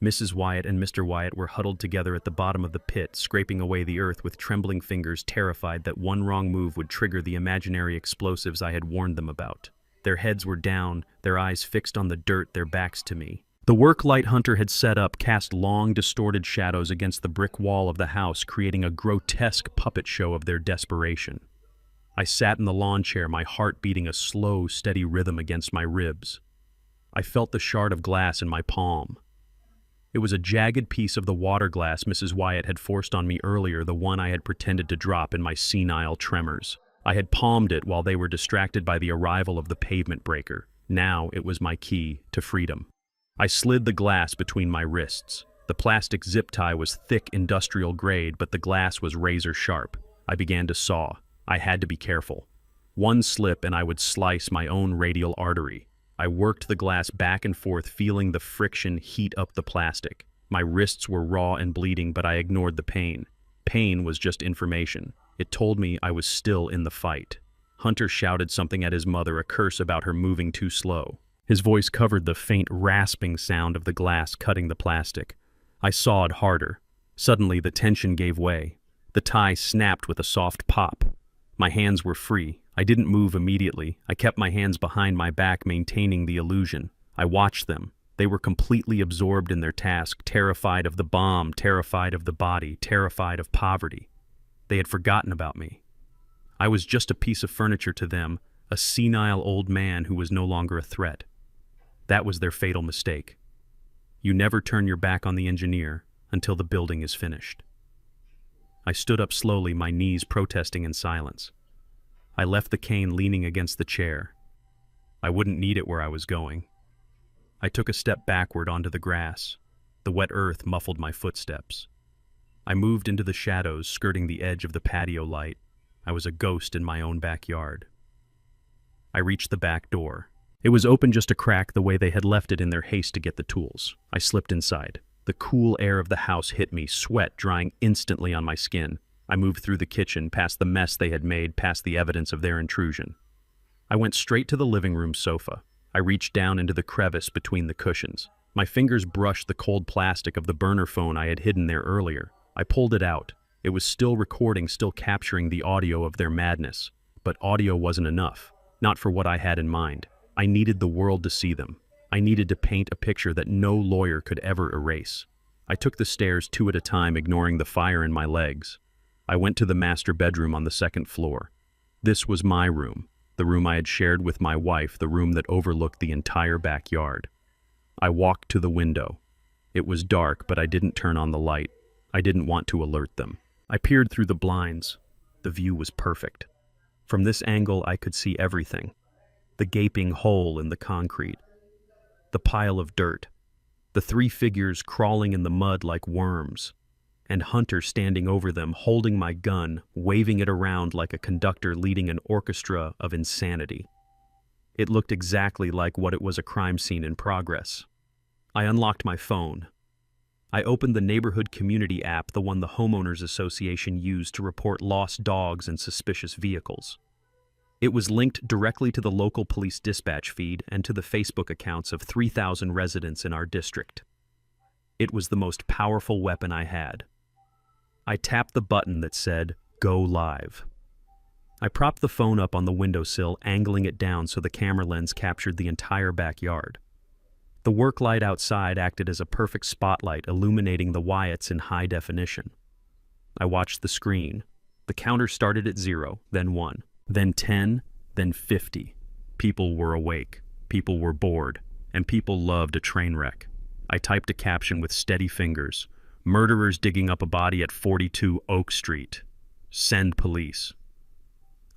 Mrs. Wyatt, and Mr. Wyatt were huddled together at the bottom of the pit, scraping away the earth with trembling fingers, terrified that one wrong move would trigger the imaginary explosives I had warned them about. Their heads were down, their eyes fixed on the dirt, their backs to me. The work light Hunter had set up cast long, distorted shadows against the brick wall of the house, creating a grotesque puppet show of their desperation. I sat in the lawn chair, my heart beating a slow, steady rhythm against my ribs. I felt the shard of glass in my palm. It was a jagged piece of the water glass Mrs. Wyatt had forced on me earlier, the one I had pretended to drop in my senile tremors. I had palmed it while they were distracted by the arrival of the pavement breaker. Now it was my key to freedom. I slid the glass between my wrists. The plastic zip tie was thick, industrial grade, but the glass was razor sharp. I began to saw. I had to be careful. One slip and I would slice my own radial artery. I worked the glass back and forth, feeling the friction heat up the plastic. My wrists were raw and bleeding, but I ignored the pain. Pain was just information. It told me I was still in the fight. Hunter shouted something at his mother, a curse about her moving too slow. His voice covered the faint rasping sound of the glass cutting the plastic. I sawed harder. Suddenly, the tension gave way. The tie snapped with a soft pop. My hands were free. I didn't move immediately. I kept my hands behind my back, maintaining the illusion. I watched them. They were completely absorbed in their task, terrified of the bomb, terrified of the body, terrified of poverty. They had forgotten about me. I was just a piece of furniture to them, a senile old man who was no longer a threat. That was their fatal mistake. You never turn your back on the engineer until the building is finished. I stood up slowly, my knees protesting in silence. I left the cane leaning against the chair. I wouldn't need it where I was going. I took a step backward onto the grass. The wet earth muffled my footsteps. I moved into the shadows, skirting the edge of the patio light. I was a ghost in my own backyard. I reached the back door. It was open just a crack, the way they had left it in their haste to get the tools. I slipped inside. The cool air of the house hit me, sweat drying instantly on my skin. I moved through the kitchen, past the mess they had made, past the evidence of their intrusion. I went straight to the living room sofa. I reached down into the crevice between the cushions. My fingers brushed the cold plastic of the burner phone I had hidden there earlier. I pulled it out. It was still recording, still capturing the audio of their madness. But audio wasn't enough. Not for what I had in mind. I needed the world to see them. I needed to paint a picture that no lawyer could ever erase. I took the stairs 2 at a time, ignoring the fire in my legs. I went to the master bedroom on the 2nd floor. This was my room, the room I had shared with my wife, the room that overlooked the entire backyard. I walked to the window. It was dark, but I didn't turn on the light. I didn't want to alert them. I peered through the blinds. The view was perfect. From this angle, I could see everything. The gaping hole in the concrete. The pile of dirt. The 3 figures crawling in the mud like worms. And Hunter standing over them, holding my gun, waving it around like a conductor leading an orchestra of insanity. It looked exactly like what it was, a crime scene in progress. I unlocked my phone. I opened the neighborhood community app, the one the homeowners association used to report lost dogs and suspicious vehicles. It was linked directly to the local police dispatch feed and to the Facebook accounts of 3,000 residents in our district. It was the most powerful weapon I had. I tapped the button that said, "Go live." I propped the phone up on the windowsill, angling it down so the camera lens captured the entire backyard. The work light outside acted as a perfect spotlight, illuminating the Wyatts in high definition. I watched the screen. The counter started at 0, then 1, then 10, then 50. People were awake, people were bored, and people loved a train wreck. I typed a caption with steady fingers. "Murderers digging up a body at 42 Oak Street. Send police."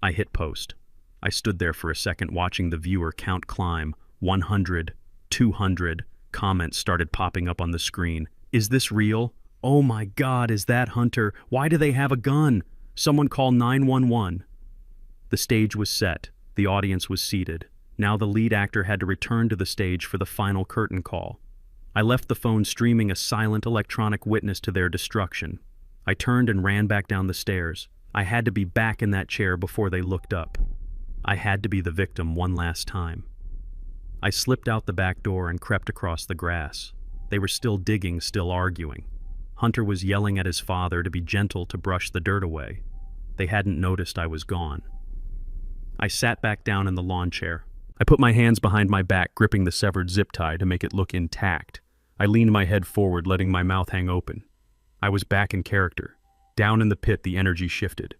I hit post. I stood there for a second, watching the viewer count climb. 100, 200, comments started popping up on the screen. "Is this real? Oh my God, is that Hunter? Why do they have a gun? Someone call 911. The stage was set. The audience was seated. Now the lead actor had to return to the stage for the final curtain call. I left the phone streaming, a silent electronic witness to their destruction. I turned and ran back down the stairs. I had to be back in that chair before they looked up. I had to be the victim one last time. I slipped out the back door and crept across the grass. They were still digging, still arguing. Hunter was yelling at his father to be gentle, to brush the dirt away. They hadn't noticed I was gone. I sat back down in the lawn chair. I put my hands behind my back, gripping the severed zip tie to make it look intact. I leaned my head forward, letting my mouth hang open. I was back in character. Down in the pit, the energy shifted.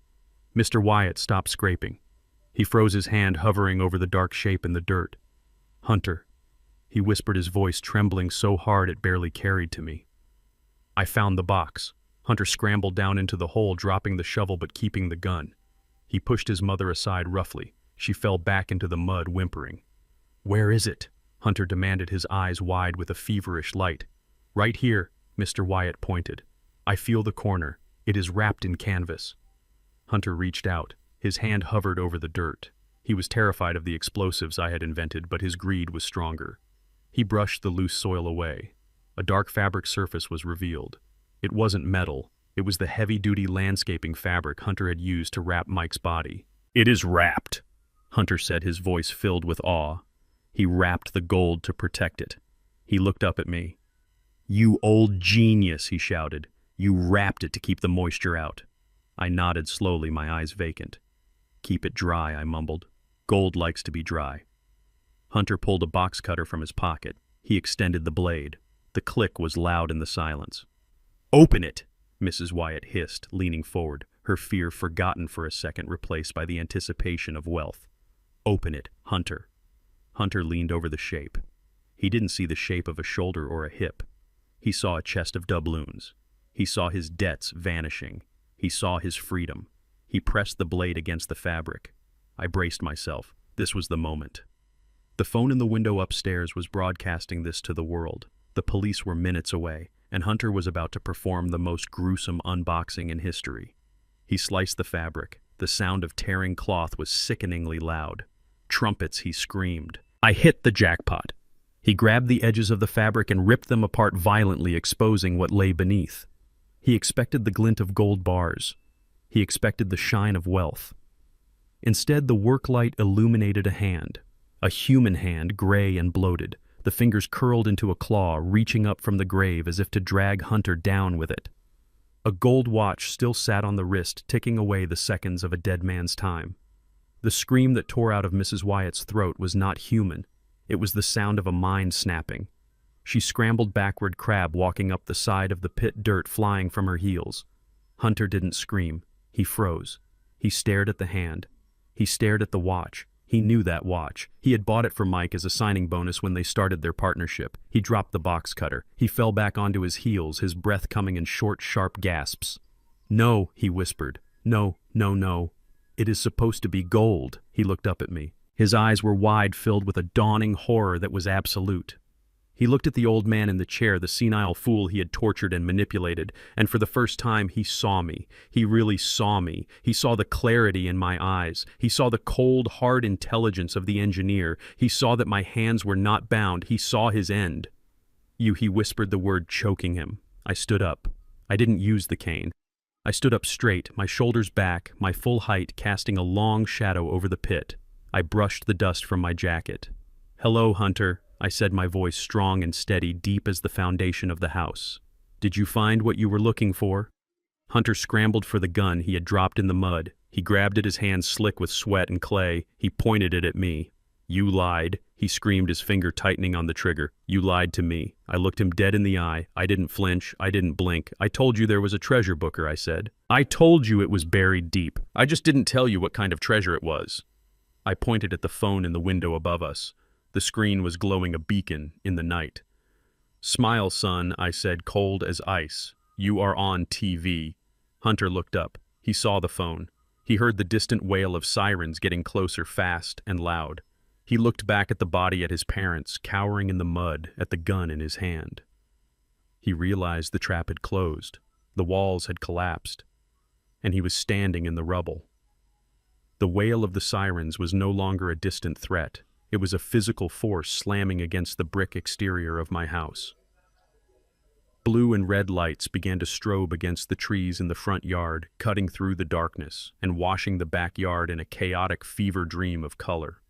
Mr. Wyatt stopped scraping. He froze, his hand hovering over the dark shape in the dirt. "Hunter," he whispered, his voice trembling so hard it barely carried to me. "I found the box." Hunter scrambled down into the hole, dropping the shovel but keeping the gun. He pushed his mother aside roughly. She fell back into the mud, whimpering. "Where is it?" Hunter demanded, his eyes wide with a feverish light. "Right here," Mr. Wyatt pointed. "I feel the corner. It is wrapped in canvas." Hunter reached out. His hand hovered over the dirt. He was terrified of the explosives I had invented, but his greed was stronger. He brushed the loose soil away. A dark fabric surface was revealed. It wasn't metal. It was the heavy-duty landscaping fabric Hunter had used to wrap Mike's body. "It is wrapped," Hunter said, his voice filled with awe. He wrapped the gold to protect it. He looked up at me. "You old genius," he shouted. "You wrapped it to keep the moisture out." I nodded slowly, my eyes vacant. "Keep it dry," I mumbled. "Gold likes to be dry." Hunter pulled a box cutter from his pocket. He extended the blade. The click was loud in the silence. "Open it," Mrs. Wyatt hissed, leaning forward, her fear forgotten for a second, replaced by the anticipation of wealth. "Open it, Hunter." Hunter leaned over the shape. He didn't see the shape of a shoulder or a hip. He saw a chest of doubloons. He saw his debts vanishing. He saw his freedom. He pressed the blade against the fabric. I braced myself. This was the moment. The phone in the window upstairs was broadcasting this to the world. The police were minutes away, and Hunter was about to perform the most gruesome unboxing in history. He sliced the fabric. The sound of tearing cloth was sickeningly loud. "Trumpets," he screamed. I hit the jackpot. He grabbed the edges of the fabric and ripped them apart violently, exposing what lay beneath. He expected the glint of gold bars. He expected the shine of wealth. Instead, the work light illuminated a hand. A human hand, gray and bloated, the fingers curled into a claw, reaching up from the grave as if to drag Hunter down with it. A gold watch still sat on the wrist, ticking away the seconds of a dead man's time. The scream that tore out of Mrs. Wyatt's throat was not human. It was the sound of a mind snapping. She scrambled backward, crab walking up the side of the pit, dirt flying from her heels. Hunter didn't scream. He froze. He stared at the hand. He stared at the watch. He knew that watch. He had bought it for Mike as a signing bonus when they started their partnership. He dropped the box cutter. He fell back onto his heels, his breath coming in short, sharp gasps. "No," he whispered. "No, no, no. It is supposed to be gold." He looked up at me. His eyes were wide, filled with a dawning horror that was absolute. He looked at the old man in the chair, the senile fool he had tortured and manipulated, and for the first time he saw me. He really saw me. He saw the clarity in my eyes. He saw the cold, hard intelligence of the engineer. He saw that my hands were not bound. He saw his end. He whispered the word, choking him. I stood up. I didn't use the cane. I stood up straight, my shoulders back, my full height casting a long shadow over the pit. I brushed the dust from my jacket. "Hello, Hunter," I said, my voice strong and steady, deep as the foundation of the house. "Did you find what you were looking for?" Hunter scrambled for the gun he had dropped in the mud. He grabbed at his hands slick with sweat and clay. He pointed it at me. "You lied," he screamed, his finger tightening on the trigger. "You lied to me." I looked him dead in the eye. I didn't flinch. I didn't blink. "I told you there was a treasure, Booker," I said. "I told you it was buried deep. I just didn't tell you what kind of treasure it was." I pointed at the phone in the window above us. The screen was glowing a beacon in the night. "Smile, son," I said, cold as ice. "You are on TV." Hunter looked up. He saw the phone. He heard the distant wail of sirens getting closer, fast and loud. He looked back at the body at his parents, cowering in the mud, at the gun in his hand. He realized the trap had closed. The walls had collapsed. And he was standing in the rubble. The wail of the sirens was no longer a distant threat. It was a physical force slamming against the brick exterior of my house. Blue and red lights began to strobe against the trees in the front yard, cutting through the darkness and washing the backyard in a chaotic fever dream of color.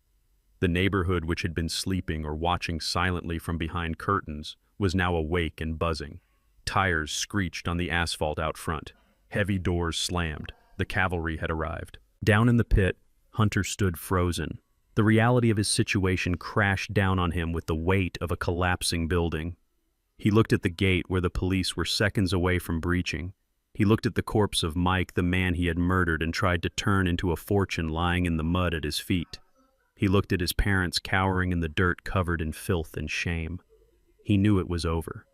The neighborhood, which had been sleeping or watching silently from behind curtains, was now awake and buzzing. Tires screeched on the asphalt out front. Heavy doors slammed. The cavalry had arrived. Down in the pit, Hunter stood frozen. The reality of his situation crashed down on him with the weight of a collapsing building. He looked at the gate where the police were seconds away from breaching. He looked at the corpse of Mike, the man he had murdered and tried to turn into a fortune, lying in the mud at his feet. He looked at his parents cowering in the dirt, covered in filth and shame. He knew it was over.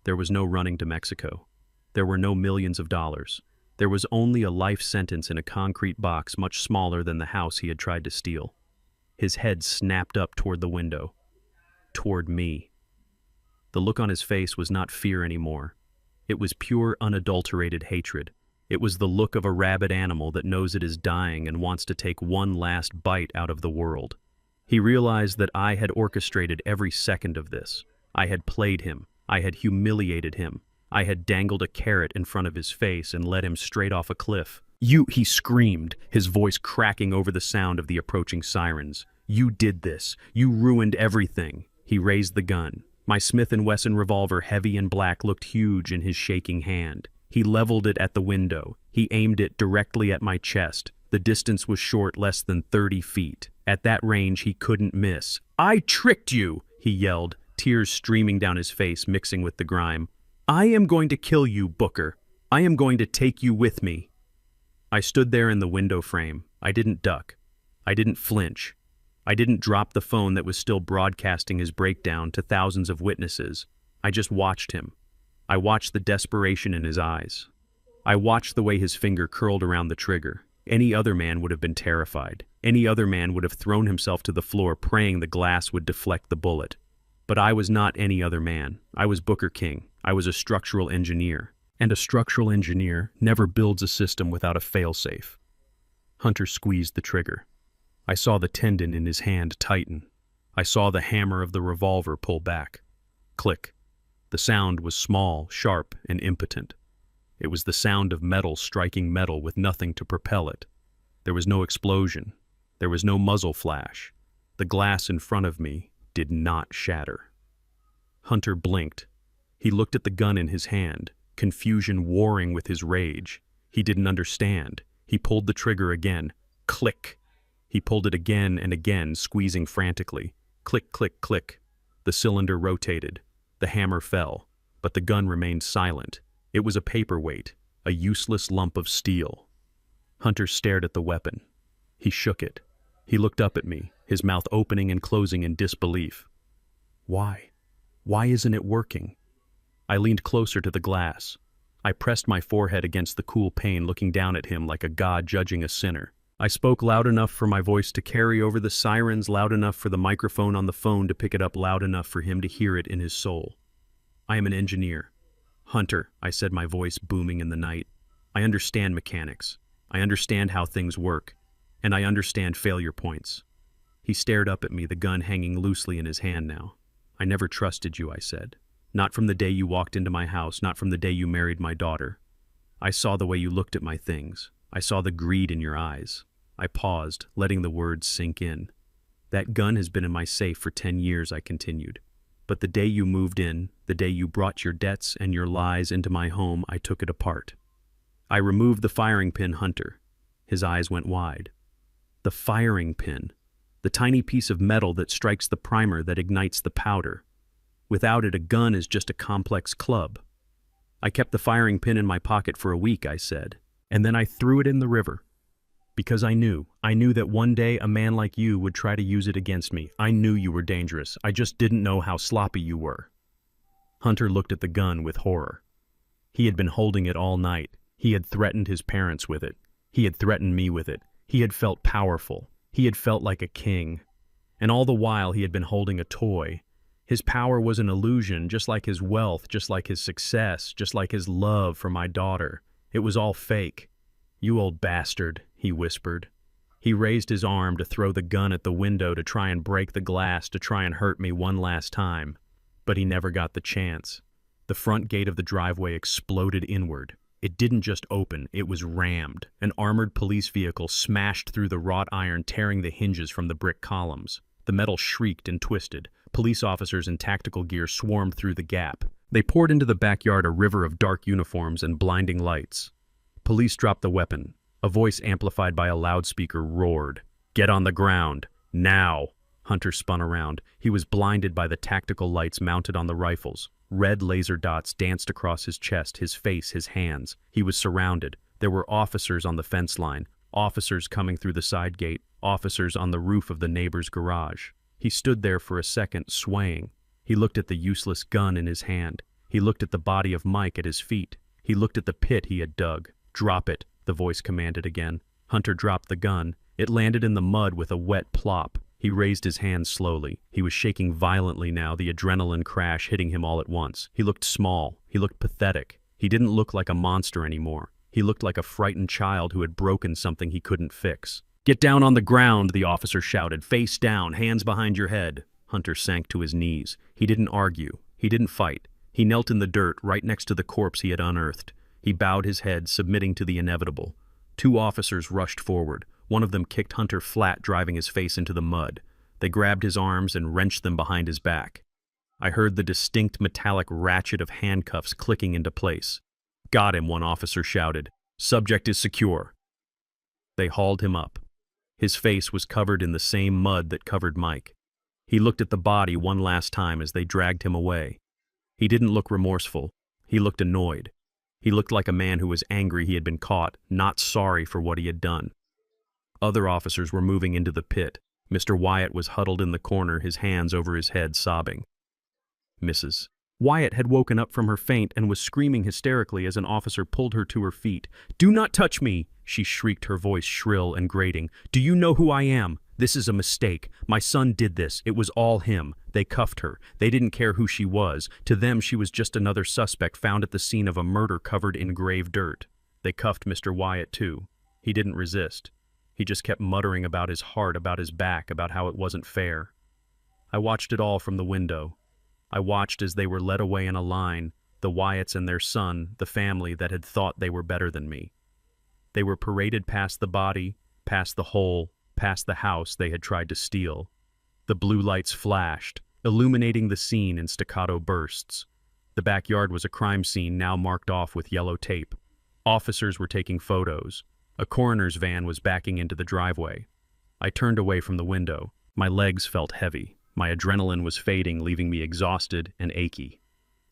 There was no running to Mexico. There were no millions of dollars. There was only a life sentence in a concrete box much smaller than the house he had tried to steal. His head snapped up toward the window. Toward me. The look on his face was not fear anymore. It was pure, unadulterated hatred. It was the look of a rabid animal that knows it is dying and wants to take one last bite out of the world. He realized that I had orchestrated every second of this. I had played him. I had humiliated him. I had dangled a carrot in front of his face and led him straight off a cliff. He screamed, his voice cracking over the sound of the approaching sirens. You did this. You ruined everything. He raised the gun. My Smith & Wesson revolver, heavy and black, looked huge in his shaking hand. He leveled it at the window. He aimed it directly at my chest. The distance was short, less than 30 feet. At that range, he couldn't miss. I tricked you, he yelled, tears streaming down his face, mixing with the grime. I am going to kill you, Booker. I am going to take you with me. I stood there in the window frame. I didn't duck. I didn't flinch. I didn't drop the phone that was still broadcasting his breakdown to thousands of witnesses. I just watched him. I watched the desperation in his eyes. I watched the way his finger curled around the trigger. Any other man would have been terrified. Any other man would have thrown himself to the floor praying the glass would deflect the bullet. But I was not any other man. I was Booker King. I was a structural engineer. And a structural engineer never builds a system without a failsafe. Hunter squeezed the trigger. I saw the tendon in his hand tighten. I saw the hammer of the revolver pull back. Click. The sound was small, sharp, and impotent. It was the sound of metal striking metal with nothing to propel it. There was no explosion. There was no muzzle flash. The glass in front of me did not shatter. Hunter blinked. He looked at the gun in his hand, confusion warring with his rage. He didn't understand. He pulled the trigger again. Click. He pulled it again and again, squeezing frantically. Click, click, click. The cylinder rotated. The hammer fell, but the gun remained silent. It was a paperweight, a useless lump of steel. Hunter stared at the weapon. He shook it. He looked up at me, his mouth opening and closing in disbelief. Why? Why isn't it working? I leaned closer to the glass. I pressed my forehead against the cool pane, looking down at him like a god judging a sinner. I spoke loud enough for my voice to carry over the sirens, loud enough for the microphone on the phone to pick it up loud enough for him to hear it in his soul. I am an engineer. Hunter, I said, my voice booming in the night. I understand mechanics. I understand how things work. And I understand failure points. He stared up at me, the gun hanging loosely in his hand now. I never trusted you, I said. Not from the day you walked into my house, not from the day you married my daughter. I saw the way you looked at my things. I saw the greed in your eyes. I paused, letting the words sink in. That gun has been in my safe for 10 years, I continued. But the day you moved in, the day you brought your debts and your lies into my home, I took it apart. I removed the firing pin, Hunter. His eyes went wide. The firing pin. The tiny piece of metal that strikes the primer that ignites the powder. Without it, a gun is just a complex club. I kept the firing pin in my pocket for a week, I said, and then I threw it in the river. Because I knew that one day a man like you would try to use it against me. I knew you were dangerous. I just didn't know how sloppy you were. Hunter looked at the gun with horror. He had been holding it all night. He had threatened his parents with it. He had threatened me with it. He had felt powerful. He had felt like a king. And all the while he had been holding a toy. His power was an illusion, just like his wealth, just like his success, just like his love for my daughter. It was all fake. You old bastard, he whispered. He raised his arm to throw the gun at the window, to try and break the glass, to try and hurt me one last time. But he never got the chance. The front gate of the driveway exploded inward. It didn't just open, it was rammed. An armored police vehicle smashed through the wrought iron, tearing the hinges from the brick columns. The metal shrieked and twisted. Police officers in tactical gear swarmed through the gap. They poured into the backyard, a river of dark uniforms and blinding lights. Police dropped the weapon. A voice amplified by a loudspeaker roared, "Get on the ground, now!" Hunter spun around. He was blinded by the tactical lights mounted on the rifles. Red laser dots danced across his chest, his face, his hands. He was surrounded. There were officers on the fence line, officers coming through the side gate, officers on the roof of the neighbor's garage. He stood there for a second, swaying. He looked at the useless gun in his hand. He looked at the body of Mike at his feet. He looked at the pit he had dug. "Drop it," the voice commanded again. Hunter dropped the gun. It landed in the mud with a wet plop. He raised his hands slowly. He was shaking violently now, the adrenaline crash hitting him all at once. He looked small. He looked pathetic. He didn't look like a monster anymore. He looked like a frightened child who had broken something he couldn't fix. "Get down on the ground," the officer shouted. "Face down, hands behind your head." Hunter sank to his knees. He didn't argue. He didn't fight. He knelt in the dirt right next to the corpse he had unearthed. He bowed his head, submitting to the inevitable. 2 officers rushed forward. One of them kicked Hunter flat, driving his face into the mud. They grabbed his arms and wrenched them behind his back. I heard the distinct metallic ratchet of handcuffs clicking into place. "Got him," one officer shouted. "Subject is secure." They hauled him up. His face was covered in the same mud that covered Mike. He looked at the body one last time as they dragged him away. He didn't look remorseful. He looked annoyed. He looked like a man who was angry he had been caught, not sorry for what he had done. Other officers were moving into the pit. Mr. Wyatt was huddled in the corner, his hands over his head, sobbing. Mrs. Wyatt had woken up from her faint and was screaming hysterically as an officer pulled her to her feet. "Do not touch me!" she shrieked, her voice shrill and grating. "Do you know who I am? This is a mistake. My son did this. It was all him. They cuffed her. They didn't care who she was. To them, she was just another suspect found at the scene of a murder covered in grave dirt. They cuffed Mr. Wyatt, too. He didn't resist. He just kept muttering about his heart, about his back, about how it wasn't fair. I watched it all from the window. I watched as they were led away in a line, the Wyatts and their son, the family that had thought they were better than me. They were paraded past the body, past the hole, past the house they had tried to steal. The blue lights flashed, illuminating the scene in staccato bursts. The backyard was a crime scene now marked off with yellow tape. Officers were taking photos. A coroner's van was backing into the driveway. I turned away from the window. My legs felt heavy. My adrenaline was fading, leaving me exhausted and achy.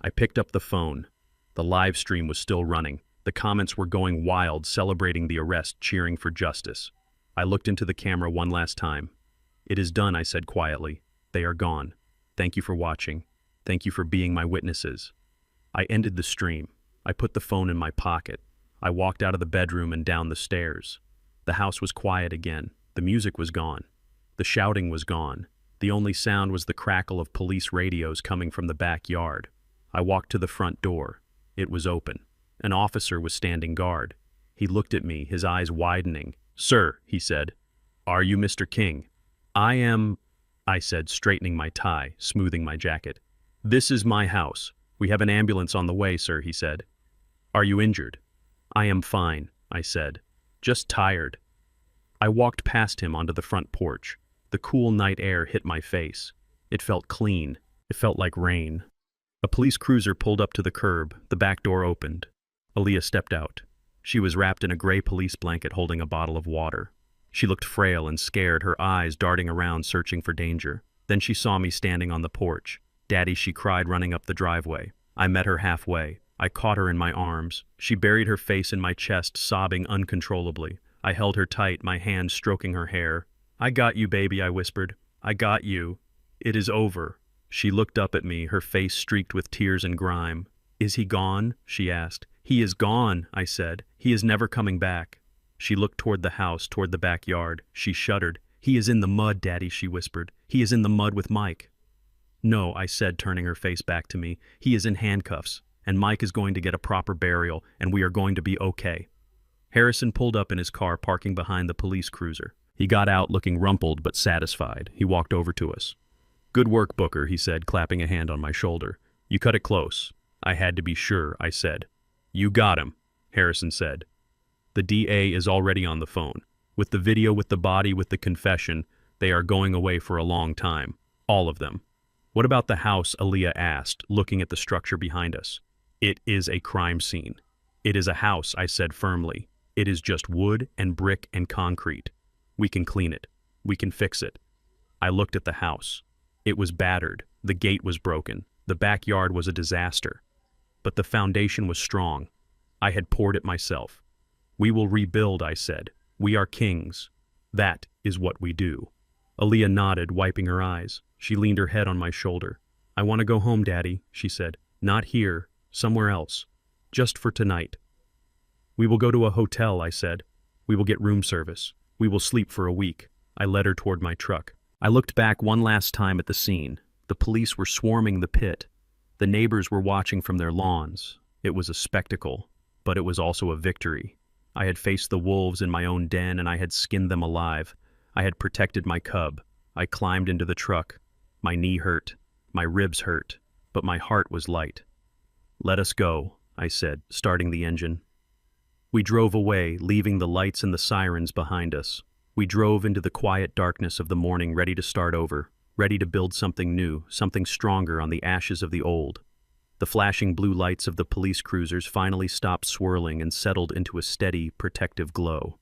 I picked up the phone. The live stream was still running. The comments were going wild, celebrating the arrest, cheering for justice. I looked into the camera one last time. "It is done," I said quietly. "They are gone. Thank you for watching. Thank you for being my witnesses." I ended the stream. I put the phone in my pocket. I walked out of the bedroom and down the stairs. The house was quiet again. The music was gone. The shouting was gone. The only sound was the crackle of police radios coming from the backyard. I walked to the front door. It was open. An officer was standing guard. He looked at me, his eyes widening. "Sir," he said, "are you Mr. King?" "I am," I said, straightening my tie, smoothing my jacket. "This is my house. We have an ambulance on the way, sir," he said. "Are you injured?" "I am fine," I said. "Just tired." I walked past him onto the front porch. The cool night air hit my face. It felt clean. It felt like rain. A police cruiser pulled up to the curb. The back door opened. Aaliyah stepped out. She was wrapped in a gray police blanket holding a bottle of water. She looked frail and scared, her eyes darting around searching for danger. Then she saw me standing on the porch. "Daddy," she cried, running up the driveway. I met her halfway. I caught her in my arms. She buried her face in my chest, sobbing uncontrollably. I held her tight, my hands stroking her hair. "I got you, baby," I whispered. "I got you. It is over." She looked up at me, her face streaked with tears and grime. "Is he gone?" she asked. "He is gone," I said. "He is never coming back." She looked toward the house, toward the backyard. She shuddered. "He is in the mud, Daddy," she whispered. "He is in the mud with Mike." "No," I said, turning her face back to me. "He is in handcuffs, and Mike is going to get a proper burial, and we are going to be okay." Harrison pulled up in his car, parking behind the police cruiser. He got out looking rumpled but satisfied. He walked over to us. "Good work, Booker," he said, clapping a hand on my shoulder. "You cut it close." "I had to be sure," I said. "You got him," Harrison said. "The DA is already on the phone. With the video, with the body, with the confession, they are going away for a long time. All of them." "What about the house?" Aaliyah asked, looking at the structure behind us. "It is a crime scene." "It is a house," I said firmly. "It is just wood and brick and concrete. We can clean it. We can fix it." I looked at the house. It was battered. The gate was broken. The backyard was a disaster. But the foundation was strong. I had poured it myself. "We will rebuild," I said. "We are kings. That is what we do." Aaliyah nodded, wiping her eyes. She leaned her head on my shoulder. "I want to go home, Daddy," she said. "Not here. Somewhere else. Just for tonight." "We will go to a hotel," I said. "We will get room service. We will sleep for a week." I led her toward my truck. I looked back one last time at the scene. The police were swarming the pit. The neighbors were watching from their lawns. It was a spectacle, but it was also a victory. I had faced the wolves in my own den, and I had skinned them alive. I had protected my cub. I climbed into the truck. My knee hurt. My ribs hurt. But my heart was light. "Let us go," I said, starting the engine. We drove away, leaving the lights and the sirens behind us. We drove into the quiet darkness of the morning, ready to start over, ready to build something new, something stronger on the ashes of the old. The flashing blue lights of the police cruisers finally stopped swirling and settled into a steady, protective glow.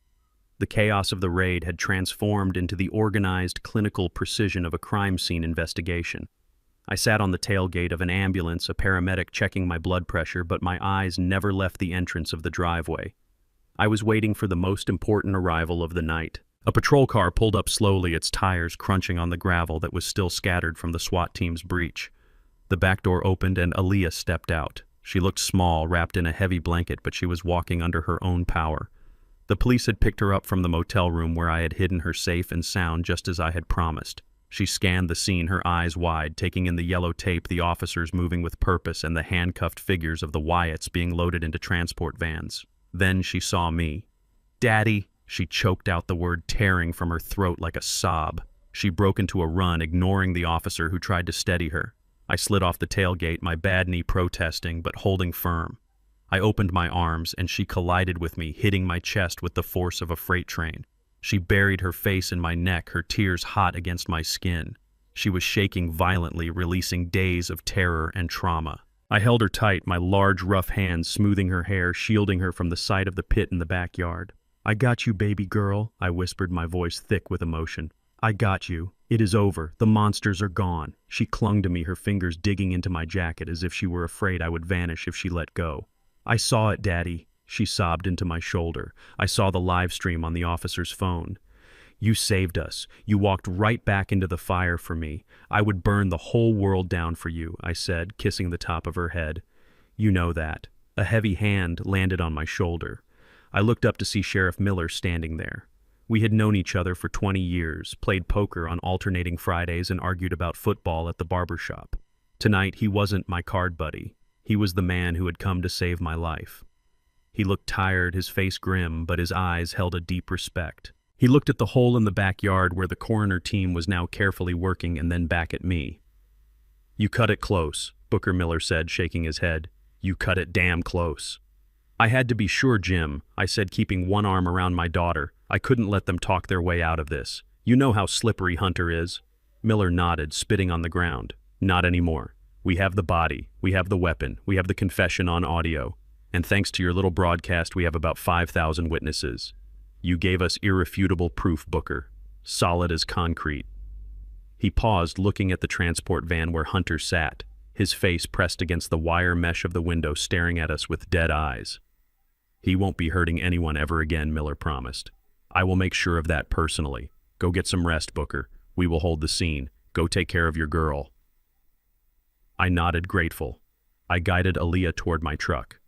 The chaos of the raid had transformed into the organized, clinical precision of a crime scene investigation. I sat on the tailgate of an ambulance, a paramedic checking my blood pressure, but my eyes never left the entrance of the driveway. I was waiting for the most important arrival of the night. A patrol car pulled up slowly, its tires crunching on the gravel that was still scattered from the SWAT team's breach. The back door opened and Aaliyah stepped out. She looked small, wrapped in a heavy blanket, but she was walking under her own power. The police had picked her up from the motel room where I had hidden her safe and sound, just as I had promised. She scanned the scene, her eyes wide, taking in the yellow tape, the officers moving with purpose, and the handcuffed figures of the Wyatts being loaded into transport vans. Then she saw me. "Daddy!" She choked out the word, tearing from her throat like a sob. She broke into a run, ignoring the officer who tried to steady her. I slid off the tailgate, my bad knee protesting, but holding firm. I opened my arms, and she collided with me, hitting my chest with the force of a freight train. She buried her face in my neck, her tears hot against my skin. She was shaking violently, releasing days of terror and trauma. I held her tight, my large, rough hands smoothing her hair, shielding her from the sight of the pit in the backyard. "I got you, baby girl," I whispered, my voice thick with emotion. "I got you. It is over. The monsters are gone." She clung to me, her fingers digging into my jacket as if she were afraid I would vanish if she let go. "I saw it, Daddy," she sobbed into my shoulder. "I saw the live stream on the officer's phone. You saved us. You walked right back into the fire for me. I would burn the whole world down for you," I said, kissing the top of her head. "You know that." A heavy hand landed on my shoulder. I looked up to see Sheriff Miller standing there. We had known each other for 20 years, played poker on alternating Fridays, and argued about football at the barber shop. Tonight, he wasn't my card buddy. He was the man who had come to save my life. He looked tired, his face grim, but his eyes held a deep respect. He looked at the hole in the backyard where the coroner team was now carefully working, and then back at me. "You cut it close," Booker Miller said, shaking his head. "You cut it damn close." "I had to be sure, Jim," I said, keeping one arm around my daughter. "I couldn't let them talk their way out of this. You know how slippery Hunter is." Miller nodded, spitting on the ground. "Not anymore. We have the body, we have the weapon, we have the confession on audio. And thanks to your little broadcast, we have about 5,000 witnesses. You gave us irrefutable proof, Booker. Solid as concrete." He paused, looking at the transport van where Hunter sat, his face pressed against the wire mesh of the window, staring at us with dead eyes. "He won't be hurting anyone ever again," Miller promised. "I will make sure of that personally. Go get some rest, Booker. We will hold the scene. Go take care of your girl." I nodded, grateful. I guided Aaliyah toward my truck.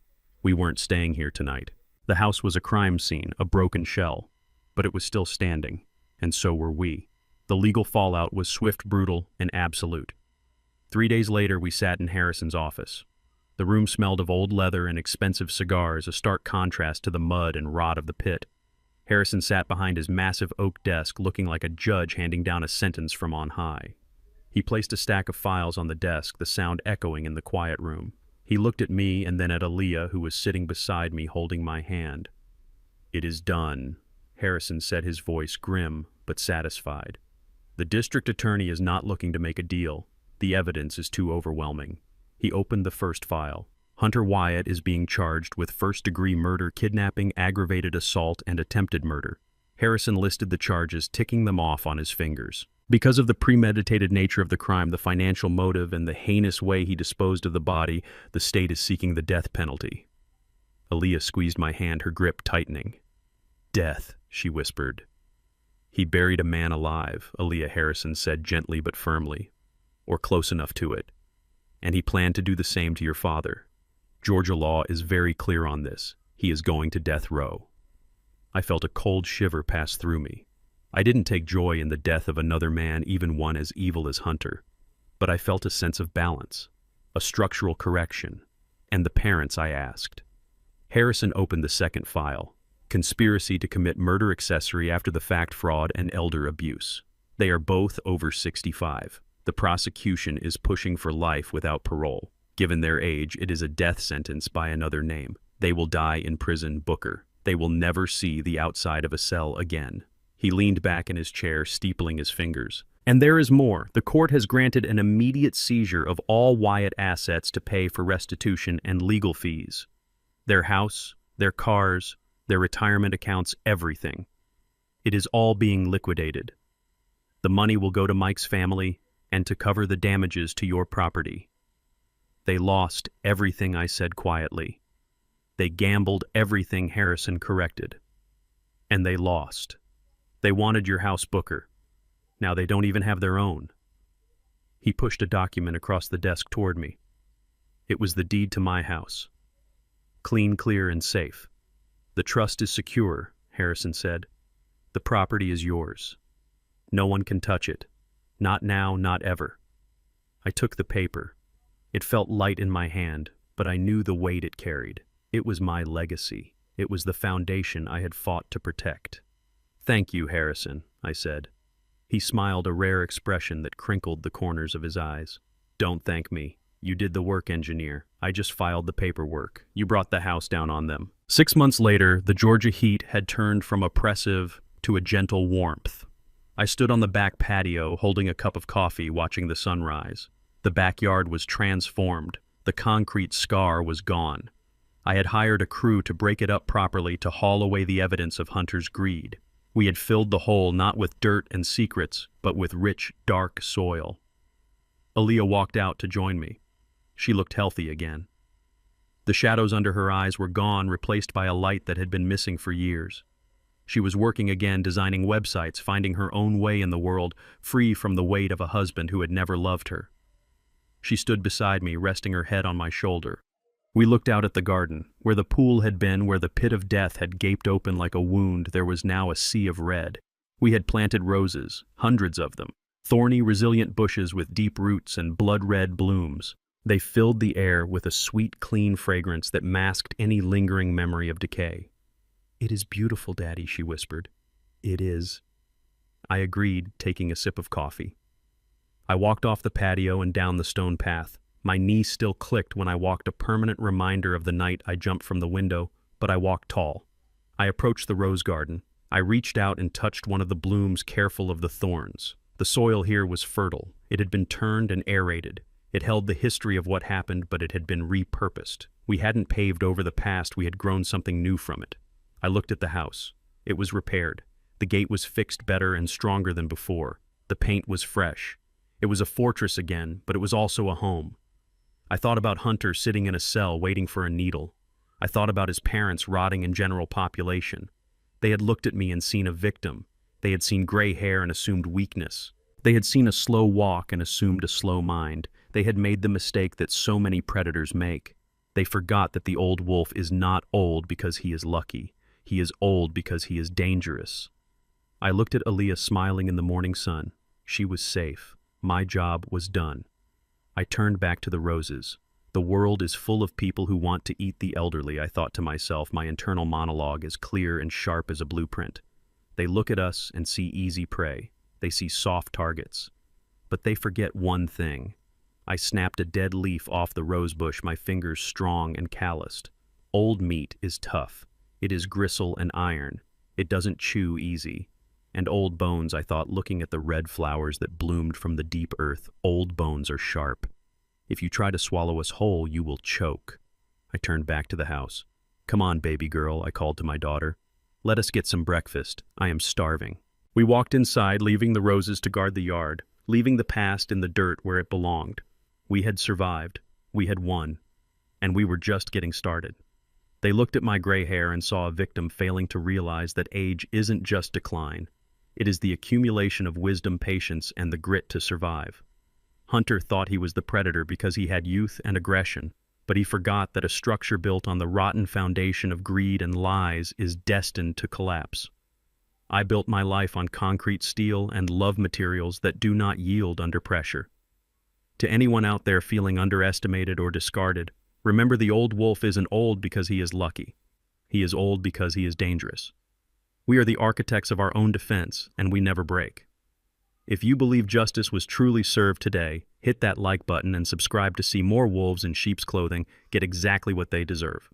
We weren't staying here tonight. The house was a crime scene, a broken shell, but it was still standing, and so were we. The legal fallout was swift, brutal, and absolute. 3 days later, we sat in Harrison's office. The room smelled of old leather and expensive cigars, a stark contrast to the mud and rot of the pit. Harrison sat behind his massive oak desk, looking like a judge handing down a sentence from on high. He placed a stack of files on the desk, the sound echoing in the quiet room. He looked at me and then at Aaliyah, who was sitting beside me, holding my hand. "It is done," Harrison said, his voice grim but satisfied. "The district attorney is not looking to make a deal. The evidence is too overwhelming." He opened the first file. Hunter Wyatt is being charged with first-degree murder, kidnapping, aggravated assault, and attempted murder. Harrison listed the charges, ticking them off on his fingers. Because of the premeditated nature of the crime, the financial motive, and the heinous way he disposed of the body, the state is seeking the death penalty. Aaliyah squeezed my hand, her grip tightening. "Death," she whispered. "He buried a man alive," Aaliyah Harrison said gently but firmly. "Or close enough to it. And he planned to do the same to your father. Georgia law is very clear on this. He is going to death row." I felt a cold shiver pass through me. I didn't take joy in the death of another man, even one as evil as Hunter. But I felt a sense of balance, a structural correction, and the parents I asked. Harrison opened the second file. Conspiracy to commit murder, accessory after the fact fraud, and elder abuse. They are both over 65. The prosecution is pushing for life without parole. Given their age, it is a death sentence by another name. They will die in prison, Booker. They will never see the outside of a cell again. He leaned back in his chair, steepling his fingers. And there is more. The court has granted an immediate seizure of all Wyatt assets to pay for restitution and legal fees. Their house, their cars, their retirement accounts, everything. It is all being liquidated. The money will go to Mike's family and to cover the damages to your property. They lost everything, I said quietly. They gambled everything, Harrison corrected. And they lost. They wanted your house, Booker. Now they don't even have their own. He pushed a document across the desk toward me. It was the deed to my house. Clean, clear, and safe. The trust is secure, Harrison said. The property is yours. No one can touch it. Not now, not ever. I took the paper. It felt light in my hand, but I knew the weight it carried. It was my legacy. It was the foundation I had fought to protect. Thank you, Harrison, I said. He smiled, a rare expression that crinkled the corners of his eyes. Don't thank me. You did the work, engineer. I just filed the paperwork. You brought the house down on them. 6 months later, the Georgia heat had turned from oppressive to a gentle warmth. I stood on the back patio, holding a cup of coffee, watching the sunrise. The backyard was transformed. The concrete scar was gone. I had hired a crew to break it up properly to haul away the evidence of Hunter's greed. We had filled the hole not with dirt and secrets, but with rich, dark soil. Aaliyah walked out to join me. She looked healthy again. The shadows under her eyes were gone, replaced by a light that had been missing for years. She was working again, designing websites, finding her own way in the world, free from the weight of a husband who had never loved her. She stood beside me, resting her head on my shoulder. We looked out at the garden. Where the pool had been, where the pit of death had gaped open like a wound, there was now a sea of red. We had planted roses, hundreds of them, thorny, resilient bushes with deep roots and blood-red blooms. They filled the air with a sweet, clean fragrance that masked any lingering memory of decay. "It is beautiful, Daddy," she whispered. "It is." I agreed, taking a sip of coffee. I walked off the patio and down the stone path. My knee still clicked when I walked, a permanent reminder of the night I jumped from the window, but I walked tall. I approached the rose garden. I reached out and touched one of the blooms, careful of the thorns. The soil here was fertile. It had been turned and aerated. It held the history of what happened, but it had been repurposed. We hadn't paved over the past, we had grown something new from it. I looked at the house. It was repaired. The gate was fixed better and stronger than before. The paint was fresh. It was a fortress again, but it was also a home. I thought about Hunter sitting in a cell waiting for a needle. I thought about his parents rotting in general population. They had looked at me and seen a victim. They had seen gray hair and assumed weakness. They had seen a slow walk and assumed a slow mind. They had made the mistake that so many predators make. They forgot that the old wolf is not old because he is lucky. He is old because he is dangerous. I looked at Aaliyah smiling in the morning sun. She was safe. My job was done. I turned back to the roses. The world is full of people who want to eat the elderly, I thought to myself, my internal monologue as clear and sharp as a blueprint. They look at us and see easy prey. They see soft targets. But they forget one thing. I snapped a dead leaf off the rose bush, my fingers strong and calloused. Old meat is tough. It is gristle and iron. It doesn't chew easy. And old bones, I thought, looking at the red flowers that bloomed from the deep earth, old bones are sharp. If you try to swallow us whole, you will choke. I turned back to the house. "Come on, baby girl," I called to my daughter. "Let us get some breakfast. I am starving." We walked inside, leaving the roses to guard the yard, leaving the past in the dirt where it belonged. We had survived. We had won. And we were just getting started. They looked at my gray hair and saw a victim failing to realize that age isn't just decline. It is the accumulation of wisdom, patience, and the grit to survive. Hunter thought he was the predator because he had youth and aggression, but he forgot that a structure built on the rotten foundation of greed and lies is destined to collapse. I built my life on concrete, steel, and love materials that do not yield under pressure. To anyone out there feeling underestimated or discarded, remember the old wolf isn't old because he is lucky. He is old because he is dangerous. We are the architects of our own defense, and we never break. If you believe justice was truly served today, hit hit that like button and subscribe to see more wolves in sheep's clothing get exactly what they deserve.